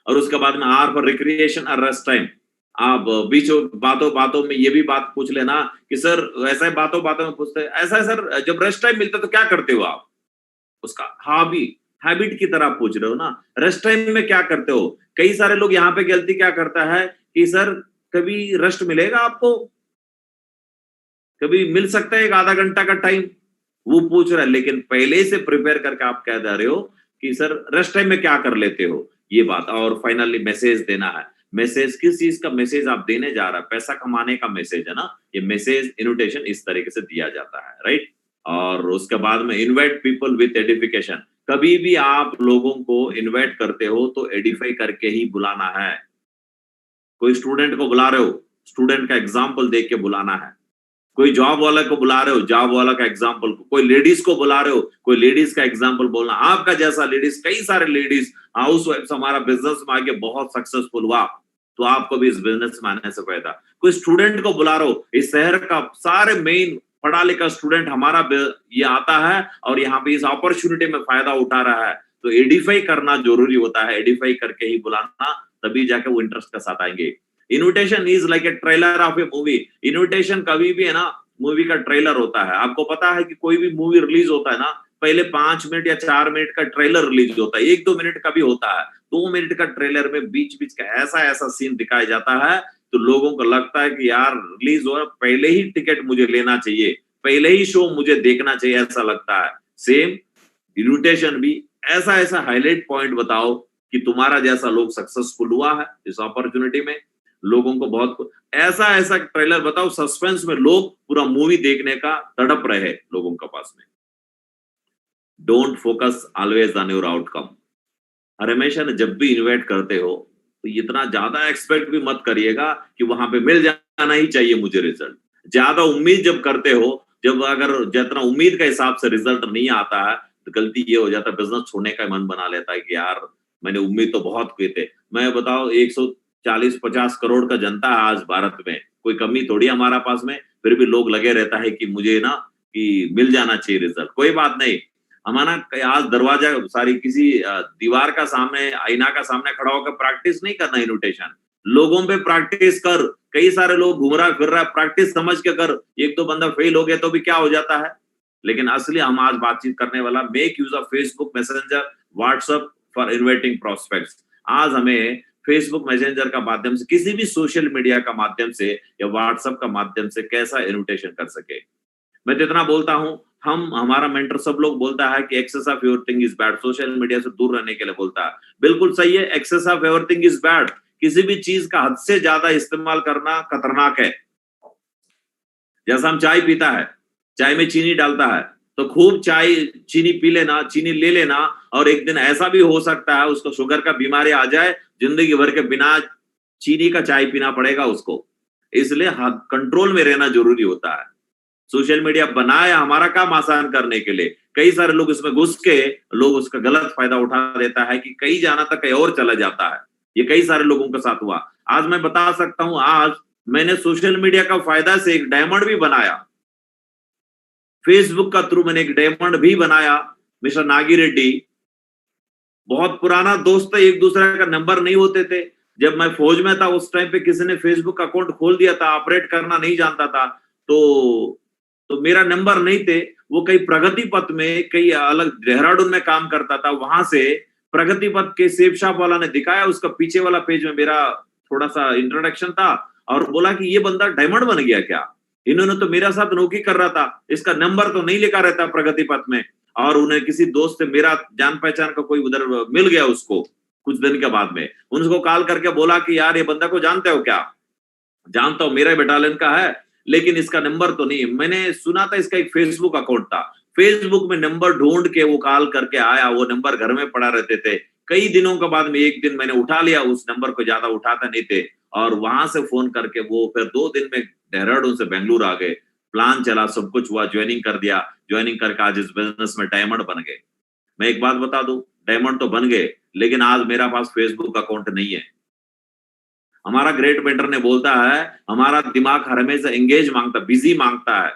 और उसके बाद में R फॉर रिक्रिएशन और रेस्ट टाइम। आप बीच बातों बातों में ये भी बात पूछ लेना कि सर, ऐसा बातों बातों में पूछते हैं, ऐसा है सर, जब रेस्ट टाइम मिलता है तो क्या करते हो आप, उसका हैबिट की तरह पूछ रहे हो ना, रेस्ट टाइम में क्या करते हो। कई सारे लोग यहाँ पे गलती क्या करता है कि सर कभी रेस्ट मिलेगा आपको, कभी मिल सकता है 1 आधा घंटा का टाइम, वो पूछ रहा है। लेकिन पहले से प्रिपेयर करके आप कह दे रहे हो कि सर रेस्ट टाइम में क्या कर लेते हो, ये बात। और फाइनली मैसेज देना है। मैसेज किस चीज का मैसेज आप देने जा रहा है, पैसा कमाने का मैसेज है ना, ये मैसेज इन्विटेशन इस तरीके से दिया जाता है, राइट। और उसके बाद में इनवाइट पीपल विथ एडिफिकेशन। कभी भी आप लोगों को इनवाइट करते हो तो एडिफाई करके ही बुलाना है। कोई स्टूडेंट को बुला रहे हो, स्टूडेंट का एग्जाम्पल देख के बुलाना है। कोई जॉब वाला को बुला रहे हो, जॉब वाला का एग्जाम्पल, कोई लेडीज को बुला रहे हो, कोई लेडीज का एग्जाम्पल बोलना। आपका जैसा लेडीज, कई सारे लेडीज हाउस वाइफ हमारा बिजनेस में आगे बहुत सक्सेसफुल हुआ, तो आपको भी इस बिजनेस में आने से फायदा। कोई स्टूडेंट को बुला रहे हो, इस शहर का सारे मेन पढ़ा लिखा स्टूडेंट हमारा ये आता है और यहाँ पे इस अपॉर्चुनिटी में फायदा उठा रहा है, तो एडिफाई करना जरूरी होता है। एडिफाई करके ही बुलाना, तभी जाके वो इंटरेस्ट के साथ आएंगे। Invitation is like a trailer of A movie. Invitation कभी भी है ना मूवी का ट्रेलर होता है। आपको पता है कि कोई भी मूवी रिलीज होता है ना, पहले 5 मिनट या 4 मिनट का ट्रेलर रिलीज होता है, 1-2 मिनट का भी होता है। 2 मिनट का ट्रेलर में बीच बीच का ऐसा ऐसा सीन दिखाया जाता है, तो लोगों को लगता है कि यार रिलीज हो रहा, पहले ही टिकट मुझे लेना चाहिए, पहले ही शो मुझे देखना चाहिए, ऐसा लगता है। सेम इन्विटेशन भी ऐसा ऐसा हाईलाइट पॉइंट बताओ कि तुम्हारा जैसा लोग सक्सेसफुल हुआ है इस अपॉर्चुनिटी में, लोगों को बहुत ऐसा ऐसा ट्रेलर बताओ, सस्पेंस में लोग पूरा मूवी देखने का तड़प रहे लोगों के पास में। Don't focus always on your outcome. और हमेशा जब भी इन्वाइट करते हो तो इतना ज्यादा एक्सपेक्ट भी मत करिएगा कि वहां पे मिल जाना ही चाहिए मुझे रिजल्ट। ज्यादा उम्मीद जब करते हो, जब अगर जितना उम्मीद के हिसाब से रिजल्ट नहीं आता है, तो गलती ये हो जाता है, बिजनेस छोड़ने का मन बना लेता है कि यार मैंने उम्मीद तो बहुत किए थे। मैं बताओ 40-50 करोड़ का जनता है आज भारत में, कोई कमी थोड़ी हमारा पास में, फिर भी लोग लगे रहता है कि मुझे ना कि मिल जाना चाहिए रिजल्ट। कोई बात नहीं, हमारा आज दरवाजा सारी किसी दीवार का सामने, आईना का सामने खड़ा होकर प्रैक्टिस नहीं करना इन्विटेशन, लोगों पे प्रैक्टिस कर। कई सारे लोग घूम रहा फिर रहा, प्रैक्टिस समझ के कर। एक दो बंदा फेल हो गया तो भी क्या हो जाता है, लेकिन असली हम आज बातचीत करने वाला, make use of Facebook messenger, WhatsApp for inviting prospects. आज हमें फेसबुक मैसेंजर का माध्यम से, किसी भी सोशल मीडिया का माध्यम से या व्हाट्सएप का माध्यम से कैसा इन्विटेशन कर सके। मैं तो इतना बोलता हूं, हमारा मेंटर सब लोग बोलता है कि excess of everything is bad, social media से दूर रहने के लिए बोलता है। बिल्कुल सही है, excess of everything is bad. किसी भी चीज का हद से ज्यादा इस्तेमाल करना खतरनाक है। जैसा हम चाय पीता है, चाय में चीनी डालता है, तो खूब चाय चीनी पी लेना, चीनी ले लेना, और एक दिन ऐसा भी हो सकता है उसको शुगर का बीमारी आ जाए, जिंदगी भर के बिना चीनी का चाय पीना पड़ेगा उसको। इसलिए कंट्रोल में रहना जरूरी होता है। सोशल मीडिया बनाया हमारा काम आसान करने के लिए, कई सारे लोग इसमें घुस के लोग उसका गलत फायदा उठा देता है कि कहीं जाना था कहीं और चला जाता है। ये कई सारे लोगों के साथ हुआ। आज मैं बता सकता हूं, आज मैंने सोशल मीडिया का फायदा से एक डायमंड भी बनाया, फेसबुक का थ्रू मैंने एक डायमंड भी बनाया। मिस्टर नागी रेड्डी, बहुत पुराना दोस्त है, एक दूसरे का नंबर नहीं होते थे। जब मैं फौज में था उस टाइम पे किसी ने फेसबुक अकाउंट खोल दिया था, ऑपरेट करना नहीं जानता था, तो मेरा नंबर नहीं थे। वो कई प्रगति पथ में, कई अलग देहरादून में काम करता था, वहां से प्रगति पथ के सेब शॉप वाला ने दिखाया, उसका पीछे वाला पेज में मेरा थोड़ा सा इंट्रोडक्शन था, और बोला कि ये बंदा डायमंड बन गया क्या, इन्होंने तो मेरा साथ नौकरी कर रहा था, इसका नंबर तो नहीं लिखा रहता प्रगति पथ में। और उन्हें किसी दोस्त से मेरा जान पहचान का कोई उधर मिल गया उसको, कुछ दिन के बाद में उनको कॉल करके बोला कि यार ये बंदा को जानते हो क्या? जानता हूं, मेरा बटालियन का है, लेकिन इसका नंबर तो नहीं। मैंने सुना था इसका एक फेसबुक अकाउंट था, फेसबुक में नंबर ढूंढ के वो कॉल करके आया, वो नंबर घर में पड़ा रहते थे। कई दिनों के बाद में एक दिन मैंने उठा लिया, उस नंबर को ज्यादा उठाता नहीं थे, और वहां से फोन करके वो फिर 2 दिन में देहरादून से बेंगलुरु आ गए। प्लान चला, सब कुछ हुआ, ज्वाइनिंग कर दिया, ज्वाइनिंग करके आज इस बिजनेस में डायमंड बन गए। मैं एक बात बता दूं, डायमंड तो बन गए, लेकिन आज मेरा पास फेसबुक अकाउंट नहीं है। हमारा ग्रेट मेंटर ने बोलता है, हमारा दिमाग हमेशा एंगेज मांगता, बिजी मांगता है।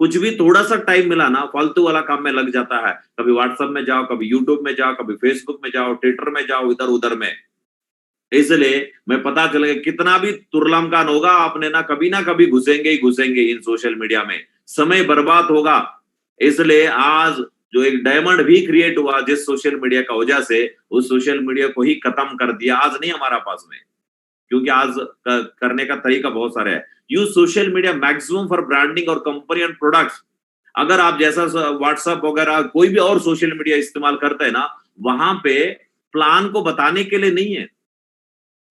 कुछ भी थोड़ा सा टाइम मिला ना, फालतू वाला काम में लग जाता है। कभी व्हाट्सएप में जाओ, कभी यूट्यूब में जाओ, कभी फेसबुक में जाओ, ट्विटर में जाओ, इधर उधर में। इसलिए मैं पता चल गया, कितना भी तुर्लमकान होगा, आपने ना कभी घुसेंगे ही घुसेंगे इन सोशल मीडिया में, समय बर्बाद होगा। इसलिए आज जो एक डायमंड भी क्रिएट हुआ जिस सोशल मीडिया का वजह से, उस सोशल मीडिया को ही खत्म कर दिया, आज नहीं हमारा पास में। क्योंकि आज करने का तरीका बहुत सारे है। Use social media maximum for branding और कंपनी एंड प्रोडक्ट्स। अगर आप जैसा व्हाट्सएप वगैरह कोई भी और सोशल मीडिया इस्तेमाल करते हैं ना, वहां पे प्लान को बताने के लिए नहीं है,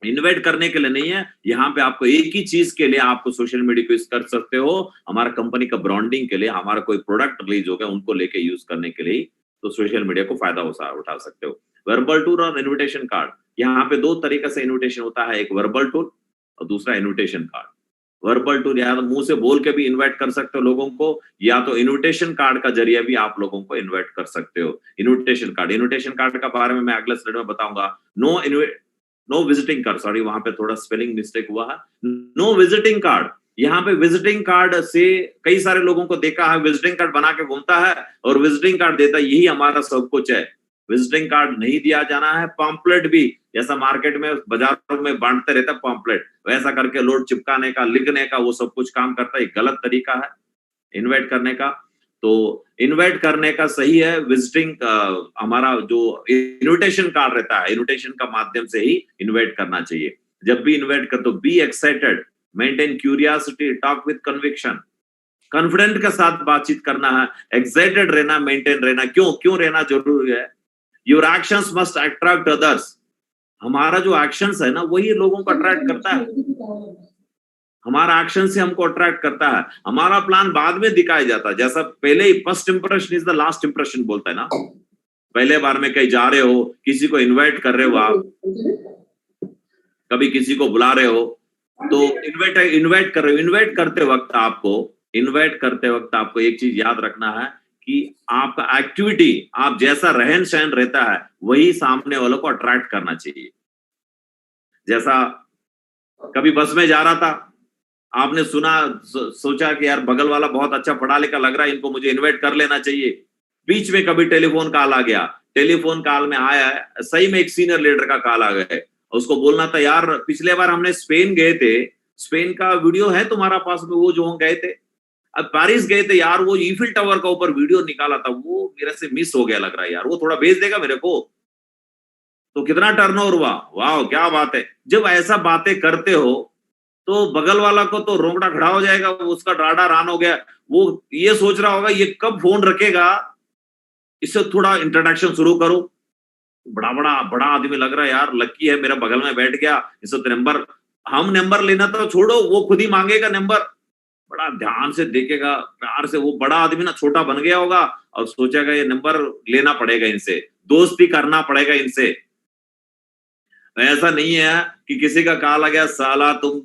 इन्वेट करने के लिए नहीं है। यहाँ पे आपको एक ही चीज के लिए आपको सोशल मीडिया को यूज कर सकते हो, हमारा कंपनी का ब्रांडिंग के लिए, हमारा कोई प्रोडक्ट रिलीज हो गया उनको लेके यूज करने के लिए, तो सोशल मीडिया को फायदा उठा सकते हो। वर्बल टूल और इन्विटेशन कार्ड, यहाँ पे 2 तरीके से इन्विटेशन होता है, एक वर्बल टूल और दूसरा इन्विटेशन कार्ड। वर्बल टूल या तो मुंह से बोल के भी इनवाइट कर सकते हो लोगों को, या तो इन्विटेशन कार्ड का जरिए भी आप लोगों को इनवाइट कर सकते हो। इन्विटेशन कार्ड का बारे में मैं अगले स्लाइड में बताऊंगा। नो विजिटिंग कार्ड, सॉरी वहां पे थोड़ा स्पेलिंग मिस्टेक हुआ है। नो विजिटिंग कार्ड, यहाँ पे विजिटिंग कार्ड से कई सारे लोगों को देखा है, विजिटिंग कार्ड बना के घूमता है और विजिटिंग कार्ड देता है, यही हमारा सब कुछ है। विजिटिंग कार्ड नहीं दिया जाना है। पॉम्पलेट भी, जैसा मार्केट में बाजारों में बांटते रहता है पॉम्पलेट, वैसा करके लोड चिपकाने का, लिखने का, वो सब कुछ काम करता है, गलत तरीका है इनवाइट करने का। तो इनवाइट करने का सही है विजिटिंग, हमारा जो इन्विटेशन कार्ड रहता है, इन्विटेशन का माध्यम से ही इनवाइट करना चाहिए। जब भी इनवाइट कर तो be excited, maintain curiosity, talk with conviction, confident के साथ बातचीत करना है, एक्साइटेड रहना, मेंटेन रहना। क्यों रहना जरूरी है? Your actions must attract others. हमारा जो एक्शंस है ना, वही लोगों को अट्रैक्ट करता है। हमारा एक्शन से हमको अट्रैक्ट करता है। हमारा प्लान बाद में दिखाया जाता है, जैसा पहले ही first impression is the last impression बोलता है ना। पहले बार में कहीं जा रहे हो, किसी को इनवाइट कर रहे हो, आप कभी किसी को बुला रहे हो, तो इनवाइट कर रहे हो, इनवाइट करते वक्त आपको एक चीज याद रखना है कि आपका एक्टिविटी, आप जैसा रहन सहन रहता है, वही सामने वालों को अट्रैक्ट करना चाहिए। जैसा कभी बस में जा रहा था, आपने सुना, सोचा कि यार बगल वाला बहुत अच्छा पढ़ा लिखा लग रहा है, इनको मुझे इनवाइट कर लेना चाहिए। बीच में कभी टेलीफोन कॉल आ गया, टेलीफोन कॉल में आया सही में एक सीनियर लीडर का कॉल आ गया, उसको बोलना था यार पिछले बार हमने स्पेन गए थे, स्पेन का वीडियो है तुम्हारा पास में, वो जो हम गए थे, अब पेरिस गए थे यार, वो ईफिल टावर का ऊपर वीडियो निकाला था, वो मेरे से मिस हो गया लग रहा है यार, वो थोड़ा भेज देगा मेरे को। तो कितना टर्नओवर हुआ, वाह क्या बात है। जब ऐसा बातें करते हो तो बगल वाला को तो रोंगटा खड़ा हो जाएगा, उसका डाडा रान हो गया, वो ये सोच रहा होगा ये कब फोन रखेगा, इससे थोड़ा इंट्रोडक्शन शुरू करो। बड़ा आदमी लग रहा है यार, लकी है मेरा बगल में बैठ गया, इससे तो नंबर, हम नंबर लेना तो छोड़ो, वो खुद ही मांगेगा नंबर, बड़ा ध्यान से देखेगा प्यार से। वो बड़ा आदमी ना छोटा बन गया होगा और सोचेगा ये नंबर लेना पड़ेगा इनसे, दोस्ती करना पड़ेगा इनसे। ऐसा नहीं है कि किसी का कॉल आ गया, साला तुम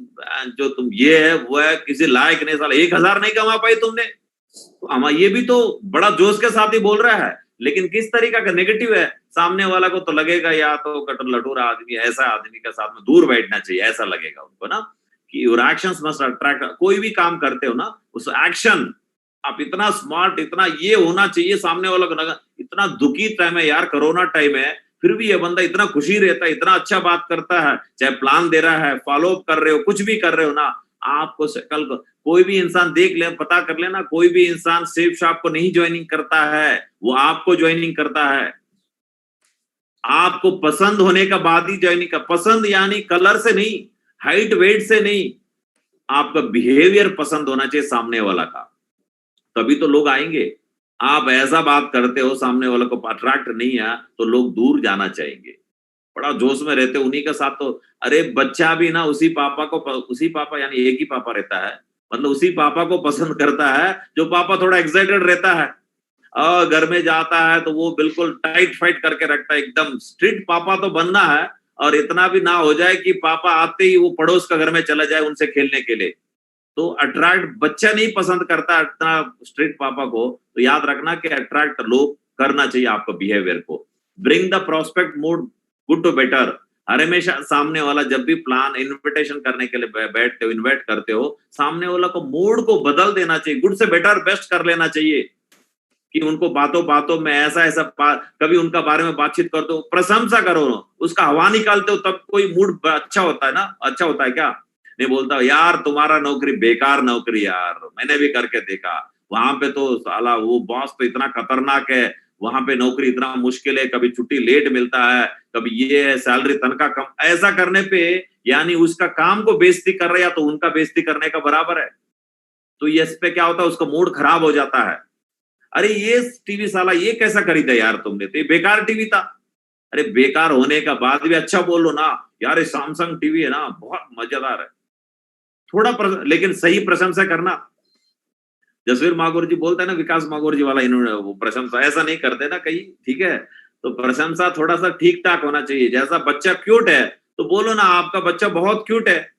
जो तुम ये है वो है, किसी लायक नहीं, साला 1000 नहीं कमा पाई तुमने, तो हम ये भी तो बड़ा जोश के साथ ही बोल रहा है, लेकिन किस तरीका का नेगेटिव है, सामने वाला को तो लगेगा या तो कटर लटूरा आदमी, ऐसा आदमी के साथ में दूर बैठना चाहिए, ऐसा लगेगा उनको ना, कि योर एक्शंस मस्ट अट्रैक्ट। कोई भी काम करते हो ना, उस एक्शन आप इतना स्मार्ट, इतना ये होना चाहिए, सामने वाला को लगा इतना दुखी टाइम है यार, कोरोना टाइम है, फिर भी ये बंदा इतना खुशी रहता है, इतना अच्छा बात करता है, चाहे प्लान दे रहा है, फॉलो अप कर रहे हो, कुछ भी कर रहे हो ना, आपको कल को कोई भी इंसान देख ले, पता कर लेना, कोई भी इंसान सेफ शॉप को नहीं ज्वाइनिंग करता है, वो आपको ज्वाइनिंग करता है, आपको पसंद होने का बाद ही ज्वाइनिंग का। पसंद यानी कलर से नहीं, हाइट वेट से नहीं, आपका बिहेवियर पसंद होना चाहिए सामने वाला का, तभी तो लोग आएंगे। आप ऐसा बात करते हो सामने वाले को अट्रैक्ट नहीं है तो लोग दूर जाना चाहेंगे, बड़ा जोश में रहते उन्हीं के साथ। तो अरे बच्चा भी ना उसी पापा यानी एक ही पापा रहता है, मतलब उसी पापा को पसंद करता है जो पापा थोड़ा एक्साइटेड रहता है, और घर में जाता है तो वो बिल्कुल टाइट फाइट करके रखता है, एकदम स्ट्रिक्ट पापा तो बनना है, और इतना भी ना हो जाए कि पापा आते ही वो पड़ोस का घर में चला जाए उनसे खेलने के लिए। तो अट्रैक्ट बच्चा नहीं पसंद करता इतना स्ट्रिक्ट पापा को, तो याद रखना कि अट्रैक्ट लोग करना चाहिए आपको बिहेवियर को। Bring the prospect mood good to better, हमेशा सामने वाला जब भी प्लान इन्विटेशन करने के लिए बैठते हो, इन्वाइट करते हो, सामने वाला को मूड को बदल देना चाहिए, गुड से बेटर बेस्ट कर लेना चाहिए, कि उनको बातों में ऐसा कभी उनका बारे में बातचीत करते हो, प्रशंसा करो, उसका हवा निकालते हो, तब कोई मूड अच्छा होता है ना। अच्छा होता है क्या, नहीं बोलता यार तुम्हारा नौकरी बेकार नौकरी यार, मैंने भी करके देखा, वहां पे तो साला वो बॉस तो इतना खतरनाक है, वहां पे नौकरी इतना मुश्किल है, कभी छुट्टी लेट मिलता है, कभी ये है, सैलरी तनख्वाह कम। ऐसा करने पे यानी उसका काम को बेइज्जती कर रहे, या तो उनका बेइज्जती करने का बराबर है। तो ये इस पे क्या होता है, उसका मूड खराब हो जाता है। अरे ये टीवी साला ये कैसा खरीदा यार तुमने, तो ये बेकार टीवी था। अरे बेकार होने का बाद भी अच्छा बोलो ना, यार ये सैमसंग टीवी है ना बहुत मजेदार है, थोड़ा लेकिन सही प्रशंसा करना। जसवीर मागोर जी बोलते हैं ना, विकास मागोर जी वाला, इन्होंने वो प्रशंसा ऐसा नहीं करते ना कहीं, ठीक है, तो प्रशंसा थोड़ा सा ठीक ठाक होना चाहिए। जैसा बच्चा क्यूट है तो बोलो ना आपका बच्चा बहुत क्यूट है,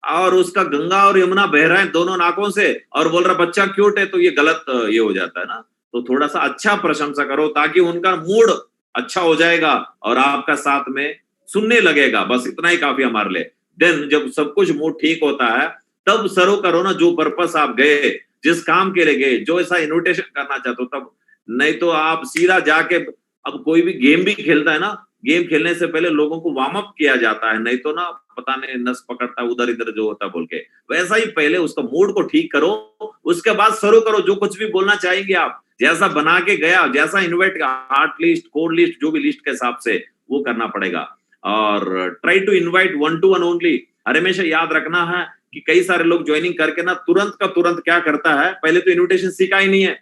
और उसका गंगा और यमुना बह रहा है दोनों नाकों से, और बोल रहा बच्चा क्यूट है, तो ये गलत ये हो जाता है ना। तो थोड़ा सा अच्छा प्रशंसा करो ताकि उनका मूड अच्छा हो जाएगा और आपका साथ में सुनने लगेगा, बस इतना ही काफी हमारे लिए। देन जब सब कुछ मूड ठीक होता है तब सर्व करो ना जो पर्पस आप गए, जिस काम के लिए गए, जो ऐसा इन्विटेशन करना चाहते हो तब। नहीं तो आप सीधा जाके, अब कोई भी गेम भी खेलता है ना, गेम खेलने से पहले लोगों को वार्म अप किया जाता है, नहीं तो ना पता नहीं नस पकड़ता उधर इधर जो होता बोल के, वैसा ही पहले उसका मूड को ठीक करो, उसके बाद शुरू करो जो कुछ भी बोलना चाहेंगे आप, जैसा बना के गया, जैसा invite heart list code list जो भी लिस्ट के हिसाब से वो करना पड़ेगा। और try to invite 1 to 1 only. हमेशा याद रखना है कि कई सारे लोग ज्वाइनिंग करके ना तुरंत का तुरंत क्या करता है, पहले तो इन्विटेशन सीखा ही नहीं है,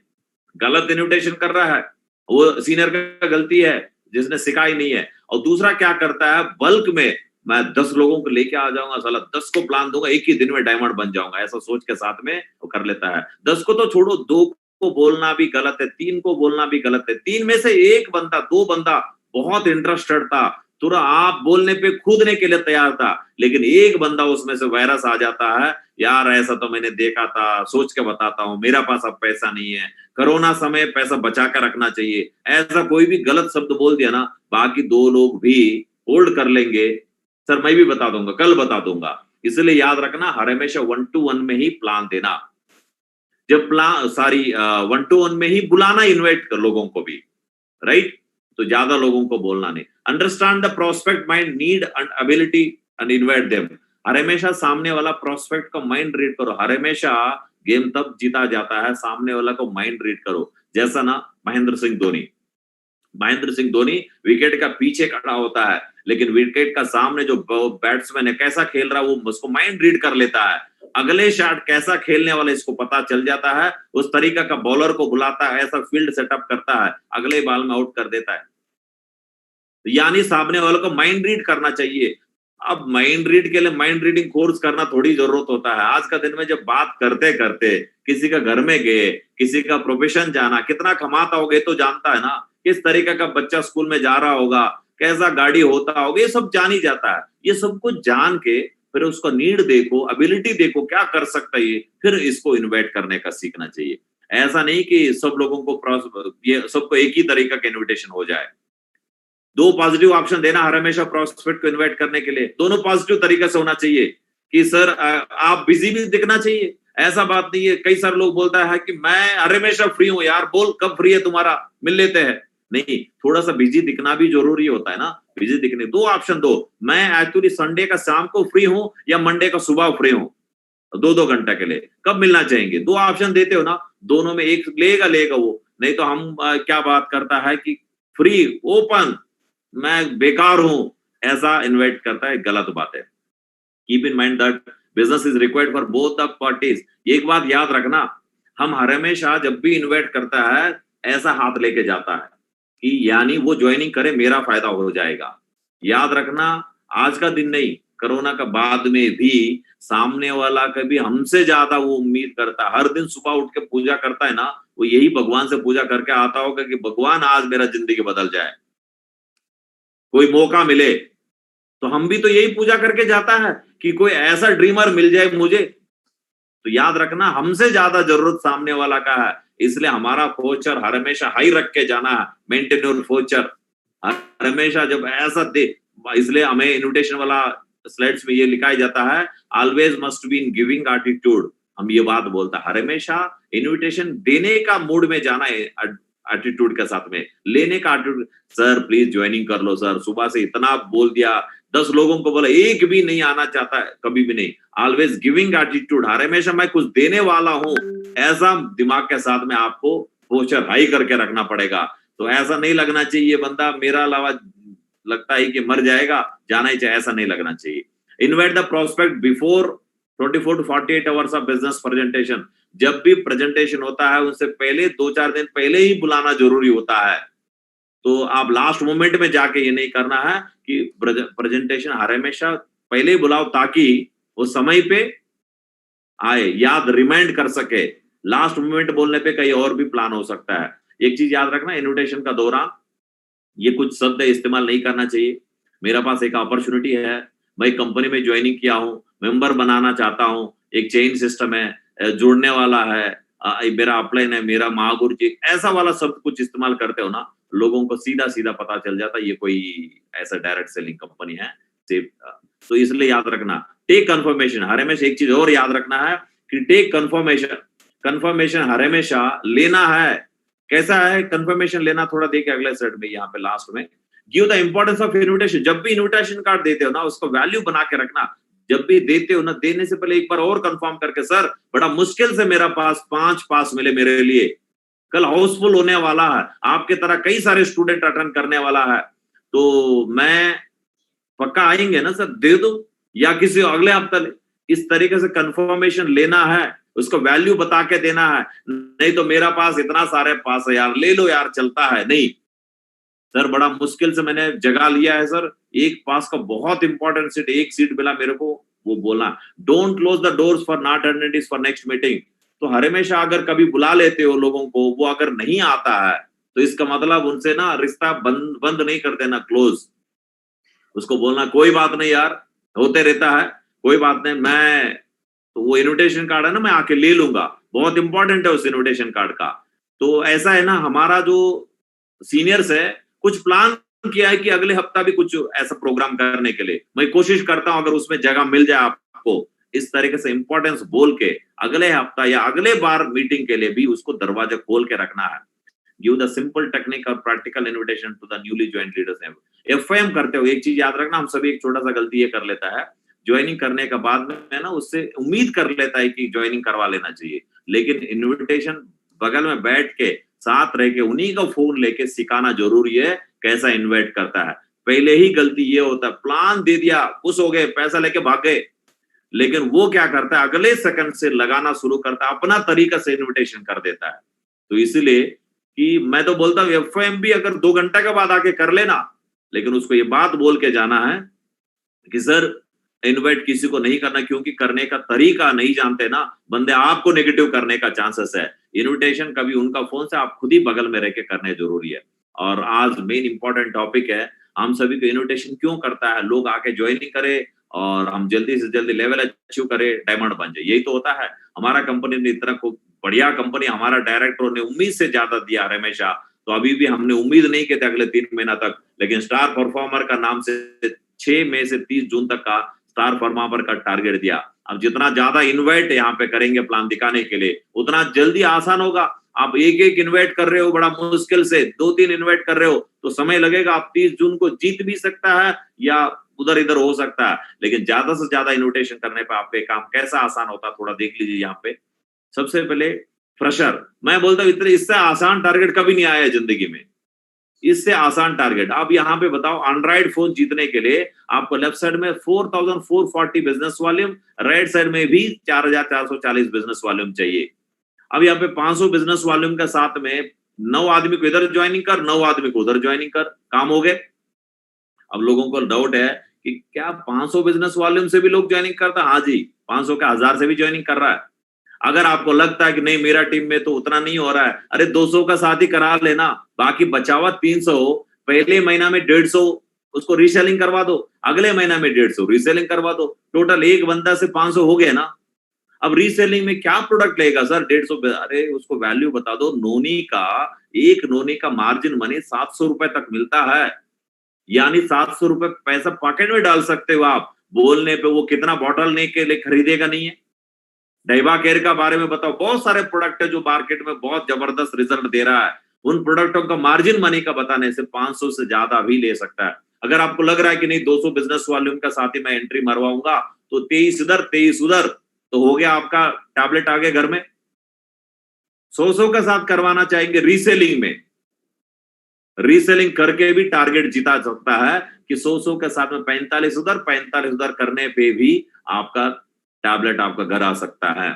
गलत इन्विटेशन कर रहा है, वो सीनियर का गलती है जिसने सिखा ही नहीं है। और दूसरा क्या करता है, बल्क में मैं 10 लोगों को लेके आ जाऊंगा, साला 10 को प्लान दूंगा, एक ही दिन में डायमंड बन जाऊंगा, ऐसा सोच के साथ में वो कर लेता है। 10 को तो छोड़ो, 2 को बोलना भी गलत है, 3 को बोलना भी गलत है। 3 में से 1 बंदा 2 बंदा बहुत इंटरेस्टेड था, तुरंत आप बोलने पे कूदने के लिए तैयार था, लेकिन 1 बंदा उसमें से वायरस आ जाता है, यार ऐसा तो मैंने देखा था, सोच के बताता हूँ, मेरा पास अब पैसा नहीं है, कोरोना समय पैसा बचा कर रखना चाहिए, ऐसा कोई भी गलत शब्द बोल दिया ना, बाकी 2 लोग भी होल्ड कर लेंगे, सर मैं भी बता दूंगा, कल बता दूंगा। इसलिए याद रखना, हर हमेशा 1-to-1 में ही प्लान देना। जब प्लान 1-to-1 में ही बुलाना, इन्वाइट कर लोगों को भी, राइट? तो ज्यादा लोगों को बोलना नहीं। Understand the prospect mind need and ability and invite them. हर हमेशा सामने वाला प्रोस्पेक्ट का माइंड रीड करो। हर हमेशा गेम तब जीता जाता है, सामने वाला को माइंड रीड करो। जैसा ना महेंद्र सिंह धोनी विकेट का पीछे खड़ा होता है, लेकिन विकेट का सामने जो बैट्समैन है कैसा खेल रहा है, वो उसको माइंड रीड कर लेता है। अगले शॉट कैसा खेलने वाला इसको पता चल जाता है, उस तरीका का बॉलर को बुलाता है, ऐसा फील्ड सेटअप करता है, अगले बॉल में आउट कर देता है। यानी सामने वाले को माइंड रीड करना चाहिए। अब माइंड रीड के लिए माइंड रीडिंग कोर्स करना थोड़ी जरूरत होता है। आज का दिन में जब बात करते करते किसी का घर में गए, किसी का प्रोफेशन जाना, कितना कमाता होगा तो जानता है ना, किस तरीके का बच्चा स्कूल में जा रहा होगा, कैसा गाड़ी होता होगा, ये सब जान ही जाता है। ये सब कुछ जान के फिर उसका नीड देखो, एबिलिटी देखो, क्या कर सकता है ये, फिर इसको इन्वाइट करने का सीखना चाहिए। ऐसा नहीं कि सब लोगों को ये सबको एक ही तरीका का इन्विटेशन हो जाए। दो पॉजिटिव ऑप्शन देना हर हमेशा प्रोस्पेक्ट को इन्वाइट करने के लिए। दोनों पॉजिटिव तरीके से होना चाहिए कि सर आप बिजी भी दिखना चाहिए। ऐसा बात नहीं है, कई सारे लोग बोलता है कि मैं हर हमेशा फ्री हूं, यार बोल कब फ्री है तुम्हारा, मिल लेते हैं। नहीं, थोड़ा सा बिजी दिखना भी जरूरी होता है ना। बिजी दिखने दो ऑप्शन दो, मैं एक्चुअली संडे का शाम को फ्री हूं या मंडे का सुबह फ्री हूं, 2-2 घंटे के लिए, कब मिलना चाहेंगे? दो ऑप्शन देते हो ना, दोनों में एक लेगा वो। नहीं तो हम क्या बात करता है कि फ्री, ओपन, मैं बेकार हूं, ऐसा इन्वाइट करता है, गलत बात है। Keep in mind that business is required for both the parties. एक बात याद रखना, हम हर हमेशा जब भी इन्वाइट करता है ऐसा हाथ लेके जाता है कि यानी वो ज्वाइनिंग करे, मेरा फायदा हो जाएगा। याद रखना, आज का दिन नहीं, कोरोना का बाद में भी सामने वाला कभी हमसे ज्यादा वो उम्मीद करता है। हर दिन सुबह उठ के पूजा करता है ना, वो यही भगवान से पूजा करके आता होगा कि भगवान आज मेरा जिंदगी बदल जाए, कोई मौका मिले। तो हम भी तो यही पूजा करके जाता है कि कोई ऐसा ड्रीमर मिल जाए मुझे। तो याद रखना, हमसे ज्यादा जरूरत सामने वाला का है, इसलिए हमारा फ्यूचर हर हमेशा हाई रख के जाना है। मेंटेन योर फ्यूचर हर हमेशा जब ऐसा दे, इसलिए हमें इन्विटेशन वाला स्लाइड्स में ये लिखा जाता है, always must be in giving attitude. हम ये बात बोलता है, हर हमेशा इन्विटेशन देने का मूड में जाना है, एटीट्यूड के साथ में। लेने का एटीट्यूड, सर प्लीज ज्वाइनिंग कर लो सर, सुबह से इतना बोल दिया, 10 लोगों को बोला, एक भी नहीं आना चाहता है, कभी भी नहीं। ऑलवेज गिविंग एटीट्यूड, हर हमेशा मैं कुछ देने वाला हूं, ऐसा दिमाग के साथ में आपको पोस्चर हाई करके रखना पड़ेगा। तो ऐसा नहीं लगना चाहिए बंदा मेरा अलावा लगता है कि मर जाएगा, जाना ही चाहिए, ऐसा नहीं लगना चाहिए। Invite the prospect before 24 to 48 hours of business presentation. जब भी प्रेजेंटेशन होता है उससे पहले 2-4 दिन पहले ही बुलाना जरूरी होता है। तो आप लास्ट मोमेंट में जाके ये नहीं करना है कि प्रेजेंटेशन हर हमेशा पहले ही बुलाओ, ताकि वो समय पे आए, याद रिमाइंड कर सके। लास्ट मोमेंट बोलने पे कहीं और भी प्लान हो सकता है। एक चीज याद रखना, इन्विटेशन का दौरान ये कुछ शब्द इस्तेमाल नहीं करना चाहिए। मेरा पास एक अपॉर्चुनिटी है, मैं कंपनी में ज्वाइनिंग किया हूँ, मेंबर बनाना चाहता हूँ, एक चेन सिस्टम है, जुड़ने वाला है, मेरा अपलाइन है, मेरा महागुरु जी, ऐसा वाला शब्द कुछ इस्तेमाल करते हो ना, लोगों को सीधा सीधा पता चल जाता है ये कोई ऐसा डायरेक्ट सेलिंग कंपनी है। तो इसलिए याद रखना, टेक कंफर्मेशन। हर हमेशा एक चीज और याद रखना है कि टेक कंफर्मेशन हर हमेशा लेना है। कैसा है कंफर्मेशन लेना, थोड़ा देखिए अगले सेट में, यहाँ पे लास्ट में, give the importance of invitation. जब भी इन्विटेशन कार्ड देते हो ना, उसको वैल्यू बना के रखना। जब भी देते हो ना, देने से पहले एक बार और कंफर्म करके, सर बड़ा मुश्किल से मेरा पास 5 पास मिले मेरे लिए, कल हाउसफुल होने वाला है, आपके तरह कई सारे स्टूडेंट अटेंड करने वाला है, तो मैं पक्का आएंगे ना सर, दे दो या किसी अगले हफ्ते। इस तरीके से कंफर्मेशन लेना है, उसको वैल्यू बता के देना है। नहीं तो मेरा पास इतना सारे पास है यार, ले लो यार, चलता है। नहीं सर, बड़ा मुश्किल से मैंने जगह लिया है सर, एक पास का बहुत इंपॉर्टेंट सीट, एक सीट मिला मेरे को, वो बोला don't close the doors for not attendance for next meeting. तो हर हमेशा अगर कभी बुला लेते हो लोगों को, वो अगर नहीं आता है तो इसका मतलब उनसे ना रिश्ता बंद नहीं कर देना, क्लोज। उसको बोलना कोई बात नहीं यार, होते रहता है, कोई बात नहीं, मैं तो वो इन्विटेशन कार्ड है ना, मैं आके ले लूंगा, बहुत इंपॉर्टेंट है उस इन्विटेशन कार्ड का। तो ऐसा है ना, हमारा जो सीनियर्स है कुछ प्लान किया है कि अगले हफ्ता भी कुछ ऐसा प्रोग्राम करने के लिए मैं कोशिश करता हूं, अगर उसमें जगह मिल जाए आपको, इस तरीके से इंपॉर्टेंस बोल के अगले हफ्ता या अगले बार मीटिंग के लिए भी उसको दरवाजा खोल के रखना है। गिव द सिंपल टेक्निक और practical invitation to the newly joint leaders. FIM करते हो एक चीज याद रखना, हम सभी एक छोटा सा गलती ये कर लेता है, ज्वाइनिंग करने के बाद में ना उससे उम्मीद कर लेता है कि ज्वाइनिंग करवा लेना चाहिए, लेकिन इन्विटेशन बगल में बैठ के साथ रह के उन्हीं का फोन लेके सिखाना जरूरी है कैसा इन्वाइट करता है। पहले ही गलती ये होता है, प्लान दे दिया, खुश हो गए, पैसा लेके भाग गए, लेकिन वो क्या करता है अगले सेकंड से लगाना शुरू करता है, अपना तरीका से इन्विटेशन कर देता है। तो इसीलिए कि मैं तो बोलता हूँ एफएम भी अगर 2 घंटे के बाद आके कर लेना, लेकिन उसको ये बात बोल के जाना है कि सर इनवाइट किसी को नहीं करना, क्योंकि करने का तरीका नहीं जानते ना बंदे, आपको नेगेटिव करने का चांसेस है। इनविटेशन कभी उनका फोन से, आप खुद ही बगल में रह के करने जरूरी है। और आज मेन इंपॉर्टेंट टॉपिक है, हम सभी को इनविटेशन क्यों करता है, लोग आके ज्वाइनिंग करे और हम जल्दी से जल्दी लेवल अचीव करे, डायमंड बन जाए, यही तो होता है। हमारा कंपनी ने इतना खूब बढ़िया कंपनी, हमारा डायरेक्टर ने उम्मीद से ज्यादा दिया हमेशा, तो अभी भी हमने उम्मीद नहीं की थी अगले 3 महीना तक, लेकिन स्टार परफॉर्मर का नाम से 6 मई से 30 जून तक का स्टार परफॉर्मर का टारगेट दिया। अब जितना ज्यादा इन्वाइट यहाँ पे करेंगे प्लान दिखाने के लिए, उतना जल्दी आसान होगा। आप एक एक इन्वाइट कर रहे हो बड़ा मुश्किल से, 2-3 इन्वाइट कर रहे हो तो समय लगेगा। आप 30 जून को जीत भी सकता है या उधर इधर हो सकता है, लेकिन ज्यादा से ज्यादा इन्विटेशन करने पे आपके काम कैसा आसान होता है थोड़ा देख लीजिए। यहाँ पे सबसे पहले फ्रेशर, मैं बोलता हूँ इतने इससे आसान टारगेट कभी नहीं आया है जिंदगी में, इससे आसान टारगेट। आप यहाँ पे बताओ, एंड्रॉइड फोन जीतने के लिए आपको लेफ्ट साइड में 4440 बिजनेस वॉल्यूम, राइट साइड में भी 4440 बिजनेस वॉल्यूम चाहिए। अब यहाँ पे 500 बिजनेस वॉल्यूम के साथ में 9 आदमी को इधर ज्वाइनिंग कर, 9 आदमी को उधर ज्वाइनिंग कर, काम हो गए। अब लोगों को डाउट है कि क्या 500 बिजनेस वॉल्यूम से भी लोग ज्वाइनिंग करता है? हाँ जी, 500 का 1000 से भी ज्वाइनिंग कर रहा है। अगर आपको लगता है कि नहीं मेरा टीम में तो उतना नहीं हो रहा है, अरे 200 का साथ ही करा लेना, बाकी बचा हुआ 300 पहले महीना में 150 उसको रीसेलिंग करवा दो, अगले महीना में 150 रीसेलिंग करवा दो, टोटल एक बंदा से 500 हो गया ना। अब रीसेलिंग में क्या प्रोडक्ट लेगा सर 150? अरे उसको वैल्यू बता दो। नोनी का, एक नोनी का मार्जिन मनी 700 रुपए तक मिलता है, यानी 700 रुपए पैसा पॉकेट में डाल सकते हो आप। बोलने पे वो कितना बॉटल ने के लिए खरीदेगा नहीं है। डाइबा केयर का बारे में बताओ, बहुत सारे प्रोडक्ट है जो मार्केट में बहुत जबरदस्त रिजल्ट दे रहा है, उन प्रोडक्टों का मार्जिन मनी का बताने से 500 से ज्यादा भी ले सकता है। अगर आपको लग रहा है कि नहीं 200 बिजनेस वॉल्यूम का साथ ही मैं एंट्री मरवाऊंगा तो 23 इधर 23 उधर, तो हो गया आपका टैबलेट आगे घर में। 100 का साथ करवाना चाहेंगे रीसेलिंग में, रीसेलिंग करके भी टारगेट जीता सकता है कि 100 के साथ में 45 उधर 45 उधर करने पे भी आपका टैबलेट आपका घर आ सकता है।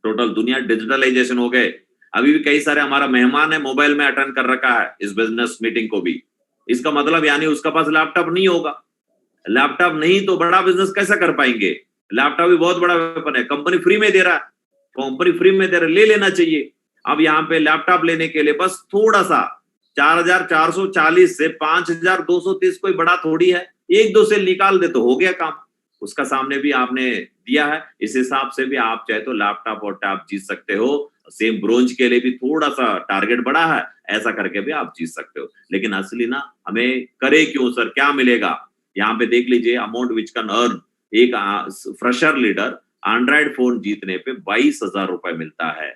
टोटल दुनिया डिजिटलाइजेशन हो गए। अभी भी कई सारे हमारा मेहमान है मोबाइल में अटेंड कर रखा है इस बिजनेस मीटिंग को भी। इसका मतलब यानी उसका पास लैपटॉप नहीं होगा। लैपटॉप नहीं तो बड़ा बिजनेस कैसा कर पाएंगे? लैपटॉप भी बहुत बड़ा वेपन है, कंपनी फ्री में दे रहा है, कंपनी फ्री में दे रहा है, ले लेना चाहिए। अब यहाँ पे लैपटॉप लेने के लिए बस थोड़ा सा 4440 से 5230 कोई बड़ा थोड़ी है, 1-2 सेल निकाल दे तो हो गया काम। उसका सामने भी आपने दिया है, इस हिसाब से भी आप चाहे तो लैपटॉप और टैब जीत सकते हो। सेम ब्रोंज के लिए भी थोड़ा सा टारगेट बड़ा है, ऐसा करके भी आप जीत सकते हो। लेकिन असली ना हमें करे क्यों सर, क्या मिलेगा? यहाँ पे देख लीजिए, अमाउंट विच कैन अर्न एक फ्रेशर लीडर एंड्रॉइड फोन जीतने पे 22,000 रुपए मिलता है।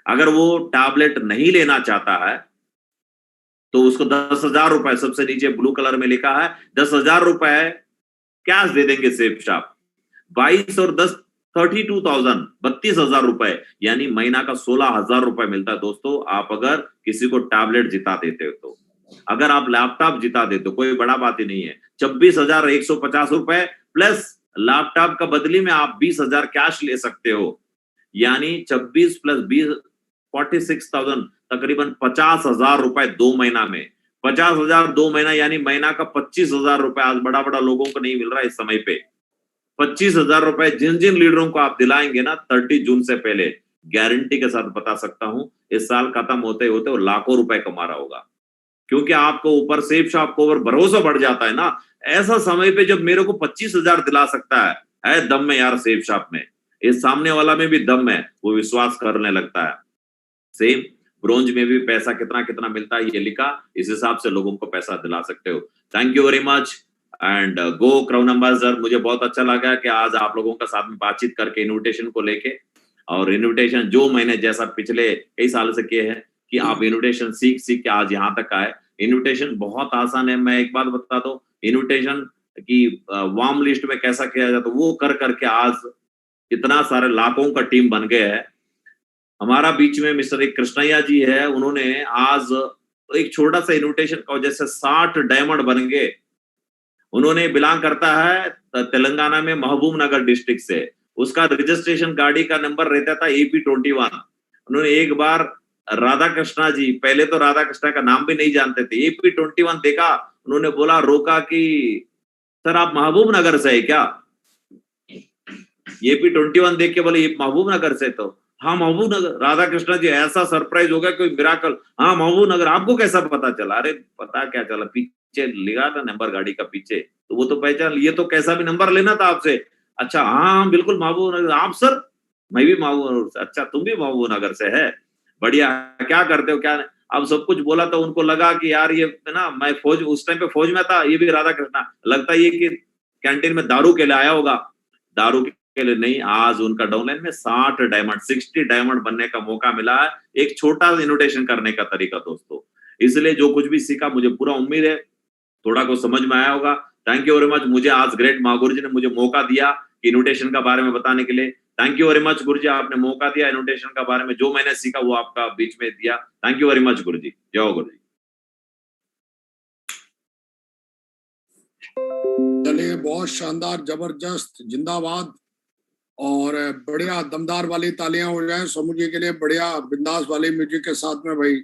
अगर वो टैबलेट नहीं लेना चाहता है तो उसको 10,000 रुपए, सबसे नीचे ब्लू कलर में लिखा है 10,000 रुपए कैश दे देंगे सेफ शॉप। 22 और 10 32,000, 32,000 रुपए, यानी महीना का 16,000 रुपए मिलता है दोस्तों, आप अगर किसी को टैबलेट जिता देते हो तो। अगर आप लैपटॉप जिता देते हो कोई बड़ा बात ही नहीं है, 26,150 रुपए प्लस लैपटॉप का बदली में आप 20,000 कैश ले सकते हो, यानी 26 प्लस 20 46,000, तकरीबन 50,000 रुपए 2 महीना में। 50,000 2 महीना यानी महीना का 25,000 रुपए आज बड़ा बड़ा लोगों को नहीं मिल रहा है इस समय पे। 25,000 रुपए जिन जिन लीडरों को आप दिलाएंगे ना 30 जून से पहले, गारंटी के साथ बता सकता हूं इस साल खत्म होते होते वो लाखों रुपए कमा रहा होगा, क्योंकि आपको ऊपर सेफ शॉप को ऊपर भरोसा बढ़ जाता है ना। ऐसा समय पे जब मेरे को 25,000 दिला सकता है दम में यार सेफ शॉप में, इस सामने वाला में भी दम है, वो विश्वास करने लगता है। सेम ब्रोंज में भी पैसा कितना कितना मिलता है ये लिखा, इस हिसाब से लोगों को पैसा दिला सकते हो। Thank you very much and go crown ambassador. मुझे बहुत अच्छा लगा कि आज आप लोगों का साथ में बातचीत करके इन्विटेशन को लेके, और इन्विटेशन जो मैंने जैसा पिछले कई साल से किए हैं कि आप इन्विटेशन सीख के आज यहाँ तक आए। इन्विटेशन बहुत आसान है। मैं एक बात बता दूं, इन्विटेशन की वार्म लिस्ट में कैसा किया जाता, वो कर करके आज इतना सारे लाखों का टीम बन गया है। हमारा बीच में मिस्टर एक कृष्णैया जी है, उन्होंने आज एक छोटा सा इन्विटेशन का वजह से 60 डायमंड बन गए। उन्होंने बिलोंग करता है तेलंगाना में महबूब नगर डिस्ट्रिक्ट से। उसका रजिस्ट्रेशन गाड़ी का नंबर रहता था AP21। उन्होंने एक बार राधा कृष्णा जी, पहले तो राधा कृष्णा का नाम भी नहीं जानते थे, AP21 देखा, उन्होंने बोला, रोका कि सर आप महबूब नगर से है क्या? AP21 देख के बोले ये महबूब नगर से, तो हाँ महबूब नगर। राधा कृष्णा जी ऐसा सरप्राइज हो गया, कोई मिराकल, हाँ महबूब नगर, आपको कैसा पता चला? अरे पता क्या चला, पीछे लिखा था नंबर गाड़ी का पीछे, तो वो तो पहचान, ये तो कैसा भी नंबर लेना था आपसे। अच्छा हाँ बिल्कुल महबूब नगर। आप सर? मैं भी महबूब नगर से। अच्छा तुम भी महबूब नगर से है, बढ़िया, क्या करते हो क्या? अब सब कुछ बोला तो उनको लगा कि यार ये ना, मैं फौज, उस टाइम पे फौज में था, ये भी राधा कृष्णा, लगता है ये कि कैंटीन में दारू के लिए आया होगा। दारू के लिए नहीं, आज उनका डाउनलाइन में 60 डायमंड बनने का मौका मिला है, एक छोटा इन्विटेशन करने का तरीका दोस्तों। इसलिए जो कुछ भी सीखा, मुझे पूरा उम्मीद है थोड़ा को समझ में आया होगा। Thank you very much. मुझे आज ग्रेट माँ गुरु जी ने मुझे मौका दिया इन्विटेशन का बारे में बताने के लिए। थैंक यू वेरी मच गुरु जी, आपने मौका दिया इन्विटेशन का बारे में, जो मैंने सीखा वो आपका बीच में दिया। थैंक यू वेरी मच गुरु जी। जय हो गुरु जी। चलिए, बहुत शानदार, जबरदस्त, जिंदाबाद, और बढ़िया दमदार वाली तालियां हो जाए सोमू जी के लिए, बढ़िया बिंदास वाली म्यूजिक के साथ में भाई।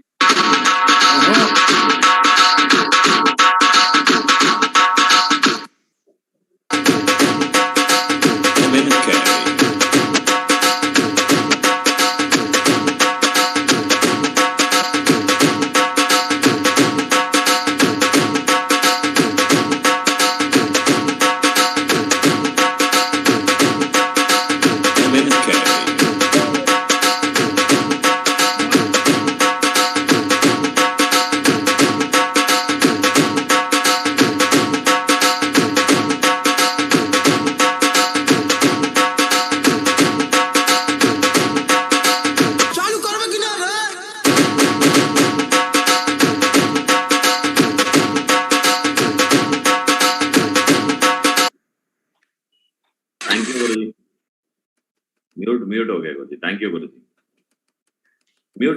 म्यूट हो गया गुरु जी। Thank you Guru ji.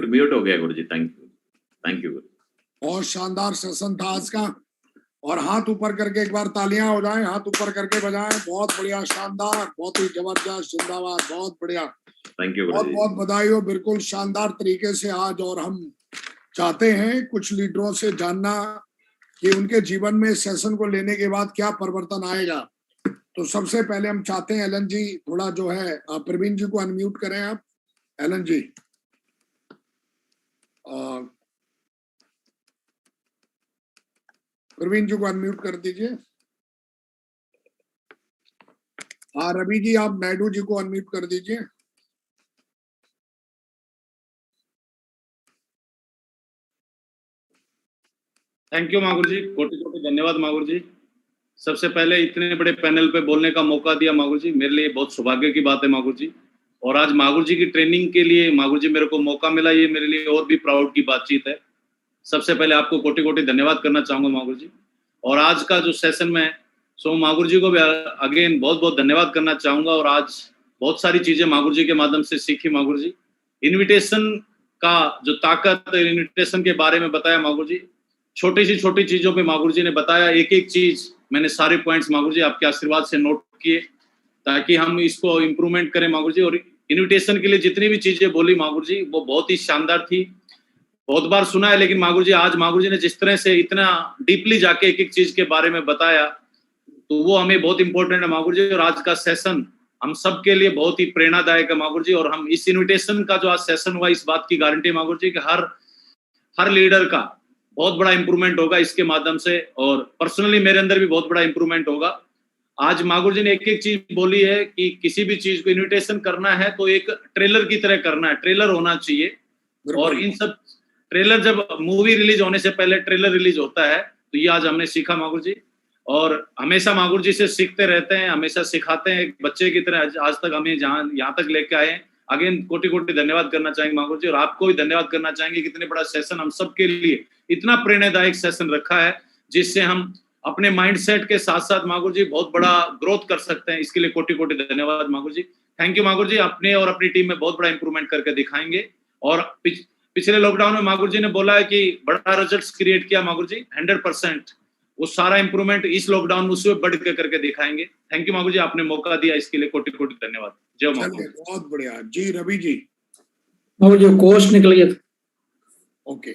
Mute हो गया गुरु जी। थैंक यू गुरु। बहुत शानदार सेशन था आज का, और हाथ ऊपर करके एक बार तालियां हो जाएं, हाथ ऊपर करके बजाएं। बहुत बढ़िया, शानदार, बहुत ही जबरदस्त, जिंदाबाद, बहुत बढ़िया। थैंक यू, बहुत बहुत बधाई हो, बिल्कुल शानदार तरीके से आज। और हम चाहते हैं कुछ लीडरों से जानना कि उनके जीवन में सेशन को लेने के बाद क्या परिवर्तन आएगा। तो सबसे पहले हम चाहते हैं एलन जी थोड़ा जो है, प्रवीण जी को अनम्यूट करें आप। एलन जी, प्रवीण जी को अनम्यूट कर दीजिए। हाँ रवि जी, आप नायडू जी को अनम्यूट कर दीजिए। थैंक यू मागुर जी, कोटि कोटि धन्यवाद मागुर जी। सबसे पहले इतने बड़े पैनल पे बोलने का मौका दिया मागुर जी, मेरे लिए बहुत सौभाग्य की बात है मागुर जी। और आज मागुर जी की ट्रेनिंग के लिए मागुर जी मेरे को मौका मिला, ये मेरे लिए और भी प्राउड की बातचीत है। सबसे पहले आपको कोटि कोटि धन्यवाद करना चाहूंगा मागुर जी। और आज का जो सेशन में, सो मागुर जी को भी अगेन बहुत बहुत धन्यवाद करना चाहूंगा। और आज बहुत सारी चीजें मागुर जी के माध्यम से सीखी मागुर जी। इन्विटेशन का जो ताकत, इन्विटेशन के बारे में बताया मागुर जी। छोटी सी छोटी चीजों पे मागुर जी ने बताया, एक एक चीज मैंने सारे पॉइंट्स मागुर जी आपके आशीर्वाद से नोट किए, ताकि हम इसको इम्प्रूवमेंट करें मागुर जी। और इन्विटेशन के लिए जितनी भी चीजें बोली मागुर जी, वो बहुत ही शानदार थी। बहुत बार सुना है, लेकिन मागुर जी आज मागुर जी ने जिस तरह से इतना डीपली जाके एक एक चीज के बारे में बताया, तो वो हमें बहुत इंपॉर्टेंट है मागुर जी। और आज का सेशन हम सबके लिए बहुत ही प्रेरणादायक है मागुर जी। और हम इस इन्विटेशन का जो आज सेशन हुआ, इस बात की गारंटी मागुर जी कि हर लीडर का बहुत बड़ा इंप्रूवमेंट होगा इसके माध्यम से। और पर्सनली मेरे अंदर भी बहुत बड़ा इंप्रूवमेंट होगा। आज मागुर जी ने एक एक चीज बोली है कि किसी भी चीज को इन्विटेशन करना है तो एक ट्रेलर की तरह करना है, ट्रेलर होना चाहिए। और इन सब ट्रेलर, जब मूवी रिलीज होने से पहले ट्रेलर रिलीज होता है, तो ये आज हमने सीखा मागुर जी। और हमेशा मागुर जी से सीखते रहते हैं, हमेशा सिखाते हैं, एक बच्चे की तरह आज तक हमें यहाँ तक लेके आए। अगेन कोटि कोटि धन्यवाद करना चाहेंगे मागुर जी, और आपको भी धन्यवाद करना चाहेंगे कि इतने बड़ा सेशन हम सबके लिए इतना प्रेरणादायक सेशन रखा है, जिससे हम अपने माइंडसेट के साथ साथ मागुर जी बहुत बड़ा ग्रोथ कर सकते हैं। इसके लिए कोटि कोटि धन्यवाद मागुर जी। थैंक यू मागुर जी, अपने और अपनी टीम में बहुत बड़ा इंप्रूवमेंट करके दिखाएंगे। और पिछले लॉकडाउन में मागुर जी ने बोला है कि बड़ा रिजल्ट्स क्रिएट किया मागुर जी, 100%। वो सारा इंप्रूवमेंट इस लॉकडाउन में उससे बढ़ के करके दिखाएंगे। थैंक यू मागुर जी, आपने मौका दिया, इसके लिए कोटि कोटि धन्यवाद। जय मागुर। बहुत बढ़िया जी। रवि जी। मागुर जी कोर्स निकल गया। ओके,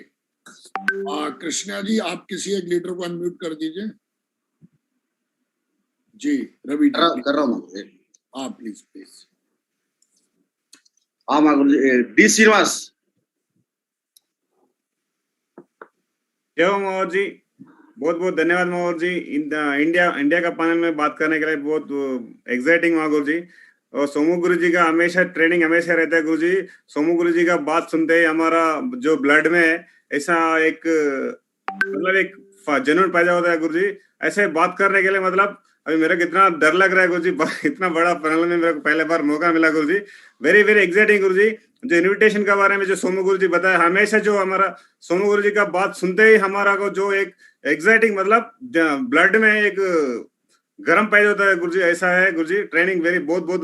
कृष्णा जी आप किसी एक लीडर को अनम्यूट कर दीजिए। जी रवि जी कर रहा हूँ। हाँ प्लीज। हाँ मागुर जी। डी श्रीनिवास। जय मागुर जी, बहुत बहुत धन्यवाद मागुर जी। इंडिया का पैनल में बात करने के लिए बहुत एक्साइटिंग मागुर जी। और सोमू गुरु जी का हमेशा ट्रेनिंग हमेशा रहता है गुरु जी। सोमू गुरु जी का बात सुनते ही हमारा जो ब्लड में ऐसा एक मतलब एक जुनून पैदा होता है गुरु जी। ऐसे बात करने के लिए मतलब अभी मेरा कितना डर लग रहा है गुरु जी। इतना बड़ा पैनल में मेरे को पहले बार मौका मिला गुरु जी। वेरी वेरी एक्साइटिंग गुरु जी। जो इन्विटेशन के बारे में जो सोमू गुरु जी बताया, हमेशा जो हमारा सोमू गुरु जी का बात सुनते ही हमारा को जो एक एक्साइटिंग मतलब ब्लड में एक गरम पैदा होता है गुरु जी। ऐसा है गुरु जी। ट्रेनिंग वेरी बहुत बहुत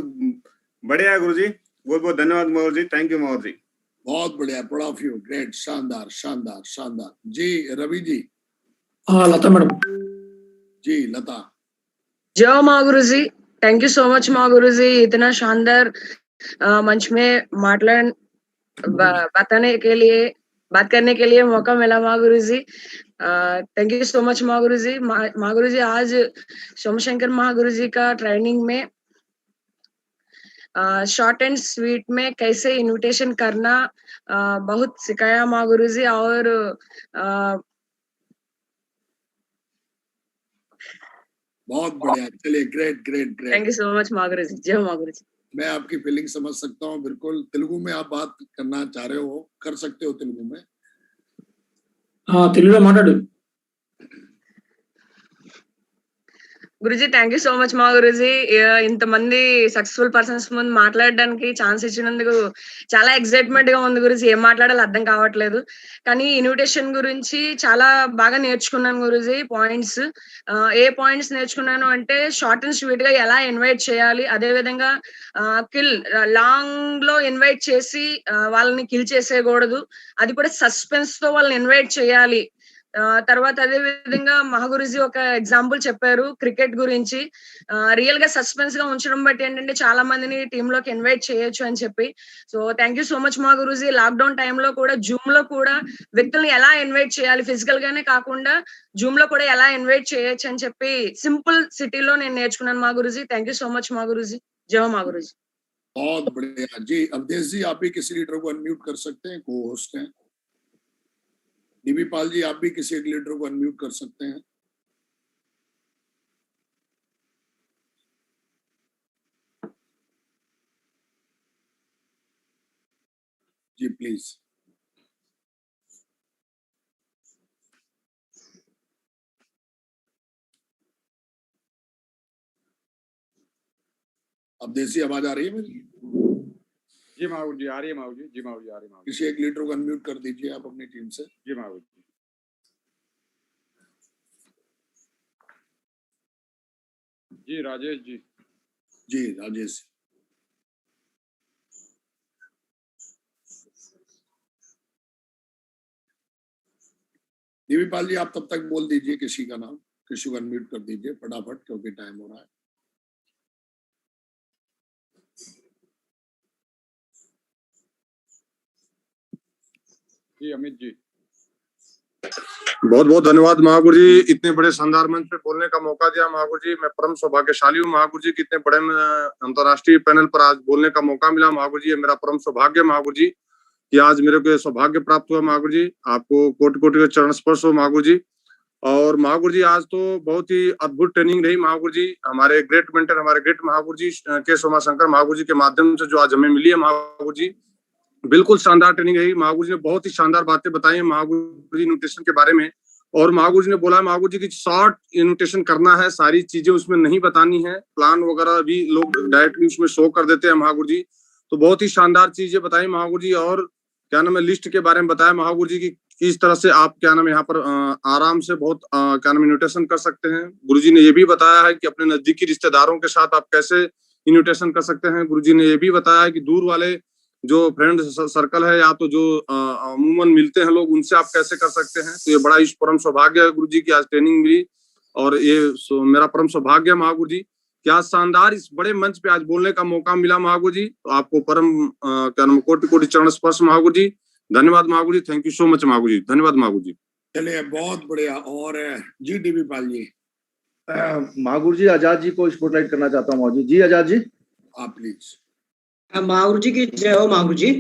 बढ़िया है गुरु जी। बहुत बहुत धन्यवाद मागुर जी। थैंक यू मागुर जी। बहुत बढ़िया, प्राउड ऑफ यू, ग्रेट, शानदार शानदार शानदार। जी रवि जी। हाँ लता मैडम। जी लता। जय माँ गुरु जी, थैंक यू सो मच माँ गुरु जी, इतना शानदार मंच में बात करने के लिए मौका मिला माँ गुरु जी। थैंक यू सो मच माँ गुरु जी। माँ गुरु जी आज सोमशंकर माँ गुरु जी का ट्रेनिंग में शॉर्ट एंड स्वीट में कैसे इनविटेशन करना बहुत सिखाया माँ गुरु जी। और बहुत बढ़िया, चलिए great great great. Thank you so much माँ गुरु जी। जय माँ गुरु जी। मैं आपकी फीलिंग समझ सकता हूँ बिल्कुल। तेलुगु में आप बात करना चाह रहे हो, कर सकते हो तेलुगु में। हाँ तेलुगु माట్లాడు। Guruji thank you so much మా గురుజీ, ఇంతమంది సక్సెస్ఫుల్ పర్సన్స్ ముందు మాట్లాడడానికి ఛాన్స్ ఇచ్చినందుకు చాలా ఎక్సైట్మెంట్ గా ఉంది గురుజీ. ఏం మాట్లాడాలో అర్థం కావట్లేదు, కానీ ఇన్విటేషన్ గురించి చాలా బాగా నేర్చుకున్నాను గురుజీ. పాయింట్స్ ఏ పాయింట్స్ నేర్చుకున్నాను అంటే షార్ట్ అండ్ స్వీట్ గా ఎలా ఇన్వైట్ చేయాలి, అదే విధంగా కిల్ లాంగ్ లో ఇన్వైట్ చేసి వాళ్ళని కిల్ చేసేయకూడదు, అది కూడా సస్పెన్స్ తో వాళ్ళని ఇన్వైట్ చేయాలి. తర్వాత అదే విధంగా మహాగురుజీ ఒక ఎగ్జాంపుల్ చెప్పారు క్రికెట్ గురించి. రియల్ గా సస్పెన్స్ గా ఉంచడం బట్టి ఏంటంటే చాలా మందిని టీమ్ లోకి ఇన్వైట్ చేయొచ్చు అని చెప్పి. So thank you so much Mahaguruji. Lockdown టైంలో కూడా జూమ్ లో కూడా వ్యక్తుల్ని ఎలా ఇన్వైట్ చేయాలి, ఫిజికల్ గానే కాకుండా జూమ్ లో కూడా ఎలా ఇన్వైట్ చేయొచ్చు అని చెప్పి సింపుల్ సిటీలో నేను నేర్చుకున్నాను Mahaguruji. Thank you so much Mahaguruji. जय महागुरुजी। बहुत बढ़िया जी। अवधेश जी आप भी किसी लीडर को अनम्यूट कर सकते हैं, को होस्ट हैं। डीबी पाल जी आप भी किसी एक लीडर को अनम्यूट कर सकते हैं। जी प्लीज। अब देसी आवाज आ रही है मेरी? जी माहौल जी आ रही है माहौल जी। जी माहौल जी आ रही है। किसी एक लीडर को अनम्यूट कर दीजिए आप अपनी टीम से। जी माहौल जी। जी राजेश जी। जी राजेश। देवीपाल जी आप तब तक बोल दीजिए किसी का नाम, किसी को अनम्यूट कर दीजिए फटाफट क्योंकि टाइम हो रहा है। जी अमित जी। बहुत बहुत धन्यवाद महागुरु जी, इतने बड़े शानदार मंच पे बोलने का मौका दिया महागुरु जी। मैं परम सौभाग्यशाली हूँ महागुरु जी, कितने बड़े अंतर्राष्ट्रीय पैनल पर आज बोलने का मौका मिला महागुरु जी। ये मेरा परम सौभाग्य महागुरु जी कि आज मेरे को सौभाग्य प्राप्त हुआ महागुरु जी। आपको कोटि कोटि का चरण स्पर्श हो महागुरु जी। और महागुरु जी आज तो बहुत ही अद्भुत ट्रेनिंग रही महागुरु जी। हमारे ग्रेट मेंटर, हमारे ग्रेट महागुरु जी के सोमाशंकर महागुरु जी के माध्यम से जो आज हमें मिली है महागुरु जी, बिल्कुल शानदार ट्रेनिंग रही। महागुरु जी ने बहुत ही शानदार बातें बताई हैं महागुरु जी न्यूट्रिशन के बारे में। और महागुरु जी ने बोला महागुरु जी की शॉर्ट न्यूट्रिशन करना है, सारी चीजें उसमें नहीं बतानी है, प्लान वगैरह भी लोग डायरेक्टली उसमें शो कर देते हैं महागुरु जी। तो बहुत ही शानदार चीजें बताई महागुरु जी। और क्या नाम है, लिस्ट के बारे में बताया महागुरु जी की किस तरह से आप क्या नाम है यहाँ पर आराम से बहुत क्या नाम न्यूट्रिशन कर सकते हैं। गुरु जी ने ये भी बताया है कि अपने नजदीकी रिश्तेदारों के साथ आप कैसे न्यूट्रिशन कर सकते हैं। गुरु जी ने ये भी बताया है कि दूर वाले जो फ्रेंड सर्कल है या तो जो अमूमन मिलते हैं लोग, उनसे आप कैसे कर सकते हैं। तो ये बड़ा इस परम सौभाग्य है गुरु जी की आज ट्रेनिंग मिली। और ये मेरा परम सौभाग्य है महागुरु जी, क्या शानदार इस बड़े मंच पे आज बोलने का मौका मिला महागुरु जी। तो आपको परम क्या नाम कोटि कोटि चरण स्पर्श महागुरु जी। धन्यवाद महागुरु जी, thank you so much Mahaguru जी, धन्यवाद महागुरु जी। चलिए बहुत बढ़िया। और जी डीबी पाल जी। महागुरु जी आजाद जी को स्पॉटलाइट करना चाहता हूँ। महागुरु जी आजाद जी आप प्लीज। महागुरु जी की जय हो। महागुरु जी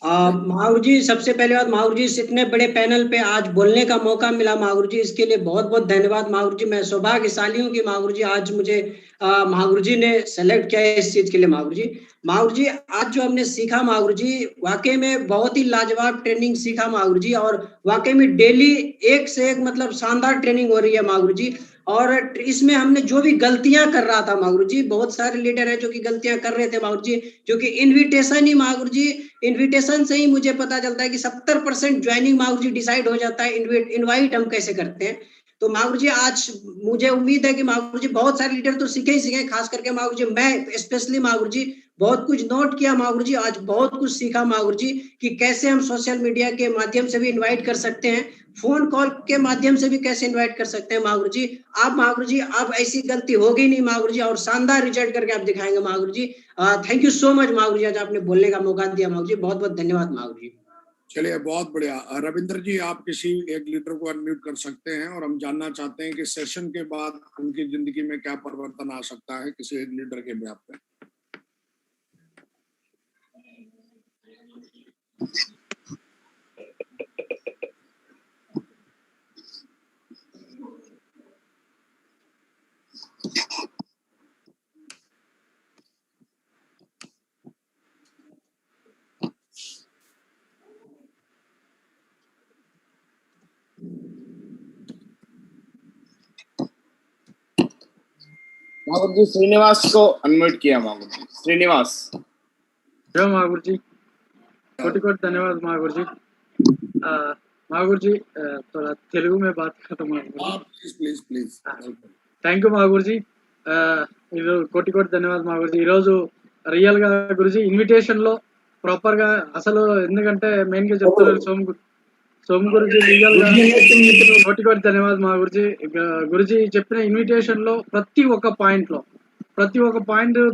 महागुरु जी सबसे पहले बात, महागुरु जी इस इतने बड़े पैनल पे आज बोलने का मौका मिला महागुरु जी, इसके लिए बहुत बहुत धन्यवाद महागुरु जी। मैं सौभाग्यशाली हूँ कि महागुरु जी आज मुझे महागुरु जी ने सेलेक्ट किया है इस चीज के लिए महागुरु जी। महागुरु जी आज जो हमने सीखा महागुरु जी, वाकई में बहुत ही लाजवाब ट्रेनिंग सीखा महागुरु जी। और वाकई में डेली एक से एक मतलब शानदार ट्रेनिंग हो रही है महागुरु जी। और इसमें हमने जो भी गलतियां कर रहा था महागुरु जी, बहुत सारे लीडर है जो कि गलतियां कर रहे थे महागुरु जी, जो कि इनविटेशन ही महागुरु जी, इनविटेशन से ही मुझे पता चलता है कि 70% ज्वाइनिंग महागुरु जी डिसाइड हो जाता है, इनवाइट हम कैसे करते हैं। तो महागुरु जी आज मुझे उम्मीद है कि महागुरु जी बहुत सारे लीडर तो सीखे ही सीखे, खास करके महागुरु जी मैं स्पेशली महागुरु जी बहुत कुछ नोट किया महागुरु जी, आज बहुत कुछ सीखा महागुरु जी कि कैसे हम सोशल मीडिया के माध्यम से भी इनवाइट कर सकते हैं, फोन कॉल के माध्यम से भी कैसे इनवाइट कर सकते हैं महागुरु जी। आप महागुरु जी अब ऐसी गलती होगी नहीं महागुरु जी, और शानदार रिजल्ट करके आप दिखाएंगे महागुरु जी। Thank you so much Mahaguru जी, आज आपने बोलने का मौका दिया महागुरु जी, बहुत बहुत धन्यवाद महागुरु जी। चलिए बहुत बढ़िया। रविंद्र जी आप किसी एक लीडर को अनम्यूट कर सकते हैं और हम जानना चाहते हैं कि सेशन के बाद उनकी जिंदगी में क्या परिवर्तन आ सकता है किसी एक लीडर के ब्याह पे। महागुरु जी श्रीनिवास को अनम्यूट किया। महागुरु जी श्रीनिवास। जय महागुरु जी, कोटि कोटि धन्यवाद महागुरु जी। महागुरु जी थोड़ा तेलुगु में बात करता हूँ please please. Thank you Mahaguru जी। కోటి కోటి ధన్యవాదాలు महागुरु जी। ఈరోజు రియల్ గా గురుజీ ఇన్విటేషన్ లో ప్రాపర్ గా అసలు ఎందుకంటే మెయిన్ గా చెప్తున్నారు సోము గురుజీ రియల్ గా కోటి కోటి ధన్యవాదాలు महागुरु जी। గురుజీ చెప్పిన ఇన్విటేషన్ లో ప్రతి ఒక్క పాయింట్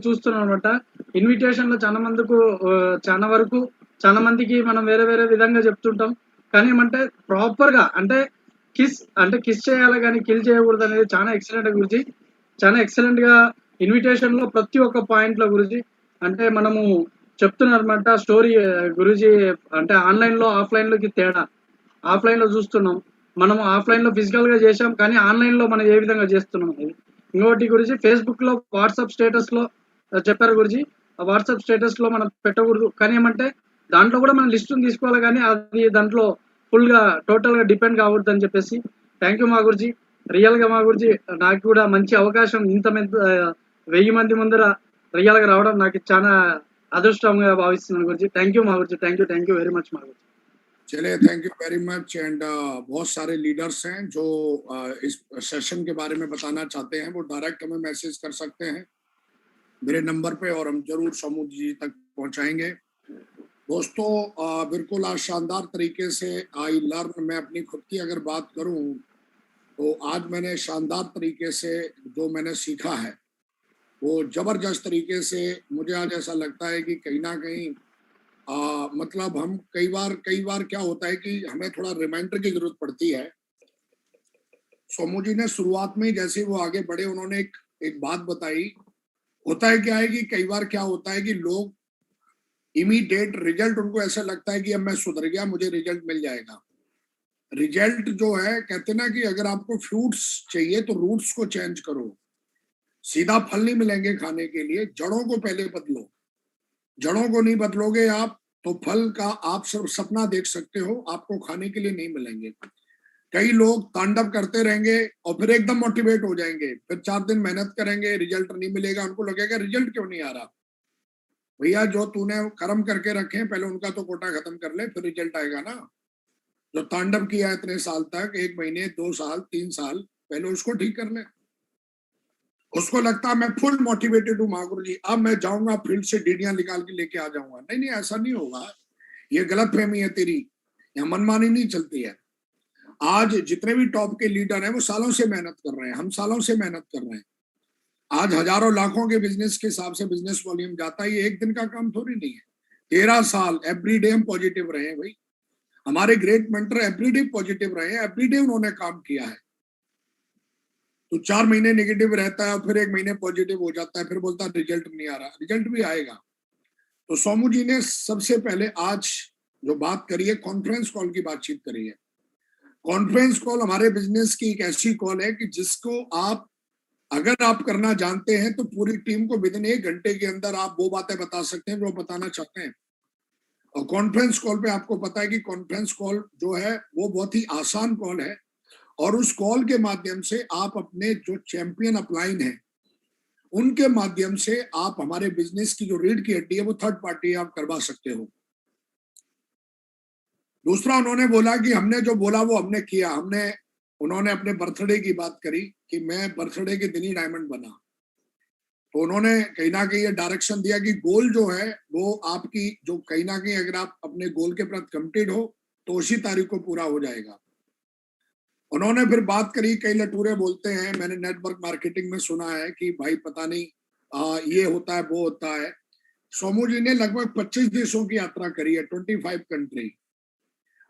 చూస్తున్నాం అనమాట। ఇన్విటేషన్ లో చాలా మందికి మనం వేరే వేరే విధంగా చెప్తుంటాం, కానీ ఏమంటే ప్రాపర్ గా అంటే కిస్ చేయాలి కానీ కిల్ చేయకూడదు అనేది చాలా ఎక్సలెంట్ గురుజీ, చాలా ఎక్సలెంట్ గా ఇన్విటేషన్ లో ప్రతి ఒక్క పాయింట్ లో గురుజీ అంటే మనము చెప్తున్నారన్నమాట స్టోరీ గురుజీ। అంటే ఆన్లైన్ లో ఆఫ్లైన్ లోకి తేడా, ఆఫ్లైన్ లో చూస్తున్నాం మనం, ఆఫ్లైన్ లో ఫిజికల్ గా చేసాం కానీ ఆన్లైన్ లో మనం ఏ విధంగా చేస్తున్నాం అనేది। ఇంకోటి గురుజీ ఫేస్బుక్ లో వాట్సాప్ స్టేటస్ లో చెప్పారు గురుజీ, ఆ వాట్సాప్ స్టేటస్ లో మనం పెట్టకూడదు, కానీ ఏమంటే దాంట్లో కూడా మనం లిస్టును తీసుకోవాలి కానీ అది దాంట్లో ఫుల్ గా టోటల్ గా డిపెండ్ కాకూడదు అని చెప్పేసి। Thank you Mahaguru ji. Real గా महागुरु जी నాకు కూడా మంచి అవకాశం ఇంత 1000 మంది ముందర రియల్ గా రావడం నాకు చాలా అదృష్టంగా భావిస్తున్నాను Guruji. Thank you Mahaguru ji, thank you very much Mahaguru ji. चलिए thank you very much. And बहुत सारे लीडर्स हैं जो इस सेशन के बारे में बताना चाहते हैं, वो डायरेक्ट हमें मैसेज कर सकते हैं मेरे नंबर पे और हम जरूर समूह जी तक पहुंचाएंगे। दोस्तों बिल्कुल आज शानदार तरीके से आई लर्न, मैं अपनी खुद की अगर बात करूं तो आज मैंने शानदार तरीके से जो मैंने सीखा है वो जबरदस्त तरीके से मुझे आज ऐसा लगता है कि कहीं ना कहीं मतलब हम कई बार क्या होता है कि हमें थोड़ा रिमाइंडर की जरूरत पड़ती है। सोमू जी ने शुरुआत में जैसे वो आगे बढ़े उन्होंने एक बात बताई। होता है क्या है कि कई बार क्या होता है कि लोग इमीडिएट रिजल्ट, उनको ऐसा लगता है कि अब मैं सुधर गया मुझे रिजल्ट मिल जाएगा। रिजल्ट जो है कहते ना कि अगर आपको फ्रूट्स चाहिए तो रूट्स को चेंज करो, सीधा फल नहीं मिलेंगे खाने के लिए, जड़ों को पहले बदलो। जड़ों को नहीं बदलोगे आप तो फल का आप सिर्फ सपना देख सकते हो, आपको खाने के लिए नहीं मिलेंगे। कई लोग तांडव करते रहेंगे और फिर एकदम मोटिवेट हो जाएंगे, फिर 4 दिन मेहनत करेंगे, रिजल्ट नहीं मिलेगा, उनको लगेगा रिजल्ट क्यों नहीं आ रहा। भैया जो तूने कर्म करके रखे हैं पहले उनका तो कोटा खत्म कर ले, फिर रिजल्ट आएगा ना। जो तांडव किया है इतने साल तक, 1 महीने 2 साल 3 साल, पहले उसको ठीक कर ले। उसको लगता है मैं फुल मोटिवेटेड हूँ महागुरु जी, अब मैं जाऊंगा फील्ड से डीडियां निकाल के लेके आ जाऊंगा। नहीं नहीं, ऐसा नहीं होगा, ये गलत फहमी है तेरी, यहाँ मनमानी नहीं चलती है। आज जितने भी टॉप के लीडर हैं वो सालों से मेहनत कर रहे हैं, हम सालों से मेहनत कर रहे हैं। आज हजारों लाखों के बिजनेस के हिसाब से बिजनेस वॉल्यूम जाता है, ये एक दिन का काम थोड़ी नहीं है। 13 साल एवरीडे हम पॉजिटिव रहे हैं भाई, हमारे ग्रेट मेंटर एवरीडे पॉजिटिव रहे हैं, एवरीडे उन्होंने काम किया है। तो 4 महीने नेगेटिव रहता है और फिर 1 महीने पॉजिटिव हो जाता है, फिर बोलता है रिजल्ट नहीं आ रहा, रिजल्ट भी आएगा। तो सोमू जी ने सबसे पहले आज जो बात करी है, कॉन्फ्रेंस कॉल की बातचीत करी है। कॉन्फ्रेंस कॉल हमारे बिजनेस की एक ऐसी कॉल है कि जिसको आप अगर आप करना जानते हैं तो पूरी टीम को विदिन 1 घंटे के अंदर आप वो बातें बता सकते हैं जो बताना चाहते हैं। और कॉन्फ्रेंस कॉल पे आपको पता है कि कॉन्फ्रेंस कॉल जो है वो बहुत ही आसान कॉल है, और उस कॉल के माध्यम से आप अपने जो चैंपियन अपलाइन है उनके माध्यम से आप हमारे बिजनेस की जो रीढ़ की हड्डी है वो थर्ड पार्टी आप करवा सकते हो। दूसरा उन्होंने बोला कि हमने जो बोला वो हमने किया। उन्होंने अपने बर्थडे की बात करी कि मैं बर्थडे के दिन ही डायमंड बना, तो उन्होंने कहीं ना कहीं ये डायरेक्शन दिया कि गोल जो है वो आपकी जो कहीं ना कहीं अगर आप अपने गोल के प्रति कमिटेड हो तो उसी तारीख को पूरा हो जाएगा। उन्होंने फिर बात करी, कई लटूरे बोलते हैं, मैंने नेटवर्क मार्केटिंग में सुना है कि भाई पता नहीं ये होता है वो होता है। सोमू जी ने लगभग 25 देशों की यात्रा करी है, 25 कंट्री।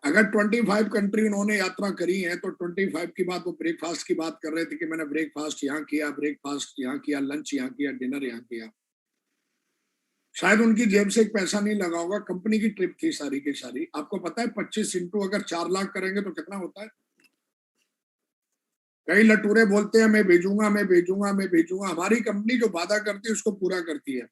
अगर 25 कंट्री उन्होंने यात्रा करी है तो 25 की बात, वो ब्रेकफास्ट की बात कर रहे थे कि मैंने ब्रेकफास्ट यहाँ किया, ब्रेकफास्ट यहाँ किया, लंच यहाँ किया, डिनर यहाँ किया। शायद उनकी जेब से एक पैसा नहीं लगा होगा, कंपनी की ट्रिप थी सारी की सारी। आपको पता है 25 इंटू अगर 4 लाख करेंगे तो कितना होता है। कई लटूरे बोलते हैं मैं भेजूंगा मैं भेजूंगा मैं भेजूंगा, हमारी कंपनी जो वादा करती है उसको पूरा करती है।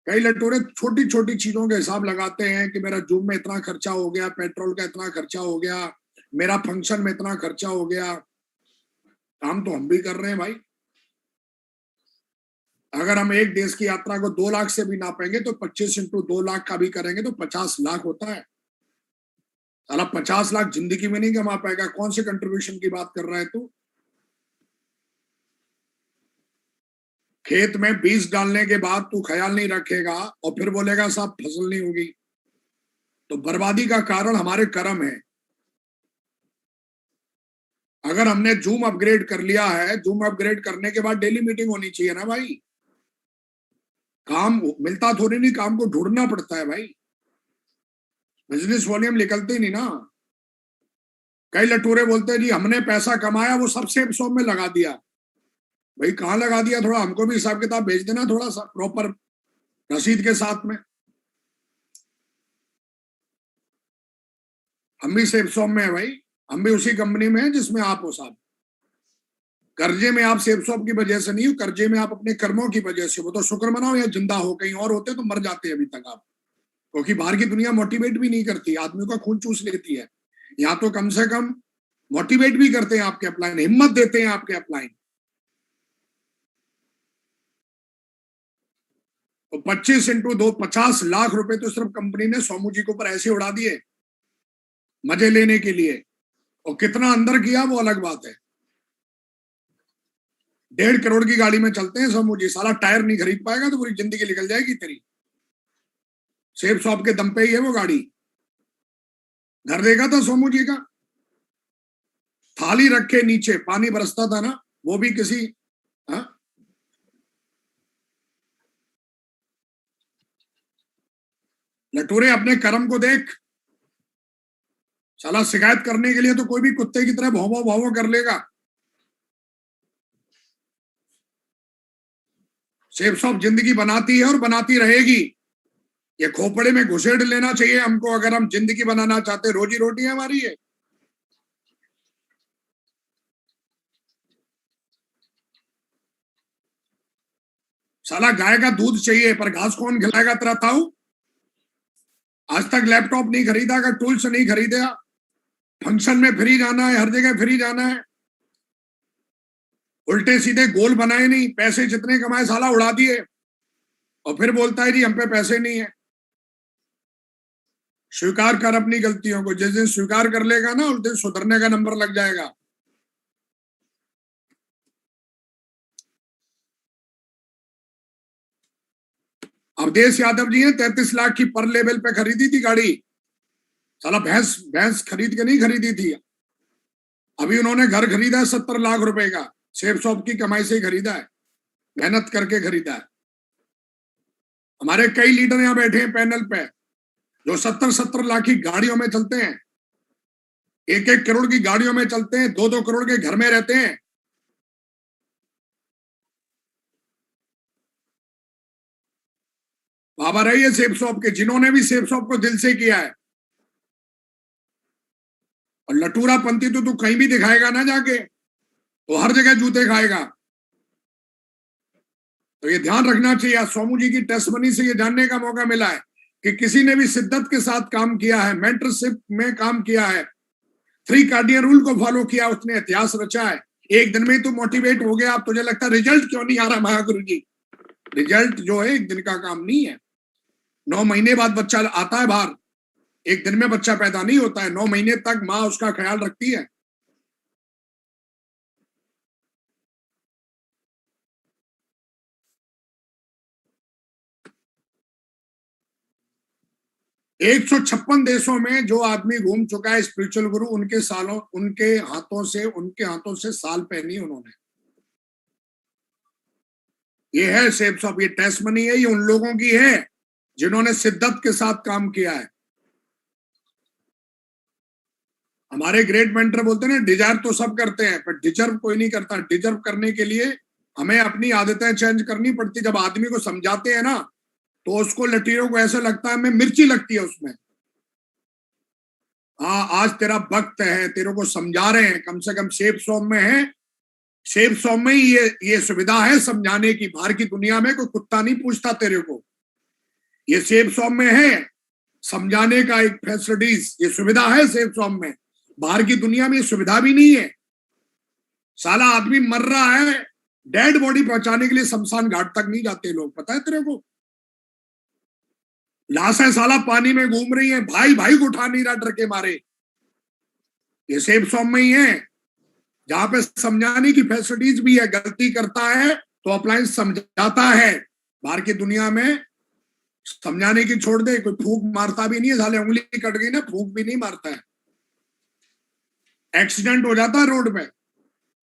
कई लटूरे छोटी छोटी चीजों के हिसाब लगाते हैं कि मेरा जूम में इतना खर्चा हो गया, पेट्रोल का इतना खर्चा हो गया, मेरा फंक्शन में इतना खर्चा हो गया। काम तो हम भी कर रहे हैं भाई। अगर हम एक देश की यात्रा को 2 लाख से भी नापेंगे तो 25 इंटू 2 लाख का भी करेंगे तो 50 लाख होता है। साला 50 लाख जिंदगी में नहीं कमा पाएगा, कौन से कंट्रीब्यूशन की बात कर रहा है तू। खेत में बीज डालने के बाद तू ख्याल नहीं रखेगा और फिर बोलेगा साहब फसल नहीं होगी, तो बर्बादी का कारण हमारे कर्म है। अगर हमने जूम अपग्रेड कर लिया है, जूम अपग्रेड करने के बाद डेली मीटिंग होनी चाहिए ना भाई। काम मिलता थोड़ी नहीं, काम को ढूंढना पड़ता है भाई, बिजनेस वॉल्यूम निकलते ही नहीं ना। कई लटूरे बोलते हैं जी हमने पैसा कमाया वो सब सेब शॉप में लगा दिया। भाई कहाँ लगा दिया, थोड़ा हमको भी हिसाब किताब भेज देना, थोड़ा सा प्रॉपर रसीद के साथ में। हम भी सेब शॉप में है भाई, हम भी उसी कंपनी में है जिसमें आप हो साहब। कर्जे में आप सेब शॉप की वजह से नहीं हो, कर्जे में आप अपने कर्मों की वजह से। वो तो शुक्र मनाओ या जिंदा हो, कहीं और होते तो मर जाते अभी तक आप, क्योंकि बाहर की दुनिया मोटिवेट भी नहीं करती, आदमी का खून चूस लेती है। यहाँ तो कम से कम मोटिवेट भी करते हैं आपके अपलाइन, हिम्मत देते हैं आपके अपलाइन। तो 25 इंटू 2 50 लाख रुपए तो सिर्फ कंपनी ने सोमू जी के ऊपर ऐसे उड़ा दिए मजे लेने के लिए, और कितना अंदर किया वो अलग बात है। 1.5 करोड़ की गाड़ी में चलते हैं सोमू जी, साला टायर नहीं खरीद पाएगा तो पूरी जिंदगी निकल जाएगी तेरी। सेब शॉप के दम पे ही है वो गाड़ी। घर देखा था सोमू जी का, थाली रखे नीचे पानी बरसता था ना, वो भी किसी लटूरे अपने कर्म को देख। साला शिकायत करने के लिए तो कोई भी कुत्ते की तरह भौं भौं कर लेगा। सेब शॉप जिंदगी बनाती है और बनाती रहेगी। ये खोपड़े में घुसेड़ लेना चाहिए हमको, अगर हम जिंदगी बनाना चाहते, रोजी रोटी है हमारी है। साला गाय का दूध चाहिए पर घास कौन खिलाएगा तेरा ताऊ। आज तक लैपटॉप नहीं खरीदा, का टूल्स नहीं खरीदा, फंक्शन में फ्री जाना है, हर जगह फ्री जाना है, उल्टे सीधे गोल बनाए नहीं, पैसे जितने कमाए साला उड़ा दिए, और फिर बोलता है जी हम पे पैसे नहीं है। स्वीकार कर अपनी गलतियों को, जिस दिन स्वीकार कर लेगा ना उस दिन सुधरने का नंबर लग जाएगा। अवधेश यादव जी हैं 33 लाख की पर लेवल पे खरीदी थी गाड़ी, साला भैंस खरीद के नहीं खरीदी थी। अभी उन्होंने घर खरीदा है 70 लाख रुपए का, सेफ शॉप की कमाई से ही खरीदा है, मेहनत करके खरीदा है। हमारे कई लीडर यहाँ बैठे हैं पैनल पे जो 70-70 लाख की गाड़ियों में चलते हैं, 1-1 करोड़ की गाड़ियों में चलते हैं, 2-2 करोड़ के घर में रहते हैं। बाबा रही है सेफ शॉप के, जिन्होंने भी सेफ शॉप को दिल से किया है। और लटूरा पंथी तो तू कहीं भी दिखाएगा ना जाके तो हर जगह जूते खाएगा। तो ये ध्यान रखना चाहिए। सोमू जी की टेस्टमनी से ये जानने का मौका मिला है कि किसी ने भी शिद्दत के साथ काम किया है, मेंटरशिप में काम किया है, 3 कार्डियन रूल को फॉलो किया, उसने इतिहास रचा है। एक दिन में तो मोटिवेट हो गया, अब तुझे लगता है रिजल्ट क्यों नहीं आ रहा महागुरु जी? रिजल्ट जो है एक दिन का काम नहीं है। 9 महीने बाद बच्चा आता है बाहर, एक दिन में बच्चा पैदा नहीं होता है। 9 महीने तक माँ उसका ख्याल रखती है। एक 156 देशों में जो आदमी घूम चुका है स्पिरिचुअल गुरु, उनके हाथों से साल पहनी उन्होंने। ये है सेफ शॉप, ये टेस्टमनी है, ये उन लोगों की है जिन्होंने शिद्दत के साथ काम किया है। हमारे ग्रेट मेंटर बोलते हैं ना, डिजर्व तो सब करते हैं पर डिजर्व कोई नहीं करता। डिजर्व करने के लिए हमें अपनी आदतें चेंज करनी पड़ती। जब आदमी को समझाते हैं ना तो उसको लटीरों को ऐसा लगता है हमें मिर्ची लगती है उसमें। हाँ, आज तेरा वक्त है, तेरे को समझा रहे हैं, कम से कम सेफ शॉप में है, सेफ शॉप में ही ये सुविधा है समझाने की। बाहर की दुनिया में कोई कुत्ता नहीं पूछता तेरे को, ये सेफ शॉप में है समझाने का एक फैसिलिटीज, ये सुविधा है सेफ शॉप में। बाहर की दुनिया में ये सुविधा भी नहीं है। साला आदमी मर रहा है, डेड बॉडी पहुंचाने के लिए शमशान घाट तक नहीं जाते लोग, पता है तेरे को? लाशें साला पानी में घूम रही हैं, भाई को उठा नहीं रहा डर के मारे। ये सेफ शॉप में ही है जहां पे समझाने की फैसिलिटीज भी है। गलती करता है तो अप्लायंस समझाता है। बाहर की दुनिया में समझाने की छोड़ दे, कोई फूंक मारता भी नहीं है, साले उंगली कट गई ना फूंक भी नहीं मारता है। एक्सीडेंट हो जाता है रोड पे,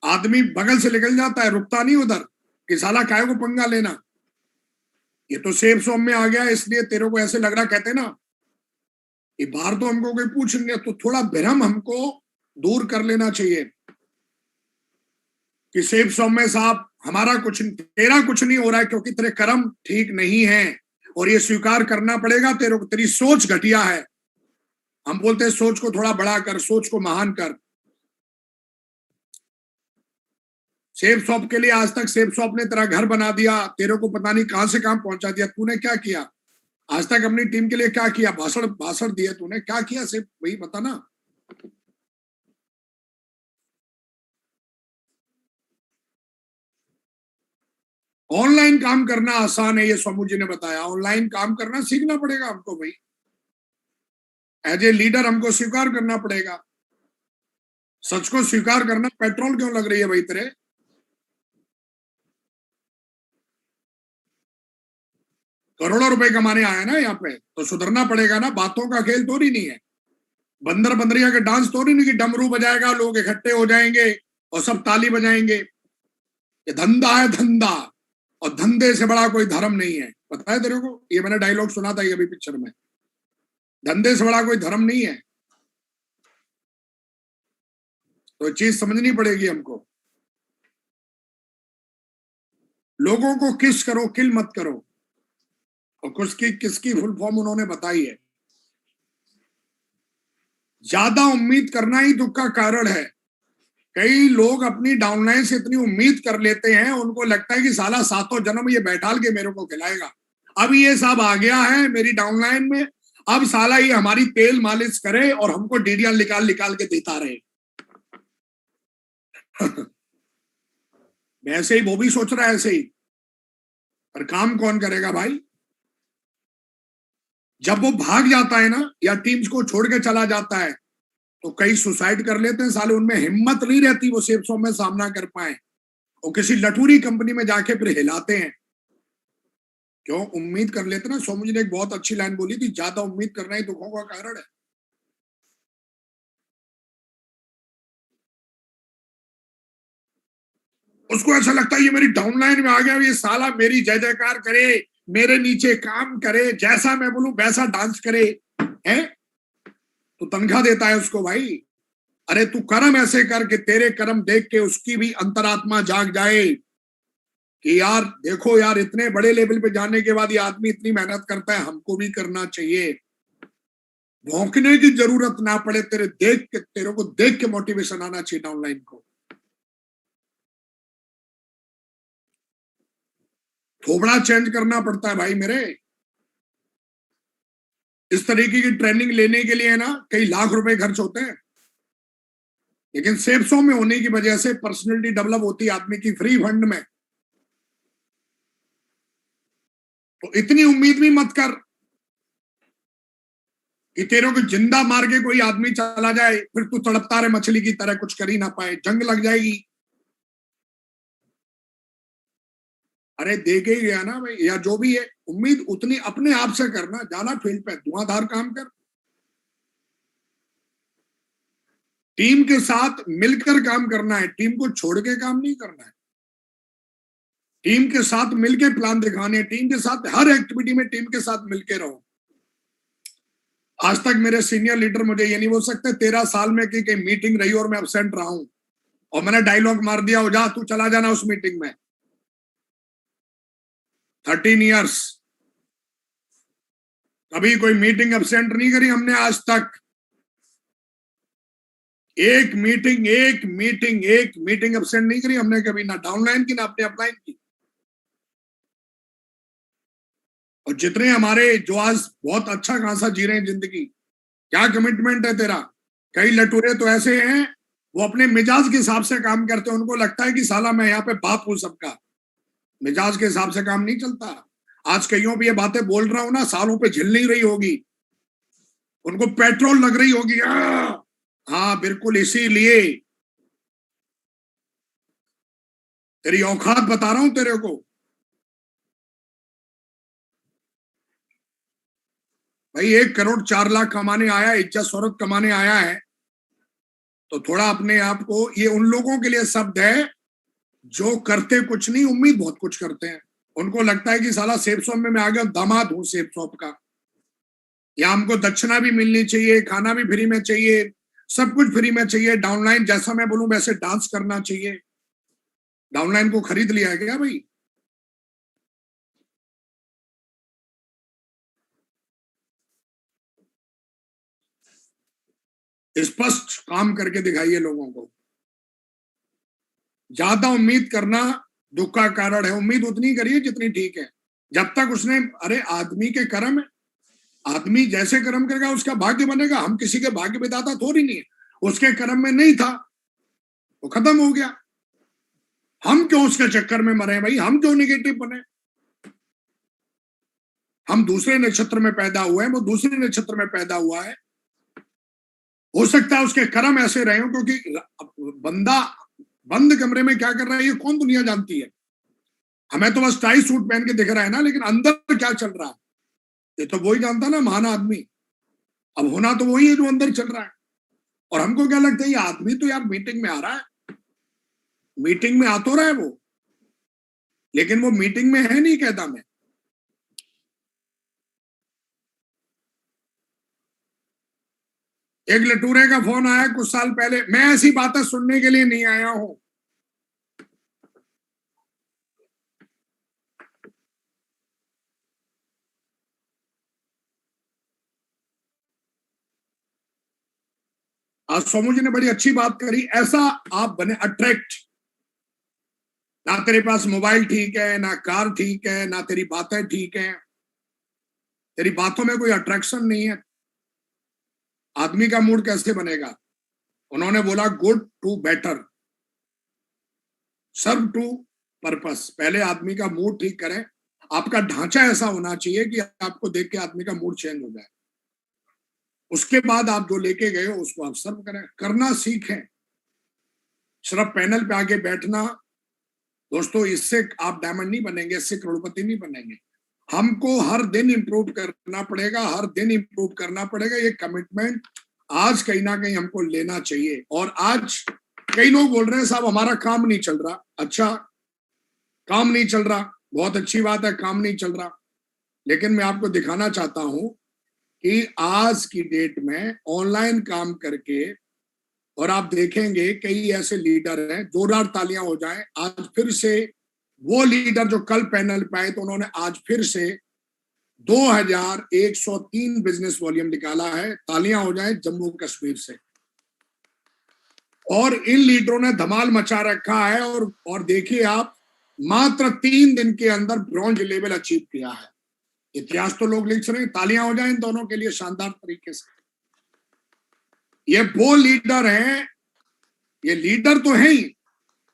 आदमी बगल से निकल जाता है, रुकता नहीं उधर कि साला काहे को पंगा लेना। ये तो सेफ शॉप में आ गया, इसलिए तेरे को ऐसे लग रहा, कहते ना ये बाहर तो हमको कोई पूछेंगे, तो थोड़ा भ्रम हमको दूर कर लेना चाहिए कि सेफ शॉप में साहब हमारा कुछ, तेरा कुछ नहीं हो रहा है क्योंकि तेरे कर्म ठीक नहीं है और ये स्वीकार करना पड़ेगा। तेरे को तेरी सोच घटिया है। हम बोलते हैं सोच को थोड़ा बड़ा कर, सोच को महान कर। सेफ शॉप के लिए आज तक सेफ शॉप ने तेरा घर बना दिया, तेरे को पता नहीं कहां से कहां पहुंचा दिया। तूने क्या किया आज तक अपनी टीम के लिए? क्या किया? भाषण दिए तूने? क्या किया सिर्फ वही बता ना। ऑनलाइन काम करना आसान है, ये सोमू जी ने बताया। ऑनलाइन काम करना सीखना पड़ेगा हमको भाई, एज ए लीडर हमको स्वीकार करना पड़ेगा। सच को स्वीकार करना। पेट्रोल क्यों लग रही है भाई तेरे? करोड़ों रुपए कमाने आया ना यहाँ पे, तो सुधरना पड़ेगा ना। बातों का खेल थोड़ी नहीं है, बंदर बंदरिया के डांस थोड़ी नहीं कि डमरू बजाएगा, लोग इकट्ठे हो जाएंगे और सब ताली बजाएंगे। ये धंधा है, धंधा, और धंधे से बड़ा कोई धर्म नहीं है। पता है तेरे को? ये मैंने डायलॉग सुना था ये अभी पिक्चर में, धंधे से बड़ा कोई धर्म नहीं है। तो चीज समझनी पड़ेगी हमको। लोगों को किस करो, किल मत करो। और किसकी फुल फॉर्म उन्होंने बताई है। ज्यादा उम्मीद करना ही दुख का कारण है। कई लोग अपनी डाउनलाइन से इतनी उम्मीद कर लेते हैं, उनको लगता है कि साला 7 जन्म ये बैठाल के मेरे को खिलाएगा। अब ये सब आ गया है मेरी डाउनलाइन में, अब साला ये हमारी तेल मालिश करे और हमको डीडियां निकाल निकाल के देता रहे। वैसे ही वो भी सोच रहा है ऐसे ही, पर काम कौन करेगा भाई? जब वो भाग जाता है ना या टीम्स को छोड़ के चला जाता है तो कई सुसाइड कर लेते हैं साले, उनमें हिम्मत नहीं रहती वो सेप्सो में सामना कर पाए, वो किसी लटूरी कंपनी में जाके फिर हिलाते हैं। क्यों? उम्मीद कर लेते ना। सोमू जी ने एक बहुत अच्छी लाइन बोली थी, ज्यादा उम्मीद करना ही दुखों का कारण है। उसको ऐसा लगता है ये मेरी डाउनलाइन में आ गया, ये साला मेरी जय जयकार करे, मेरे नीचे काम करे, जैसा मैं बोलूं वैसा डांस करे, है तो तनख्वाह देता है उसको भाई। अरे तू कर्म ऐसे कर कि तेरे कर्म देख के उसकी भी अंतरात्मा जाग जाए कि यार देखो यार, इतने बड़े लेवल पे जाने के बाद ये आदमी इतनी मेहनत करता है, हमको भी करना चाहिए। भौंकने की जरूरत ना पड़े, तेरे को देख के मोटिवेशन आना चाहिए डाउनलाइन को। थोबड़ा चेंज करना पड़ता है भाई मेरे। इस तरीके की ट्रेनिंग लेने के लिए ना कई लाख रुपए खर्च होते हैं, लेकिन सेप्सो में होने की वजह से पर्सनैलिटी डेवलप होती है आदमी की फ्री फंड में। तो इतनी उम्मीद भी मत कर कि तेरे को जिंदा मार के कोई आदमी चला जाए, फिर तू तड़पता रहे मछली की तरह, कुछ कर ही ना पाए, जंग लग जाएगी। अरे दे के ही गया ना भाई, या जो भी है उम्मीद उतनी अपने आप से करना, जाना फील्ड पे धुआंधार काम कर, टीम के साथ मिलकर काम करना है, टीम को छोड़ के काम नहीं करना है। टीम के साथ मिलकर प्लान दिखाने, टीम के साथ हर एक्टिविटी में टीम के साथ मिलके रहो। आज तक मेरे सीनियर लीडर मुझे ये नहीं बोल सकते 13 साल में कि कहीं मीटिंग रही और मैं एब्सेंट रहा हूं और मैंने डायलॉग मार दिया हो जा तू चला जाना उस मीटिंग में। 13 इयर्स कभी कोई मीटिंग एब्सेंट नहीं करी हमने आज तक। एक मीटिंग एब्सेंट नहीं करी हमने कभी, ना डाउनलाइन की ना अपने अपलाइन की। और जितने हमारे जो आज बहुत अच्छा खासा जी रहे हैं जिंदगी, क्या कमिटमेंट है तेरा। कई लटूरे तो ऐसे हैं वो अपने मिजाज के हिसाब से काम करते हैं, उनको लगता है कि साला मैं यहाँ पे बाप हूं सबका। मिजाज के हिसाब से काम नहीं चलता। आज कईयों भी ये बातें बोल रहा हूं ना, सालों पे झिल नहीं रही होगी, उनको पेट्रोल लग रही होगी। हाँ बिल्कुल, इसीलिए तेरी औकात बता रहा हूं तेरे को भाई। 1 करोड़ 4 लाख कमाने आया, इज्जत शोहरत कमाने आया है, तो थोड़ा अपने आप को, ये उन लोगों के लिए शब्द है जो करते कुछ नहीं, उम्मीद बहुत कुछ करते हैं। उनको लगता है कि साला सेफ शॉप में मैं आ गया, दामाद हूं सेफ शॉप का, या हमको दक्षिणा भी मिलनी चाहिए, खाना भी फ्री में चाहिए, सब कुछ फ्री में चाहिए। डाउनलाइन जैसा मैं बोलूं वैसे डांस करना चाहिए। डाउनलाइन को खरीद लिया है क्या भाई? स्पष्ट काम करके दिखाइए लोगों को। ज्यादा उम्मीद करना दुख का कारण है। उम्मीद उतनी करिए जितनी ठीक है, जब तक उसने, अरे आदमी के कर्म है, आदमी जैसे कर्म करेगा उसका भाग्य बनेगा। हम किसी के भाग्य विधाता थोड़ी नहीं है, उसके कर्म में नहीं था वो खत्म हो गया। हम क्यों उसके चक्कर में मरे भाई? हम क्यों नेगेटिव बने? हम दूसरे नक्षत्र में पैदा हुए हैं, वो दूसरे नक्षत्र में पैदा हुआ है। हो सकता है उसके कर्म ऐसे रहे हो, क्योंकि बंदा बंद कमरे में क्या कर रहा है ये कौन दुनिया जानती है। हमें तो बस टाई सूट पहन के दिख रहा है ना, लेकिन अंदर क्या चल रहा है ये तो वही जानता ना, महान आदमी। अब होना तो वही है जो अंदर चल रहा है। और हमको क्या लगता है ये आदमी तो यार मीटिंग में आ रहा है, मीटिंग में आ तो रहा है वो, लेकिन वो मीटिंग में है नहीं कहता मैं। एक लटूरे का फोन आया कुछ साल पहले, मैं ऐसी बातें सुनने के लिए नहीं आया हूं। आज सोमू जी ने बड़ी अच्छी बात करी, ऐसा आप बने अट्रैक्ट। ना तेरे पास मोबाइल ठीक है, ना कार ठीक है, ना तेरी बातें ठीक है, तेरी बातों में कोई अट्रैक्शन नहीं है, आदमी का मूड कैसे बनेगा? उन्होंने बोला good to better, serve to purpose. पहले आदमी का मूड ठीक करें, आपका ढांचा ऐसा होना चाहिए कि आपको देख के आदमी का मूड चेंज हो जाए, उसके बाद आप जो लेके गए हो उसको आप सर्व करें, करना सीखें। सिर्फ पैनल पे आके बैठना, दोस्तों इससे आप डायमंड नहीं बनेंगे, इससे करोड़पति नहीं बनेंगे। हमको हर दिन इंप्रूव करना पड़ेगा, हर दिन इंप्रूव करना पड़ेगा। ये कमिटमेंट आज कहीं ना कहीं हमको लेना चाहिए। और आज कई लोग बोल रहे हैं साहब हमारा काम नहीं चल रहा। अच्छा, काम नहीं चल रहा, बहुत अच्छी बात है, काम नहीं चल रहा, लेकिन मैं आपको दिखाना चाहता हूं कि आज की डेट में ऑनलाइन काम करके, और आप देखेंगे कई ऐसे लीडर हैं, जोरदार तालियां हो जाएं, आज फिर से वो लीडर जो कल पैनल पे आए तो उन्होंने आज फिर से 2103 बिजनेस वॉल्यूम निकाला है। तालियां हो जाएं जम्मू कश्मीर से। और इन लीडरों ने धमाल मचा रखा है। और देखिए आप, मात्र 3 दिन के अंदर ब्रॉन्ज लेवल अचीव किया है। इतिहास तो लोग लिख रहे हैं। तालियां हो जाएं इन दोनों के लिए शानदार तरीके से। ये वो लीडर हैं, ये लीडर तो है ही,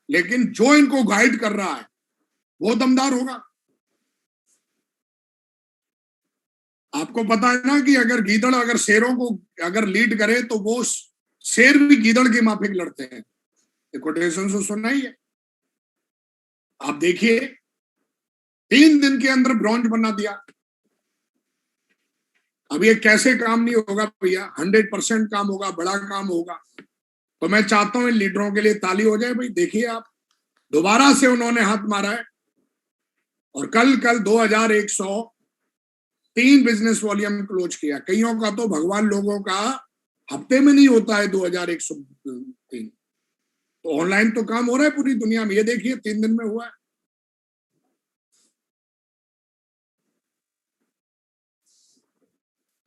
लेकिन जो इनको गाइड कर रहा है वो दमदार होगा। आपको पता है ना कि अगर गीदड़ अगर शेरों को अगर लीड करे तो वो शेर भी गीदड़ के माफिक लड़ते हैं। कोटेशन से सुना ही है। आप देखिए 3 दिन के अंदर ब्रॉन्ज बना दिया। अब ये कैसे काम नहीं होगा भैया, 100% काम होगा, बड़ा काम होगा। तो मैं चाहता हूं इन लीडरों के लिए ताली हो जाए। भाई देखिए आप, दोबारा से उन्होंने हाथ मारा है और कल 2103 बिजनेस वॉल्यूम क्लोज किया। कईयों का तो भगवान लोगों का हफ्ते में नहीं होता है 2103। तो ऑनलाइन तो काम हो रहा है पूरी दुनिया में। ये देखिए 3 दिन में हुआ है।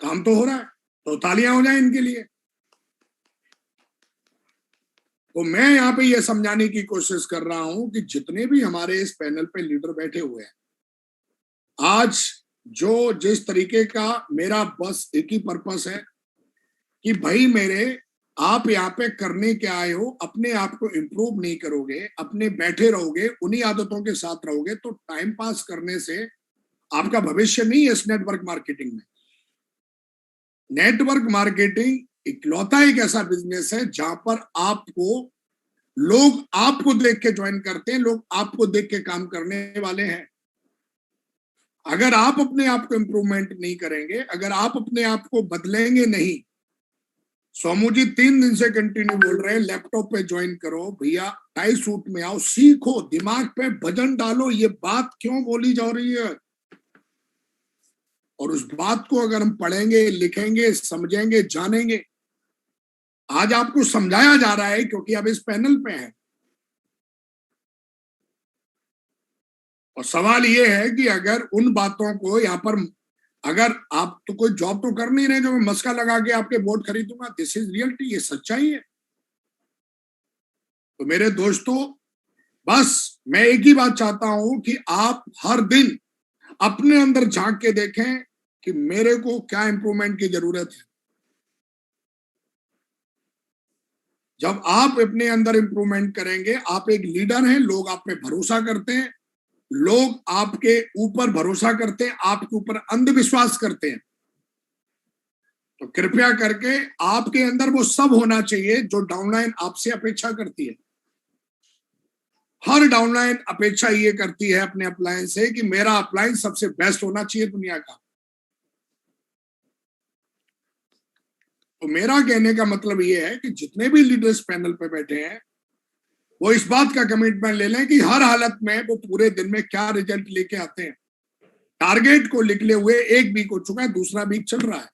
काम तो हो रहा है, तो तालियां हो जाए इनके लिए। तो मैं यहाँ पे ये समझाने की कोशिश कर रहा हूं कि जितने भी हमारे इस पैनल पे लीडर बैठे हुए हैं, आज जो जिस तरीके का मेरा बस एक ही पर्पस है कि भाई मेरे, आप यहाँ पे करने के आए हो, अपने आप को इम्प्रूव नहीं करोगे, अपने बैठे रहोगे, उन्हीं आदतों के साथ रहोगे, तो टाइम पास करने से आपका भविष्य नहीं है इस नेटवर्क मार्केटिंग में। नेटवर्क मार्केटिंग इकलौता एक ऐसा बिजनेस है जहां पर लोग आपको देख के ज्वाइन करते हैं, लोग आपको देख के काम करने वाले हैं। अगर आप अपने आप को इम्प्रूवमेंट नहीं करेंगे, अगर आप अपने आप को बदलेंगे नहीं, सोमू जी 3 दिन से कंटिन्यू बोल रहे हैं लैपटॉप पे ज्वाइन करो भैया, टाई सूट में आओ, सीखो, दिमाग पे वजन डालो। ये बात क्यों बोली जा रही है? और उस बात को अगर हम पढ़ेंगे, लिखेंगे, समझेंगे, जानेंगे, आज आपको समझाया जा रहा है क्योंकि आप इस पैनल पे हैं। और सवाल ये है कि अगर उन बातों को यहाँ पर, अगर आप तो कोई जॉब तो कर नहीं रहे जो मैं मस्का लगा के आपके वोट खरीदूंगा, दिस इज रियलिटी, ये सच्चाई है। तो मेरे दोस्तों, बस मैं एक ही बात चाहता हूं कि आप हर दिन अपने अंदर झांक के देखें कि मेरे को क्या इंप्रूवमेंट की जरूरत है। जब आप अपने अंदर इंप्रूवमेंट करेंगे, आप एक लीडर हैं, लोग आप पे भरोसा करते हैं, लोग आपके ऊपर भरोसा करते हैं, आपके ऊपर अंधविश्वास करते हैं। तो कृपया करके आपके अंदर वो सब होना चाहिए जो डाउनलाइन आपसे अपेक्षा करती है। हर डाउनलाइन अपेक्षा ये करती है अपने अपलायन से कि मेरा अपलायन सबसे बेस्ट होना चाहिए दुनिया का। तो मेरा कहने का मतलब ये है कि जितने भी लीडर्स पैनल पे बैठे हैं, वो इस बात का कमिटमेंट ले लें कि हर हालत में वो पूरे दिन में क्या रिजल्ट लेके आते हैं। टारगेट को निकले हुए 1 वीक हो चुका है, दूसरा वीक चल रहा है।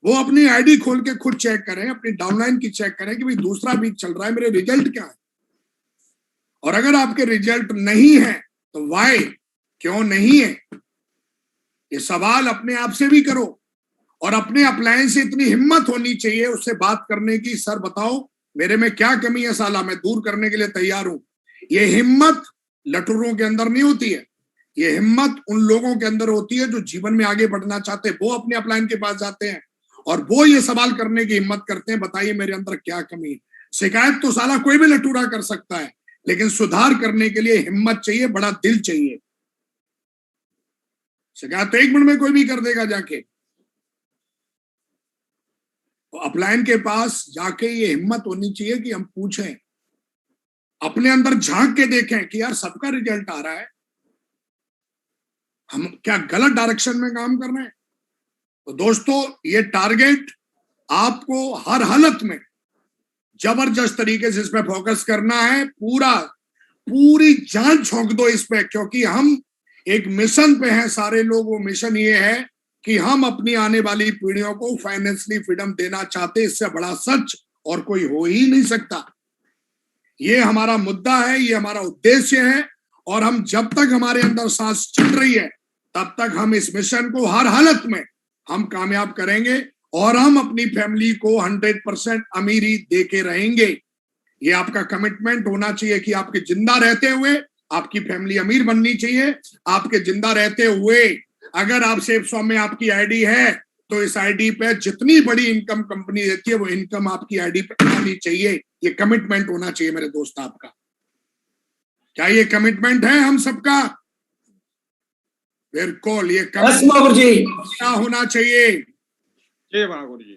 वो अपनी आईडी खोल के खुद चेक करें, अपनी डाउनलाइन की चेक करें कि भाई दूसरा वीक चल रहा है, मेरे रिजल्ट क्या है। और अगर आपके रिजल्ट नहीं है तो वाई, क्यों नहीं है, ये सवाल अपने आप से भी करो। और अपने अपलायन से इतनी हिम्मत होनी चाहिए उससे बात करने की, सर बताओ मेरे में क्या कमी है, साला मैं दूर करने के लिए तैयार हूं। ये हिम्मत लटुरों के अंदर नहीं होती है, ये हिम्मत उन लोगों के अंदर होती है जो जीवन में आगे बढ़ना चाहते हैं। वो अपने अपलाइन के पास जाते हैं और वो ये सवाल करने की हिम्मत करते हैं, बताइए मेरे अंदर क्या कमी है। शिकायत तो साला कोई भी लटूरा कर सकता है, लेकिन सुधार करने के लिए हिम्मत चाहिए, बड़ा दिल चाहिए। शिकायत तो 1 मिनट में कोई भी कर देगा जाके। तो अपलाइन के पास जाके ये हिम्मत होनी चाहिए कि हम पूछें, अपने अंदर झांक के देखें कि यार सबका रिजल्ट आ रहा है, हम क्या गलत डायरेक्शन में काम कर रहे हैं। तो दोस्तों, ये टारगेट आपको हर हालत में जबरदस्त तरीके से इस पे फोकस करना है। पूरी जान झोंक दो इस पे, क्योंकि हम एक मिशन पे हैं सारे लोग। वो मिशन ये है कि हम अपनी आने वाली पीढ़ियों को फाइनेंशियली फ्रीडम देना चाहते। इससे बड़ा सच और कोई हो ही नहीं सकता। ये हमारा मुद्दा है, ये हमारा उद्देश्य है, और हम जब तक हमारे अंदर सांस चल रही है तब तक हम इस मिशन को हर हालत में हम कामयाब करेंगे और हम अपनी फैमिली को 100% अमीरी दे के रहेंगे। ये आपका कमिटमेंट होना चाहिए कि आपके जिंदा रहते हुए आपकी फैमिली अमीर बननी चाहिए। आपके जिंदा रहते हुए अगर आप सेफ स्वैप में आपकी आईडी है तो इस आईडी पे जितनी बड़ी इनकम कंपनी देती है वो इनकम आपकी आईडी पे आनी चाहिए। ये कमिटमेंट होना चाहिए मेरे दोस्त आपका। क्या ये कमिटमेंट है हम सबका? बिल्कुल, ये क्या होना चाहिए।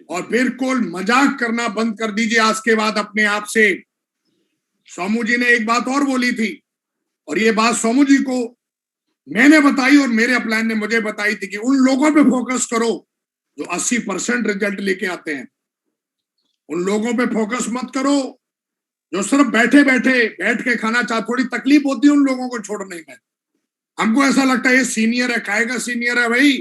और बिल्कुल मजाक करना बंद कर दीजिए आज के बाद अपने आप से। सोमू जी ने एक बात और बोली थी, और ये बात सोमू जी को मैंने बताई और मेरे अपलाइन ने मुझे बताई थी कि उन लोगों पे फोकस करो जो 80% रिजल्ट लेके आते हैं। उन लोगों पे फोकस मत करो जो सिर्फ बैठ के खाना चाहते। थोड़ी तकलीफ होती है उन लोगों को छोड़ने में। हमको ऐसा लगता है ये सीनियर है, काय का सीनियर है भाई,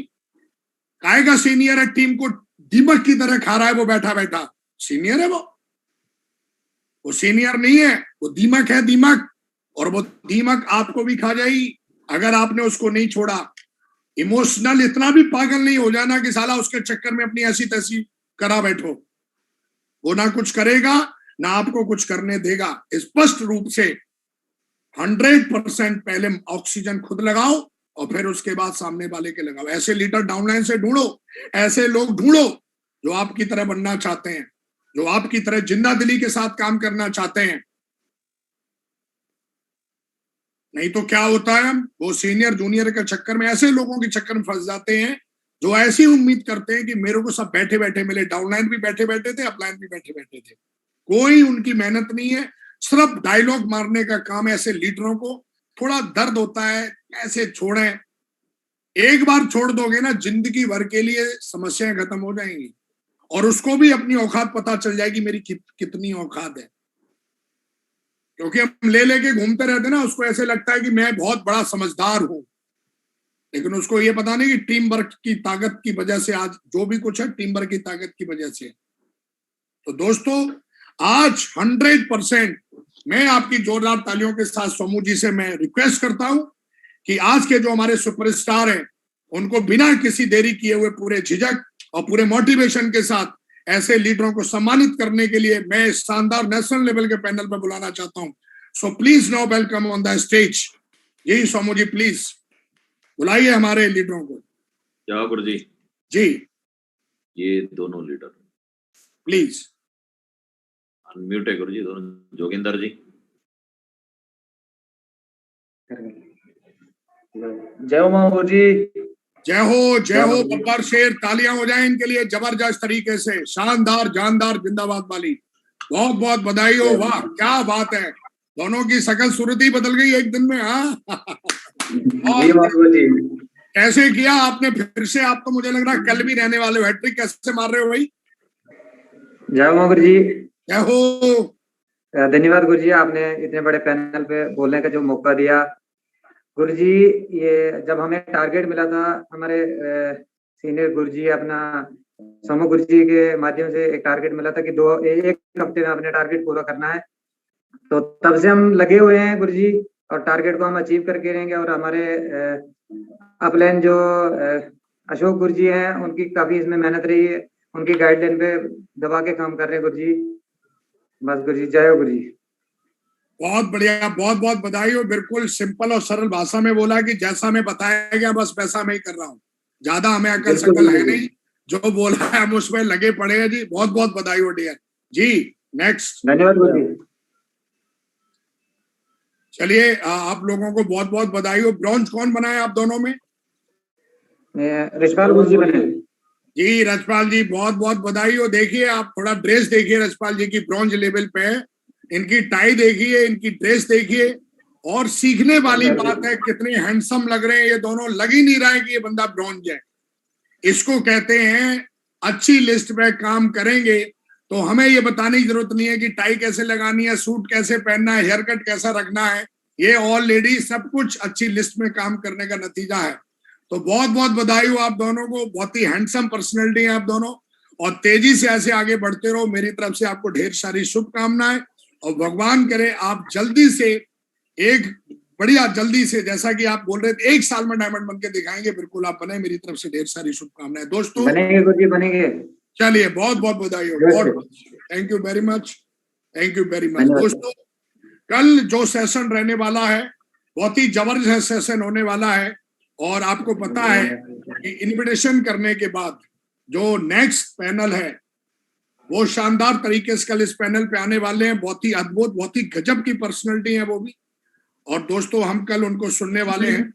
काय का सीनियर है, टीम को दीमक की तरह खा रहा है वो बैठा सीनियर है। वो सीनियर नहीं है, वो दीमक है, दीमक। और वो दीमक आपको भी खा जाएगी अगर आपने उसको नहीं छोड़ा। इमोशनल इतना भी पागल नहीं हो जाना कि साला उसके चक्कर में अपनी ऐसी तैसी करा बैठो। वो ना कुछ करेगा ना आपको कुछ करने देगा। स्पष्ट रूप से 100% पहले ऑक्सीजन खुद लगाओ और फिर उसके बाद सामने वाले के लगाओ। ऐसे लीडर डाउनलाइन से ढूंढो, ऐसे लोग ढूंढो जो आपकी तरह बनना चाहते हैं, जो आपकी तरह जिंदा दिली के साथ काम करना चाहते हैं। नहीं तो क्या होता है, वो सीनियर जूनियर के चक्कर में, ऐसे लोगों के चक्कर में फंस जाते हैं जो ऐसी उम्मीद करते हैं कि मेरे को सब बैठे बैठे मिले। डाउनलाइन भी बैठे बैठे थे, अपलाइन भी बैठे बैठे थे, कोई उनकी मेहनत नहीं है, सिर्फ डायलॉग मारने का काम। ऐसे लीडरों को थोड़ा दर्द होता है, ऐसे छोड़ें। एक बार छोड़ दोगे ना, जिंदगी भर के लिए समस्याएं खत्म हो जाएंगी और उसको भी अपनी औकात पता चल जाएगी, मेरी कितनी औकात है। क्योंकि हम लेके घूमते रहते ना, उसको ऐसे लगता है कि मैं बहुत बड़ा समझदार हूं, लेकिन उसको ये पता नहीं कि टीम वर्क की ताकत की वजह से आज जो भी कुछ है टीम वर्क की ताकत की वजह से। तो दोस्तों, आज 100% मैं आपकी जोरदार तालियों के साथ सोमू जी से मैं रिक्वेस्ट करता हूं कि आज के जो हमारे सुपरस्टार हैं उनको बिना किसी देरी किए हुए, पूरे झिझक और पूरे मोटिवेशन के साथ ऐसे लीडरों को सम्मानित करने के लिए मैं शानदार नेशनल लेवल के पैनल पर बुलाना चाहता हूं। So please now welcome on the stage. यही सोमू जी, प्लीज बुलाइए हमारे लीडरों को। जय गुरु जी। जी, ये दोनों लीडर प्लीज अनम्यूट है गुरु जी, दोनों। जोगिंदर जी। जय हो मामू जी। जय हो बब्बर शेर। तालियां हो जाए इनके लिए जबरदस्त तरीके से, शानदार जानदार जिंदाबाद वाली। बहुत बहुत बधाई हो। वाह क्या बात है, दोनों की शकल सूरत ही बदल गई एक दिन में। हाँ कैसे किया आपने फिर से? आप तो मुझे लग रहा है कल भी रहने वाले हो। हैट्रिक कैसे मार रहे हो भाई? जय हो गुरु जी। जय हो। धन्यवाद गुरु जी, आपने इतने बड़े पैनल पे बोलने का जो मौका दिया। गुरु जी, ये जब हमें टारगेट मिला था हमारे सीनियर गुरु जी, अपना समूह गुरु जी के माध्यम से एक टारगेट मिला था कि एक हफ्ते में अपने टारगेट पूरा करना है, तो तब से हम लगे हुए हैं गुरु जी, और टारगेट को हम अचीव करके रहेंगे। और हमारे अपलाइन जो अशोक गुरु जी हैं, उनकी काफी इसमें मेहनत रही है, उनकी गाइडलाइन पे दबा के काम कर रहे हैं गुरु जी। बस गुरु जी, जय हो गुरु जी। बहुत बढ़िया, बहुत बहुत बधाई हो। बिल्कुल सिंपल और सरल भाषा में बोला कि जैसा मैं बताया गया बस वैसा मैं ही कर रहा हूँ, ज्यादा हमें अकल शकल है नहीं, जो बोला है हम उसमें लगे पड़े हैं जी। बहुत बहुत बधाई हो डियर जी। नेक्स्ट। धन्यवाद गुरुजी। चलिए आप लोगों को बहुत बहुत बधाई हो। ब्रॉन्ज कौन बनाए आप दोनों में? रजपाल गुरुजी बने जी। रजपाल जी बहुत बहुत बधाई हो। देखिए आप थोड़ा ड्रेस देखिए रजपाल जी की, ब्रॉन्ज लेवल पे है, इनकी टाई देखिए, इनकी ड्रेस देखिए, और सीखने वाली बात है कितने हैंडसम लग रहे हैं ये दोनों। लग ही नहीं रहा है कि ये बंदा ब्रॉन्ज है। इसको कहते हैं अच्छी लिस्ट पे काम करेंगे तो हमें ये बताने की जरूरत नहीं है कि टाई कैसे लगानी है, सूट कैसे पहनना है, हेयर कट कैसा रखना है। ये ऑलरेडी सब कुछ अच्छी लिस्ट में काम करने का नतीजा है। तो बहुत बहुत बधाई हो आप दोनों को। बहुत ही हैंडसम पर्सनैलिटी है आप दोनों, और तेजी से ऐसे आगे बढ़ते रहो। मेरी तरफ से आपको ढेर सारी शुभकामनाएं, और भगवान करे आप जल्दी से एक बढ़िया, जल्दी से जैसा कि आप बोल रहे थे 1 साल में डायमंड बन के दिखाएंगे। बिल्कुल आप बने। मेरी तरफ से ढेर सारी शुभकामनाएं दोस्तों। बनेंगे गुरुजी, बनेंगे। चलिए बहुत बहुत बधाई हो। बहुत thank you very much, thank you very much दोस्तों। कल जो सेशन रहने वाला है बहुत ही जबरदस्त सेशन होने वाला है, और आपको पता है कि इन्विटेशन करने के बाद जो नेक्स्ट पैनल है वो शानदार तरीके से कल इस पैनल पे आने वाले हैं। बहुत ही अद्भुत, बहुत ही गजब की पर्सनैलिटी है वो भी, और दोस्तों हम कल उनको सुनने वाले हैं।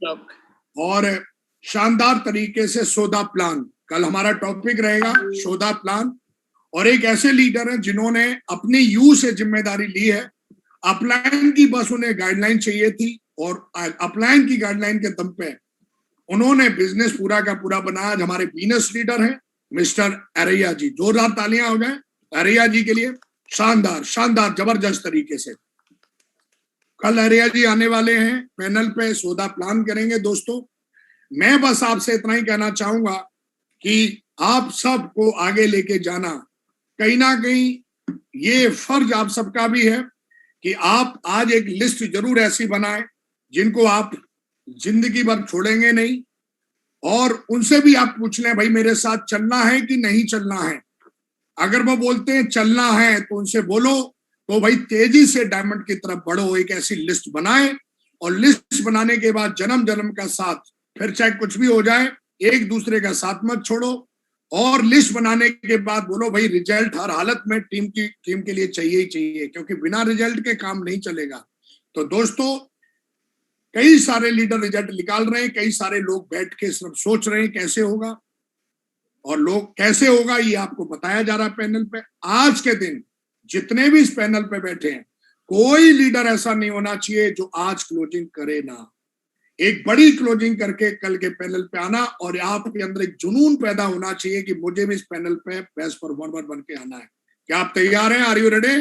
और शानदार तरीके से सोधा प्लान, कल हमारा टॉपिक रहेगा सोधा प्लान। और एक ऐसे लीडर हैं जिन्होंने अपनी यू से जिम्मेदारी ली है। अपलाइन की बस उन्हें गाइडलाइन चाहिए थी, और अपलाइन की गाइडलाइन के दम पे उन्होंने बिजनेस पूरा का पूरा बनाया। आज हमारे वीनस लीडर हैं मिस्टर अरैया जी। जोरदार तालियां हो जाए अरैया जी के लिए। शानदार शानदार जबरदस्त तरीके से कल अरैया जी आने वाले हैं पैनल पे, सोधा प्लान करेंगे दोस्तों। मैं बस आपसे इतना ही कहना चाहूंगा कि आप सबको आगे लेके जाना, कहीं ना कहीं ये फर्ज आप सबका भी है कि आप आज एक लिस्ट जरूर ऐसी बनाएं जिनको आप जिंदगी भर छोड़ेंगे नहीं, और उनसे भी आप पूछ लें भाई मेरे साथ चलना है कि नहीं चलना है। अगर वो बोलते हैं चलना है तो उनसे बोलो तो भाई तेजी से डायमंड की तरफ बढ़ो। एक ऐसी लिस्ट बनाए, और लिस्ट बनाने के बाद जन्म जन्म का साथ, फिर चाहे कुछ भी हो जाए एक दूसरे का साथ मत छोड़ो। और लिस्ट बनाने के बाद बोलो भाई रिजल्ट हर हालत में टीम के लिए चाहिए ही चाहिए, क्योंकि बिना रिजल्ट के काम नहीं चलेगा। तो दोस्तों कई सारे लीडर रिजल्ट निकाल रहे हैं, कई सारे लोग बैठ के सिर्फ सोच रहे हैं कैसे होगा, और लोग कैसे होगा ये आपको बताया जा रहा है पैनल पे। आज के दिन जितने भी इस पैनल पे बैठे हैं, कोई लीडर ऐसा नहीं होना चाहिए जो आज क्लोजिंग करे ना। एक बड़ी क्लोजिंग करके कल के पैनल पे आना, और आपके अंदर एक जुनून पैदा होना चाहिए कि मुझे भी इस पैनल पे बेस्ट परफॉर्मर बन के आना है। क्या आप तैयार हैं? Are you ready?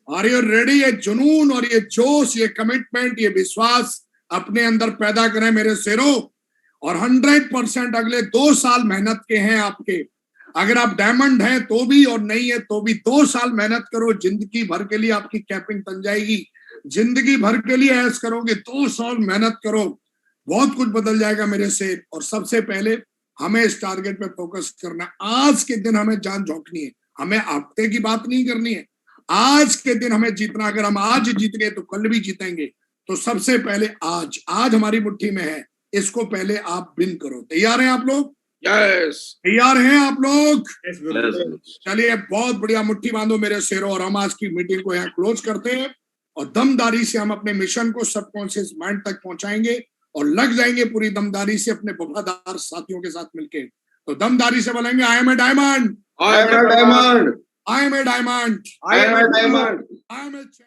Are you ready? ये जुनून और ये जोश, ये कमिटमेंट, ये विश्वास अपने अंदर पैदा करें मेरे शेरों। और 100% अगले 2 साल मेहनत के हैं आपके। अगर आप डायमंड हैं तो भी, और नहीं है तो भी 2 साल मेहनत करो। जिंदगी भर के लिए आपकी कैपिंग बन जाएगी। जिंदगी भर के लिए ऐश करोगे, 2 साल मेहनत करो, बहुत कुछ बदल जाएगा मेरे से। और सबसे पहले हमें इस टारगेट पे फोकस करना है। आज के दिन हमें जान झोंकनी है, हमें हफ्ते की बात नहीं करनी है। आज के दिन हमें जीतना। अगर हम आज जीत गए तो कल भी जीतेंगे। तो सबसे पहले आज हमारी मुट्ठी में है, इसको पहले आप विन करो। तैयार हैं आप लोग? यस। तैयार हैं आप लोग? चलिए बहुत बढ़िया, मुट्ठी बांधो मेरे शेरों। और हम आज की मीटिंग को यहाँ क्लोज करते हैं, और दमदारी से हम अपने मिशन को सबकॉन्शियस माइंड तक पहुंचाएंगे, और लग जाएंगे पूरी दमदारी से अपने वफादार साथियों के साथ मिलके। तो दमदारी से बोलेंगे I am a diamond, I am a diamond. I am a diamond, I am a diamond. I am a